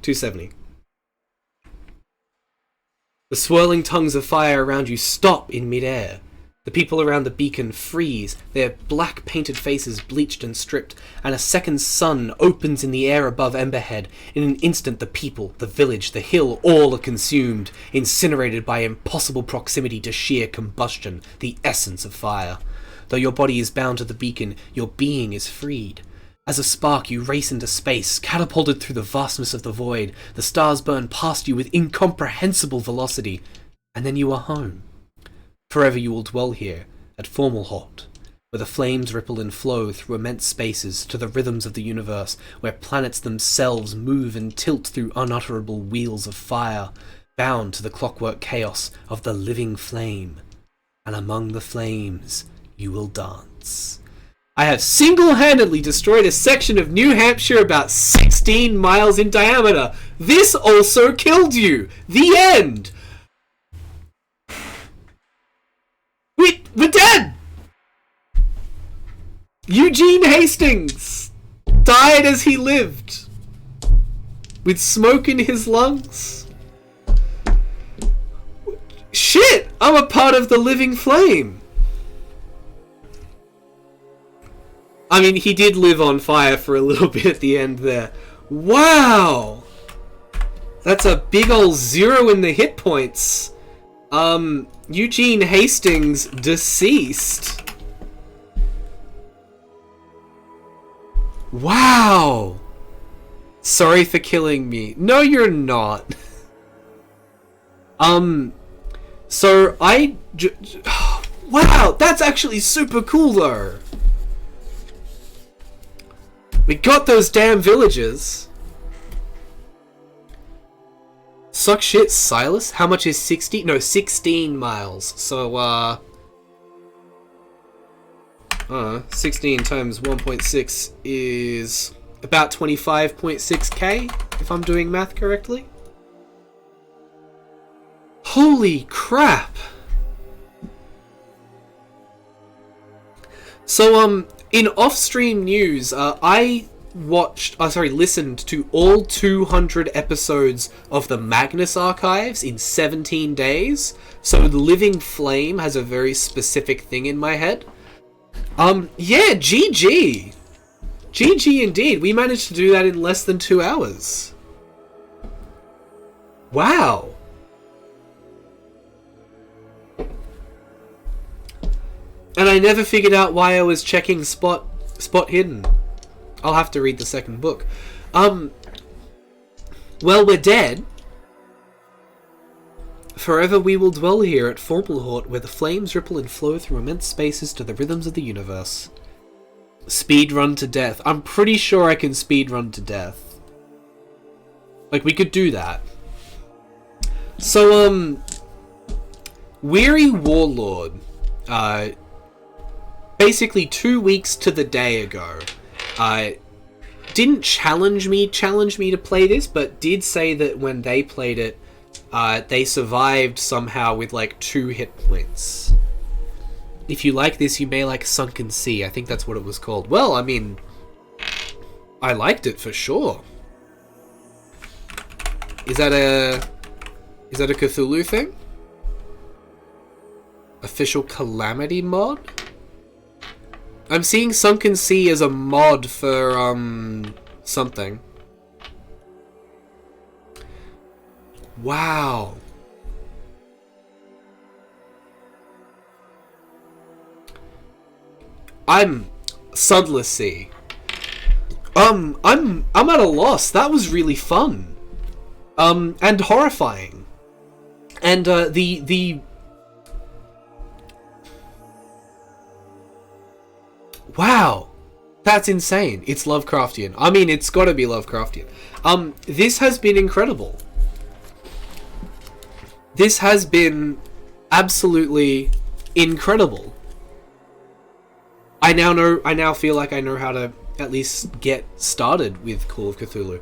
The swirling tongues of fire around you stop in midair. The people around the beacon freeze, their black painted faces bleached and stripped, and a second sun opens in the air above Emberhead. In an instant the people, the village, the hill, all are consumed, incinerated by impossible proximity to sheer combustion, the essence of fire. Though your body is bound to the beacon, your being is freed. As a spark you race into space, catapulted through the vastness of the void. The stars burn past you with incomprehensible velocity, and then you are home. Forever you will dwell here, at Formalhaut, where the flames ripple and flow through immense spaces to the rhythms of the universe, where planets themselves move and tilt through unutterable wheels of fire, bound to the clockwork chaos of the living flame. And among the flames you will dance. I have single-handedly destroyed a section of New Hampshire about 16 miles in diameter. This also killed you. The end. We're dead! Eugene Hastings died as he lived, with smoke in his lungs. Shit! I'm a part of the living flame. I mean, he did live on fire for a little bit at the end there. Wow! That's a big ol' 0 in the hit points. Eugene Hastings deceased. Wow! Sorry for killing me. No, you're not. So wow, that's actually super cool though. We got those damn villages. Suck shit, Silas. How much is 60? No, 16 miles. So, 16 times 1.6 is about 25.6k, if I'm doing math correctly. Holy crap! So, in off-stream news, I listened to all 200 episodes of the Magnus Archives in 17 days. So the Living Flame has a very specific thing in my head. Yeah, GG. GG indeed. We managed to do that in less than 2 hours. Wow. And I never figured out why I was checking spot hidden. I'll have to read the second book. Well, we're dead. Forever we will dwell here at Formalhort, where the flames ripple and flow through immense spaces to the rhythms of the universe. Speed run to death. I'm pretty sure I can speed run to death. Like, we could do that. So, Weary Warlord, basically 2 weeks to the day ago, didn't challenge me to play this, but did say that when they played it, they survived somehow with like 2 hit points. If you like this, you may like Sunken Sea. I think that's what it was called. Well, I mean, I liked it for sure. Is that a Cthulhu thing? Official Calamity mod? I'm seeing Sunken Sea as a mod for, something. Wow. I'm Sunless Sea. I'm at a loss. That was really fun. And horrifying. And, the wow. That's insane. It's Lovecraftian. I mean, it's gotta be Lovecraftian. This has been incredible. This has been absolutely incredible. I now feel like I know how to at least get started with Call of Cthulhu.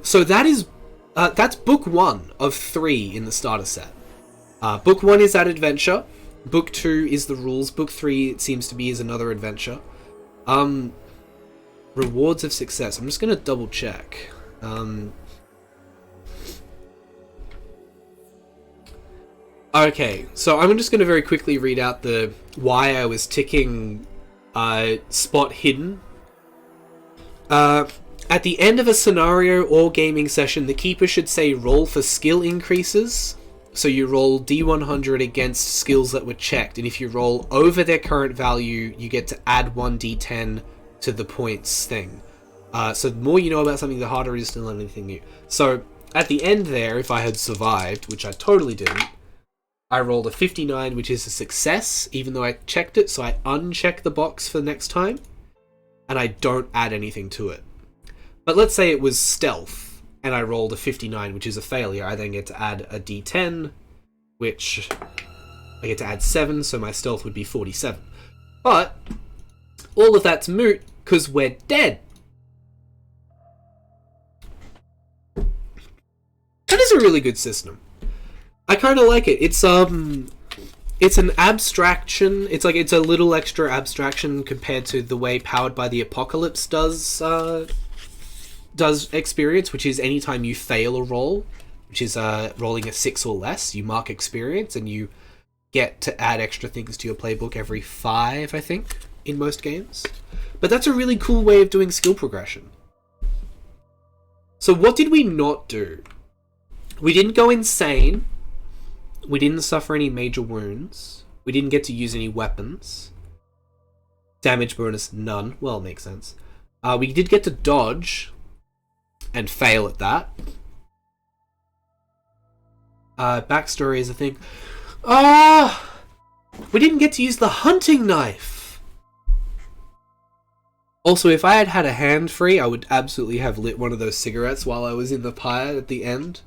So that's book 1 of 3 in the starter set. Book 1 is that adventure. Book 2 is the rules. Book 3, it seems to be, is another adventure. Rewards of success. I'm just gonna double check. Okay, so I'm just gonna very quickly read out the why I was ticking spot hidden. At the end of a scenario or gaming session, the keeper should say roll for skill increases. So you roll D100 against skills that were checked, and if you roll over their current value, you get to add 1d10 to the points thing. So the more you know about something, the harder it is to learn anything new. So at the end there, if I had survived, which I totally didn't, I rolled a 59, which is a success, even though I checked it, so I uncheck the box for next time, and I don't add anything to it. But let's say it was stealth, and I rolled a 59, which is a failure. I then get to add a d10, which I get to add 7, so my stealth would be 47. But all of that's moot, because we're dead. That is a really good system. I kind of like it. It's an abstraction. It's a little extra abstraction compared to the way Powered by the Apocalypse does experience, which is anytime you fail a roll, which is rolling a 6 or less, you mark experience, and you get to add extra things to your playbook every 5, I think, in most games. But that's a really cool way of doing skill progression. So what did we not do? We didn't go insane. We didn't suffer any major wounds. We didn't get to use any weapons. Damage bonus, none. Well, it makes sense. We did get to dodge and fail at that. Backstory is a thing. We didn't get to use the hunting knife. Also, if I had had a hand free, I would absolutely have lit one of those cigarettes while I was in the pyre at the end.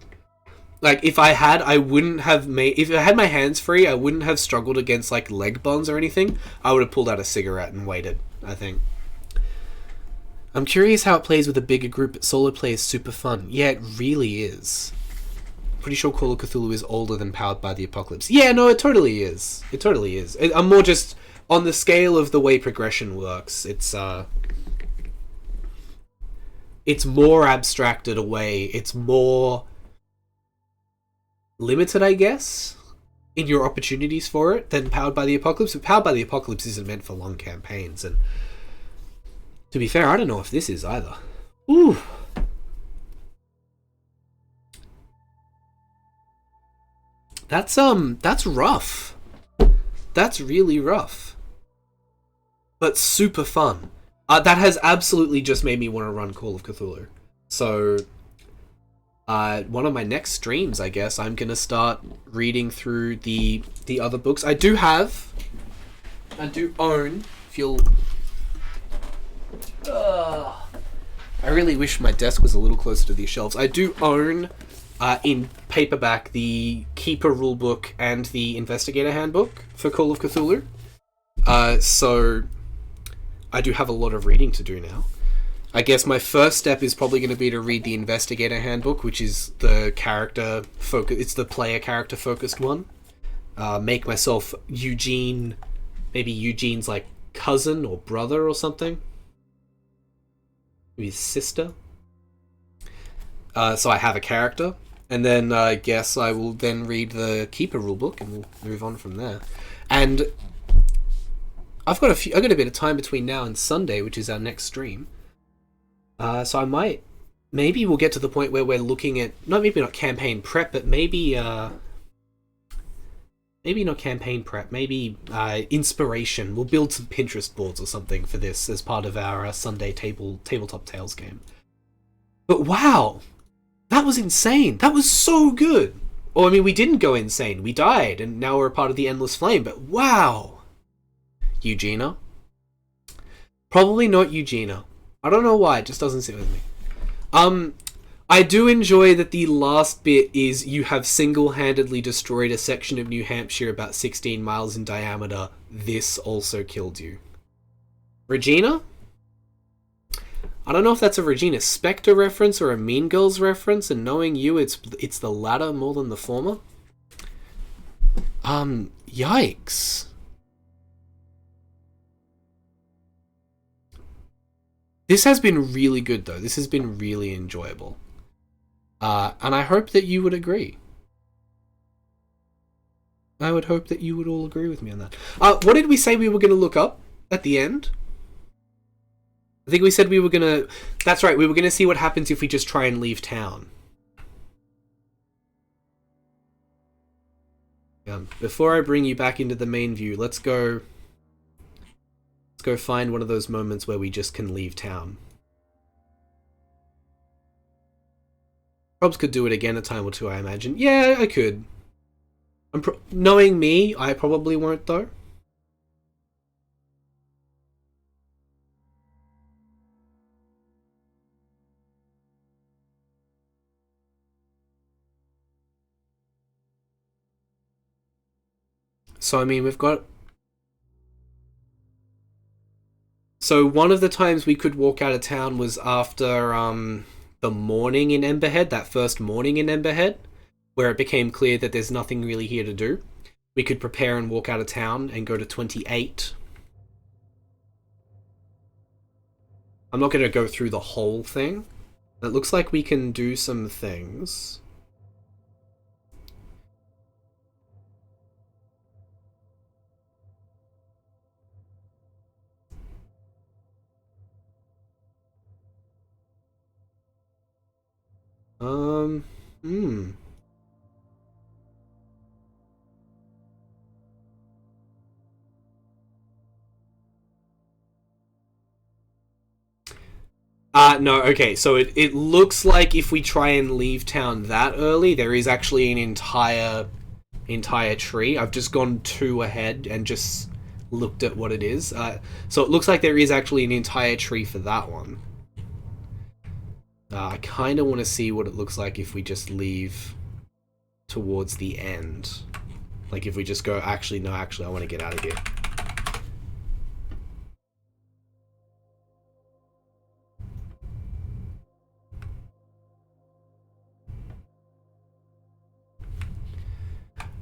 Like, if I had, I wouldn't have made... If I had my hands free, I wouldn't have struggled against, like, leg bonds or anything. I would have pulled out a cigarette and waited, I think. I'm curious how it plays with a bigger group, but solo play is super fun. Yeah, it really is. Pretty sure Call of Cthulhu is older than Powered by the Apocalypse. Yeah, no, it totally is. It totally is. I'm more just... On the scale of the way progression works, it's more abstracted away. It's more... limited, I guess, in your opportunities for it than Powered by the Apocalypse. But Powered by the Apocalypse isn't meant for long campaigns, and To be fair, I don't know if this is either. Ooh. That's rough. That's really rough. But super fun. That has absolutely just made me want to run Call of Cthulhu. So, one of my next streams, I guess, I'm gonna start reading through the other books. I do own, if you'll... I really wish my desk was a little closer to these shelves. I do own, in paperback, the Keeper Rulebook and the Investigator Handbook for Call of Cthulhu. So I do have a lot of reading to do now. I guess my first step is probably going to be to read the Investigator Handbook, which is the character focus. It's the player character focused one. Make myself Eugene, maybe Eugene's like cousin or brother or something. Maybe his sister. So I have a character, and then I guess I will then read the Keeper Rulebook, and we'll move on from there. And I've got a bit of time between now and Sunday, which is our next stream. So maybe we'll get to the point where we're looking at, maybe not campaign prep, but maybe not campaign prep, maybe inspiration. We'll build some Pinterest boards or something for this as part of our Sunday tabletop tales game. But wow, that was insane. That was so good. Or I mean, we didn't go insane. We died, and now we're a part of the Endless Flame. But wow. Eugenia? Probably not Eugenia. I don't know why, it just doesn't sit with me. I do enjoy that the last bit is you have single-handedly destroyed a section of New Hampshire about 16 miles in diameter. This also killed you. Regina? I don't know if that's a Regina Spektor reference or a Mean Girls reference, and knowing you, it's the latter more than the former. Yikes. This has been really good, though. This has been really enjoyable. And I hope that you would agree. I would hope that you would all agree with me on that. What did we say we were going to look up at the end? I think we said we were going to... That's right, we were going to see what happens if we just try and leave town. Before I bring you back into the main view, let's go find one of those moments where we just can leave town. Probs could do it again a time or two, I imagine. Yeah, I could. Knowing me, I probably won't, though. So, I mean, we've got... So one of the times we could walk out of town was after the morning in Emberhead, that first morning in Emberhead, where it became clear that there's nothing really here to do. We could prepare and walk out of town and go to 28. I'm not going to go through the whole thing. It looks like we can do some things. No, okay, so it looks like if we try and leave town that early, there is actually an entire tree. I've just gone 2 ahead and just looked at what it is. So it looks like there is actually an entire tree for that one. I kind of want to see what it looks like if we just leave towards the end. Like if we just go, actually, I want to get out of here.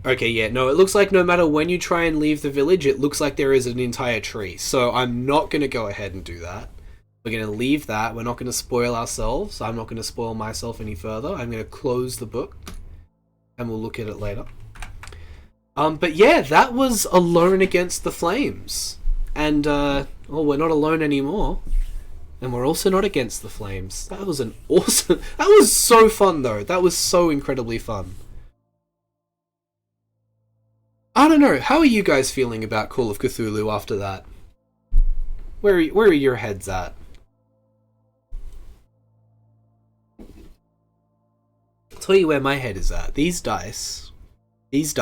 Okay, yeah, no, it looks like no matter when you try and leave the village, it looks like there is an entire tree. So I'm not going to go ahead and do that. We're going to leave that. We're not going to spoil ourselves. I'm not going to spoil myself any further. I'm going to close the book, and we'll look at it later. But yeah, that was Alone Against the Flames. And, well, we're not alone anymore. And we're also not against the flames. That was an awesome... That was so fun, though. That was so incredibly fun. I don't know. How are you guys feeling about Call of Cthulhu after that? Where are your heads at? I'll tell you where my head is at. These dice. These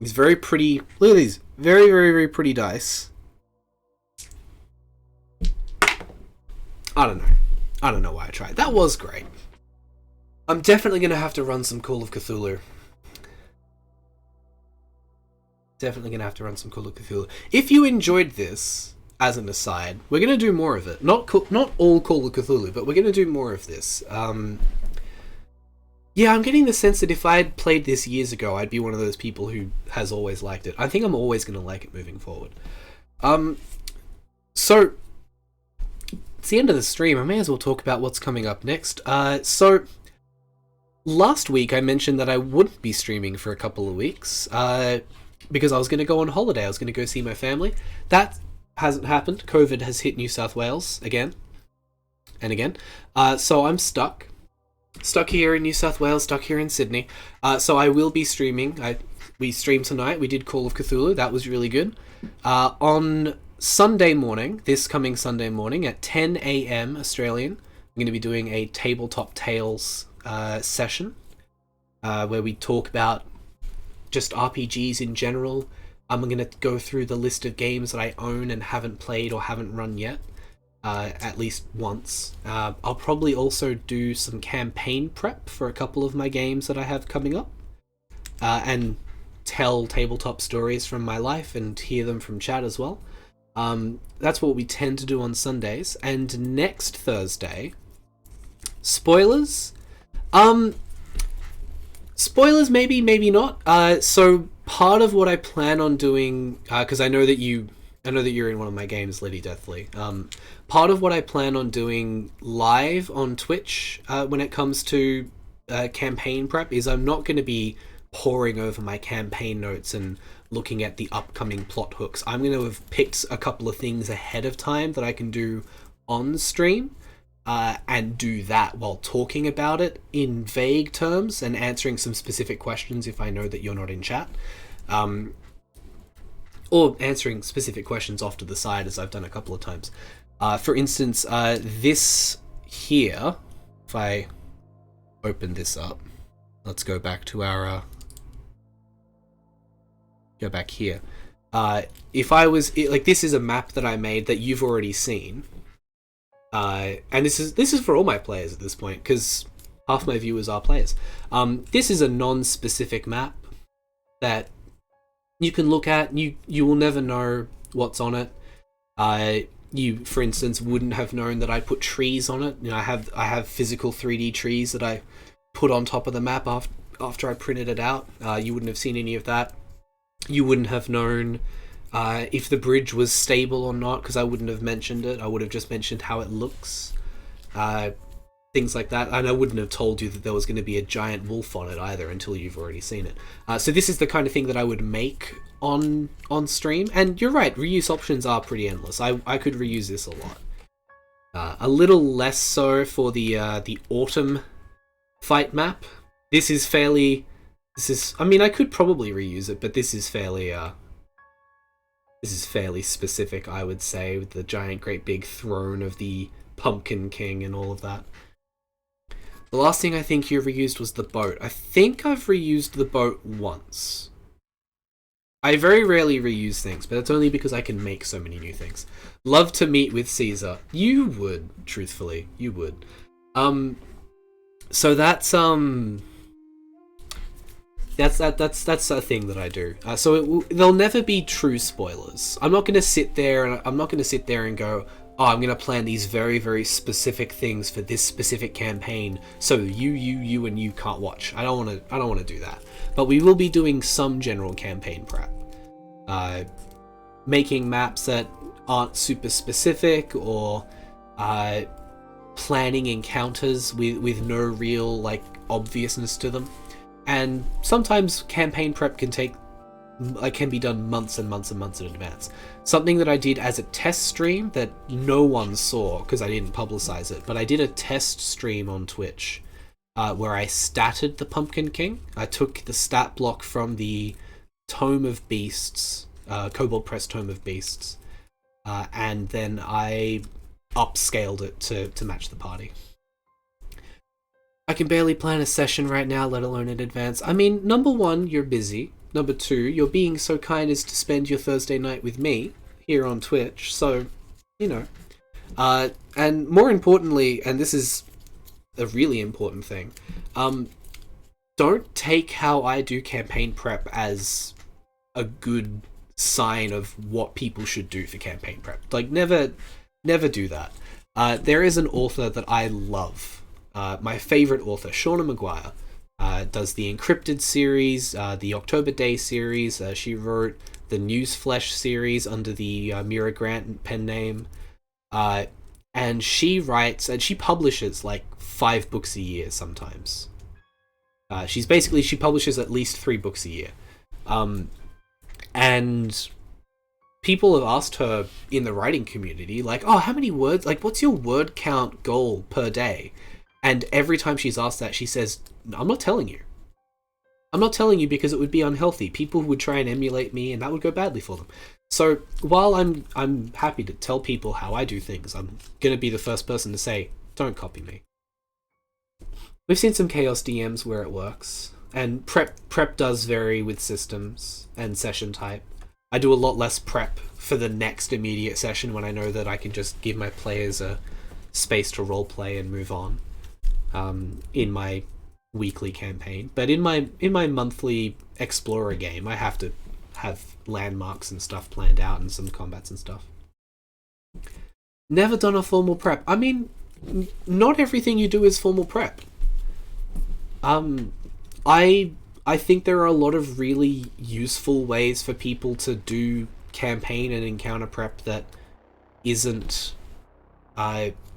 very pretty... Look at these. Very, very, very pretty dice. I don't know. I don't know why I tried. That was great. I'm definitely going to have to run some Call of Cthulhu. Definitely going to have to run some Call of Cthulhu. If you enjoyed this, as an aside, we're going to do more of it. Not all Call of Cthulhu, but we're going to do more of this. Yeah, I'm getting the sense that if I had played this years ago, I'd be one of those people who has always liked it. I think I'm always going to like it moving forward. So... It's the end of the stream. I may as well talk about what's coming up next. So, last week I mentioned that I wouldn't be streaming for a couple of weeks because I was going to go on holiday. I was going to go see my family. That hasn't happened. COVID has hit New South Wales again and again. So I'm stuck. Stuck here in New South Wales, stuck here in Sydney. So I will be streaming. We streamed tonight. We did Call of Cthulhu. That was really good. On Sunday morning, this coming Sunday morning at 10 a.m. Australian, I'm going to be doing a Tabletop Tales session where we talk about just RPGs in general. I'm going to go through the list of games that I own and haven't played or haven't run yet, at least once. I'll probably also do some campaign prep for a couple of my games that I have coming up, and tell tabletop stories from my life and hear them from chat as well. That's what we tend to do on Sundays. And next Thursday, spoilers? Spoilers, maybe, maybe not. So part of what I plan on doing, because I know that you're in one of my games, Liddy Deathly. Part of what I plan on doing live on Twitch, when it comes to campaign prep, is I'm not going to be poring over my campaign notes and looking at the upcoming plot hooks. I'm going to have picked a couple of things ahead of time that I can do on stream, and do that while talking about it in vague terms and answering some specific questions if I know that you're not in chat. Or answering specific questions off to the side, as I've done a couple of times. For instance, this here, if I open this up, let's go back to our... go back here. If I was... this is a map that I made that you've already seen. And this is for all my players at this point, because half my viewers are players. This is a non-specific map that you can look at. You will never know what's on it. You, for instance, wouldn't have known that I put trees on it. You know, I have physical 3D trees that I put on top of the map after I printed it out. You wouldn't have seen any of that. You wouldn't have known if the bridge was stable or not, because I wouldn't have mentioned it. I would have just mentioned how it looks. Things like that. And I wouldn't have told you that there was going to be a giant wolf on it either until you've already seen it. So this is the kind of thing that I would make on stream. And you're right, reuse options are pretty endless. I could reuse this a lot. A little less so for the autumn fight map. I mean, I could probably reuse it, but this is fairly specific, I would say, with the giant great big throne of the Pumpkin King and all of that. The last thing I think you reused was the boat. I think I've reused the boat once. I very rarely reuse things, but that's only because I can make so many new things. Love to meet with Caesar. You would, truthfully. You would. So that's a thing that I do. So there'll never be true spoilers. I'm not going to sit there and go, oh, I'm going to plan these very, very specific things for this specific campaign, so you and you can't watch. I don't want to do that. But we will be doing some general campaign prep. Making maps that aren't super specific, or planning encounters with no real obviousness to them. And sometimes campaign prep can take can be done months and months and months in advance. Something that I did as a test stream that no one saw because I didn't publicize it, but I did a test stream on Twitch where I statted the Pumpkin King. I took the stat block from the Tome of Beasts, Kobold Press Tome of Beasts, and then I upscaled it to match the party. I can barely plan a session right now, let alone in advance. I mean, number one, you're busy. Number two, you're being so kind as to spend your Thursday night with me here on Twitch, so, you know. And more importantly, and this is a really important thing, don't take how I do campaign prep as a good sign of what people should do for campaign prep. Like, never do that. There is an author that I love. My favorite author, Shauna Maguire, does the Encrypted series, the October Day series. She wrote the Newsflesh series under the Mira Grant pen name. And she writes, and she publishes like 5 books a year sometimes. She publishes at least 3 books a year. And people have asked her in the writing community, like, oh, how many words, like, what's your word count goal per day? And every time she's asked that, she says, I'm not telling you. I'm not telling you because it would be unhealthy. People would try and emulate me, and that would go badly for them. So while I'm happy to tell people how I do things, I'm going to be the first person to say, don't copy me. We've seen some Chaos DMs where it works, and prep does vary with systems and session type. I do a lot less prep for the next immediate session when I know that I can just give my players a space to roleplay and move on. In my weekly campaign, but in my monthly explorer game, I have to have landmarks and stuff planned out and some combats and stuff. Never done a formal prep. I mean, not everything you do is formal prep. I think there are a lot of really useful ways for people to do campaign and encounter prep that isn't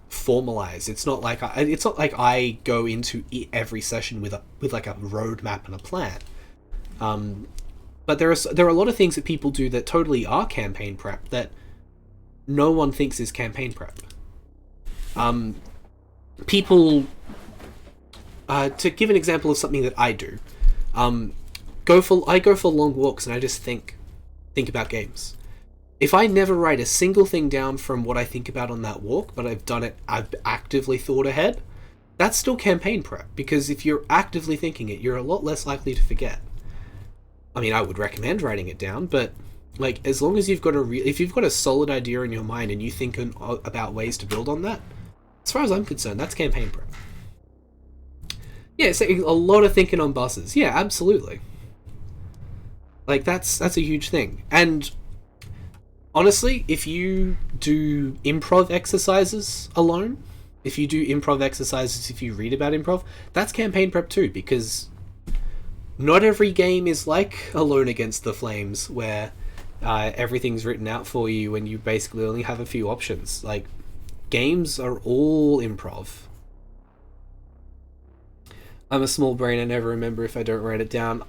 formalized. It's not like I go into every session with like a roadmap and a plan. But there are a lot of things that people do that totally are campaign prep that no one thinks is campaign prep. People, to give an example of something that I do, I go for long walks and I just think about games. If I never write a single thing down from what I think about on that walk, but I've actively thought ahead, that's still campaign prep, because if you're actively thinking it, you're a lot less likely to forget. I mean, I would recommend writing it down, but like, as long as you've got if you've got a solid idea in your mind and you think about ways to build on that, as far as I'm concerned, that's campaign prep. Yeah, so a lot of thinking on buses. Yeah, absolutely. Like, that's a huge thing. And honestly, if you do improv exercises alone, if you read about improv, that's campaign prep too, because not every game is like Alone Against the Flames, where everything's written out for you and you basically only have a few options. Like, games are all improv. I'm a small brain, I never remember if I don't write it down.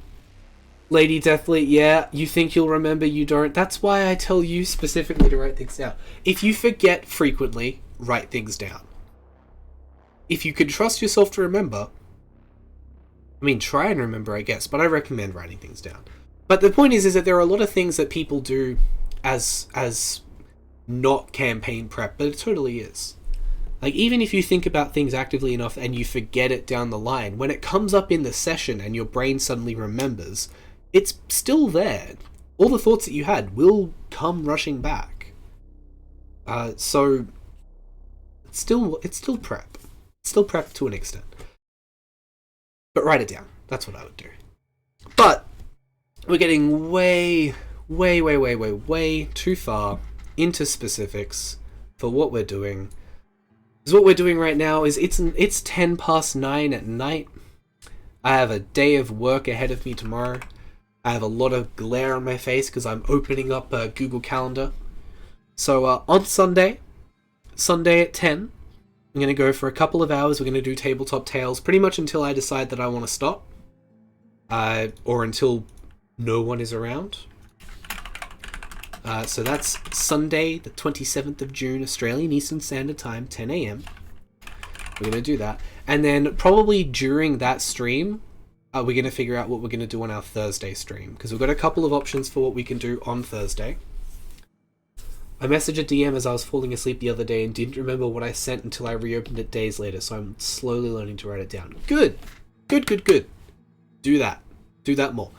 Lady Deathly, yeah, you think you'll remember, you don't. That's why I tell you specifically to write things down. If you forget frequently, write things down. If you can trust yourself to remember, I mean, try and remember, I guess, but I recommend writing things down. But the point is that there are a lot of things that people do as not campaign prep, but it totally is. Like, even if you think about things actively enough and you forget it down the line, when it comes up in the session and your brain suddenly remembers, it's still there. All the thoughts that you had will come rushing back. So it's still prep. It's still prep to an extent. But write it down. That's what I would do. But we're getting way too far into specifics for what we're doing. Because what we're doing right now is it's 9:10 at night. I have a day of work ahead of me tomorrow. I have a lot of glare on my face because I'm opening up a Google Calendar. So on Sunday at 10, I'm going to go for a couple of hours. We're going to do Tabletop Tales pretty much until I decide that I want to stop. Or until no one is around. So that's Sunday, the 27th of June, Australian Eastern Standard Time, 10 a.m. We're going to do that. And then probably during that stream, we're going to figure out what we're going to do on our Thursday stream. Because we've got a couple of options for what we can do on Thursday. I messaged a DM as I was falling asleep the other day and didn't remember what I sent until I reopened it days later. So I'm slowly learning to write it down. Good. Good. Do that. Do that more.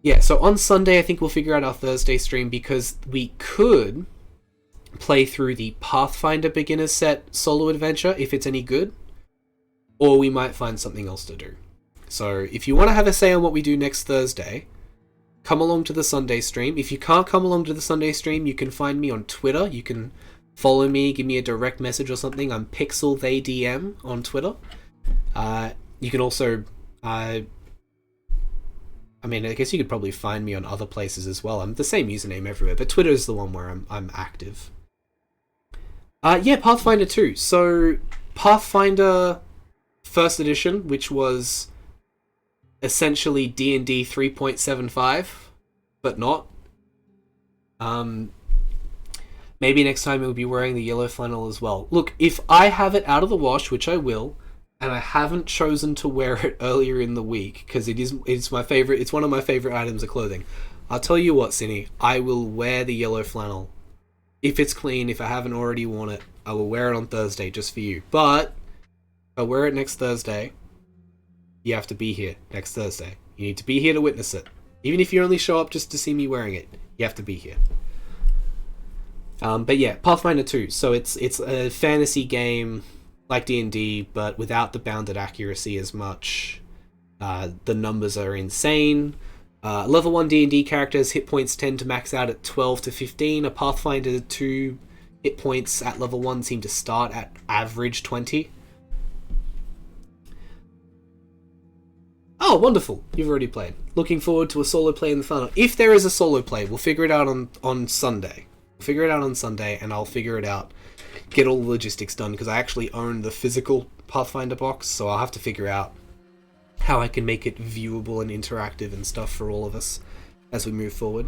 Yeah, so on Sunday I think we'll figure out our Thursday stream because we could play through the Pathfinder beginner set solo adventure if it's any good, or we might find something else to do. So if you want to have a say on what we do next Thursday, come along to the Sunday stream. If you can't come along to the Sunday stream, you can find me on Twitter. You can follow me, give me a direct message or something. I'm PixelTheyDM on Twitter. You can also... I guess you could probably find me on other places as well. I'm the same username everywhere, but Twitter is the one where I'm active. Yeah, Pathfinder 2. So, Pathfinder First Edition, which was essentially D&D 3.75, but not. Maybe next time we'll be wearing the yellow flannel as well. Look, if I have it out of the wash, which I will, and I haven't chosen to wear it earlier in the week because it's my favorite. It's one of my favorite items of clothing. I'll tell you what, Cinny, I will wear the yellow flannel if it's clean. If I haven't already worn it, I will wear it on Thursday just for you. But if I wear it next Thursday, you have to be here next Thursday. You need to be here to witness it. Even if you only show up just to see me wearing it, you have to be here. But yeah, Pathfinder 2. So it's a fantasy game like D&D, but without the bounded accuracy as much. The numbers are insane. Level 1 D&D characters' hit points tend to max out at 12 to 15. A Pathfinder 2 hit points at level 1 seem to start at average 20. Oh, wonderful. You've already played. Looking forward to a solo play in the funnel. If there is a solo play, we'll figure it out on Sunday. We'll figure it out on Sunday, and I'll figure it out. Get all the logistics done, because I actually own the physical Pathfinder box, so I'll have to figure out how I can make it viewable and interactive and stuff for all of us as we move forward.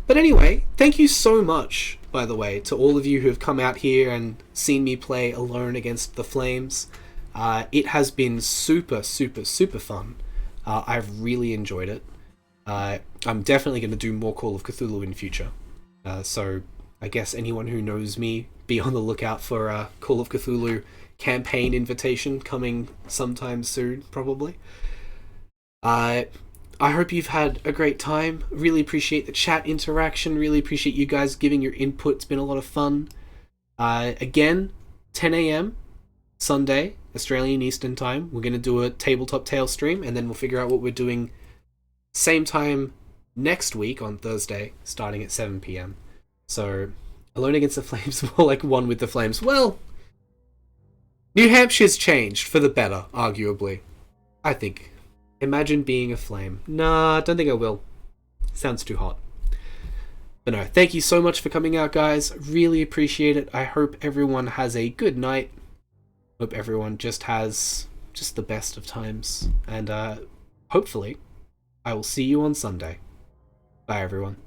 But anyway, thank you so much, by the way, to all of you who have come out here and seen me play Alone Against the Flames. It has been super fun. I've really enjoyed it. I'm definitely going to do more Call of Cthulhu in future. So I guess anyone who knows me, be on the lookout for a Call of Cthulhu campaign invitation coming sometime soon, probably. I hope you've had a great time. Really appreciate the chat interaction. Really appreciate you guys giving your input. It's been a lot of fun. Again, 10 a.m. Sunday, Australian Eastern Time. We're going to do a Tabletop Tale stream, and then we'll figure out what we're doing same time next week on Thursday, starting at 7 p.m. So, Alone Against the Flames, more like One with the Flames. Well, New Hampshire's changed for the better, arguably. I think. Imagine being a flame. Nah, don't think I will. Sounds too hot. But no, thank you so much for coming out, guys. Really appreciate it. I hope everyone has a good night. Hope everyone just has the best of times. And hopefully, I will see you on Sunday. Bye, everyone.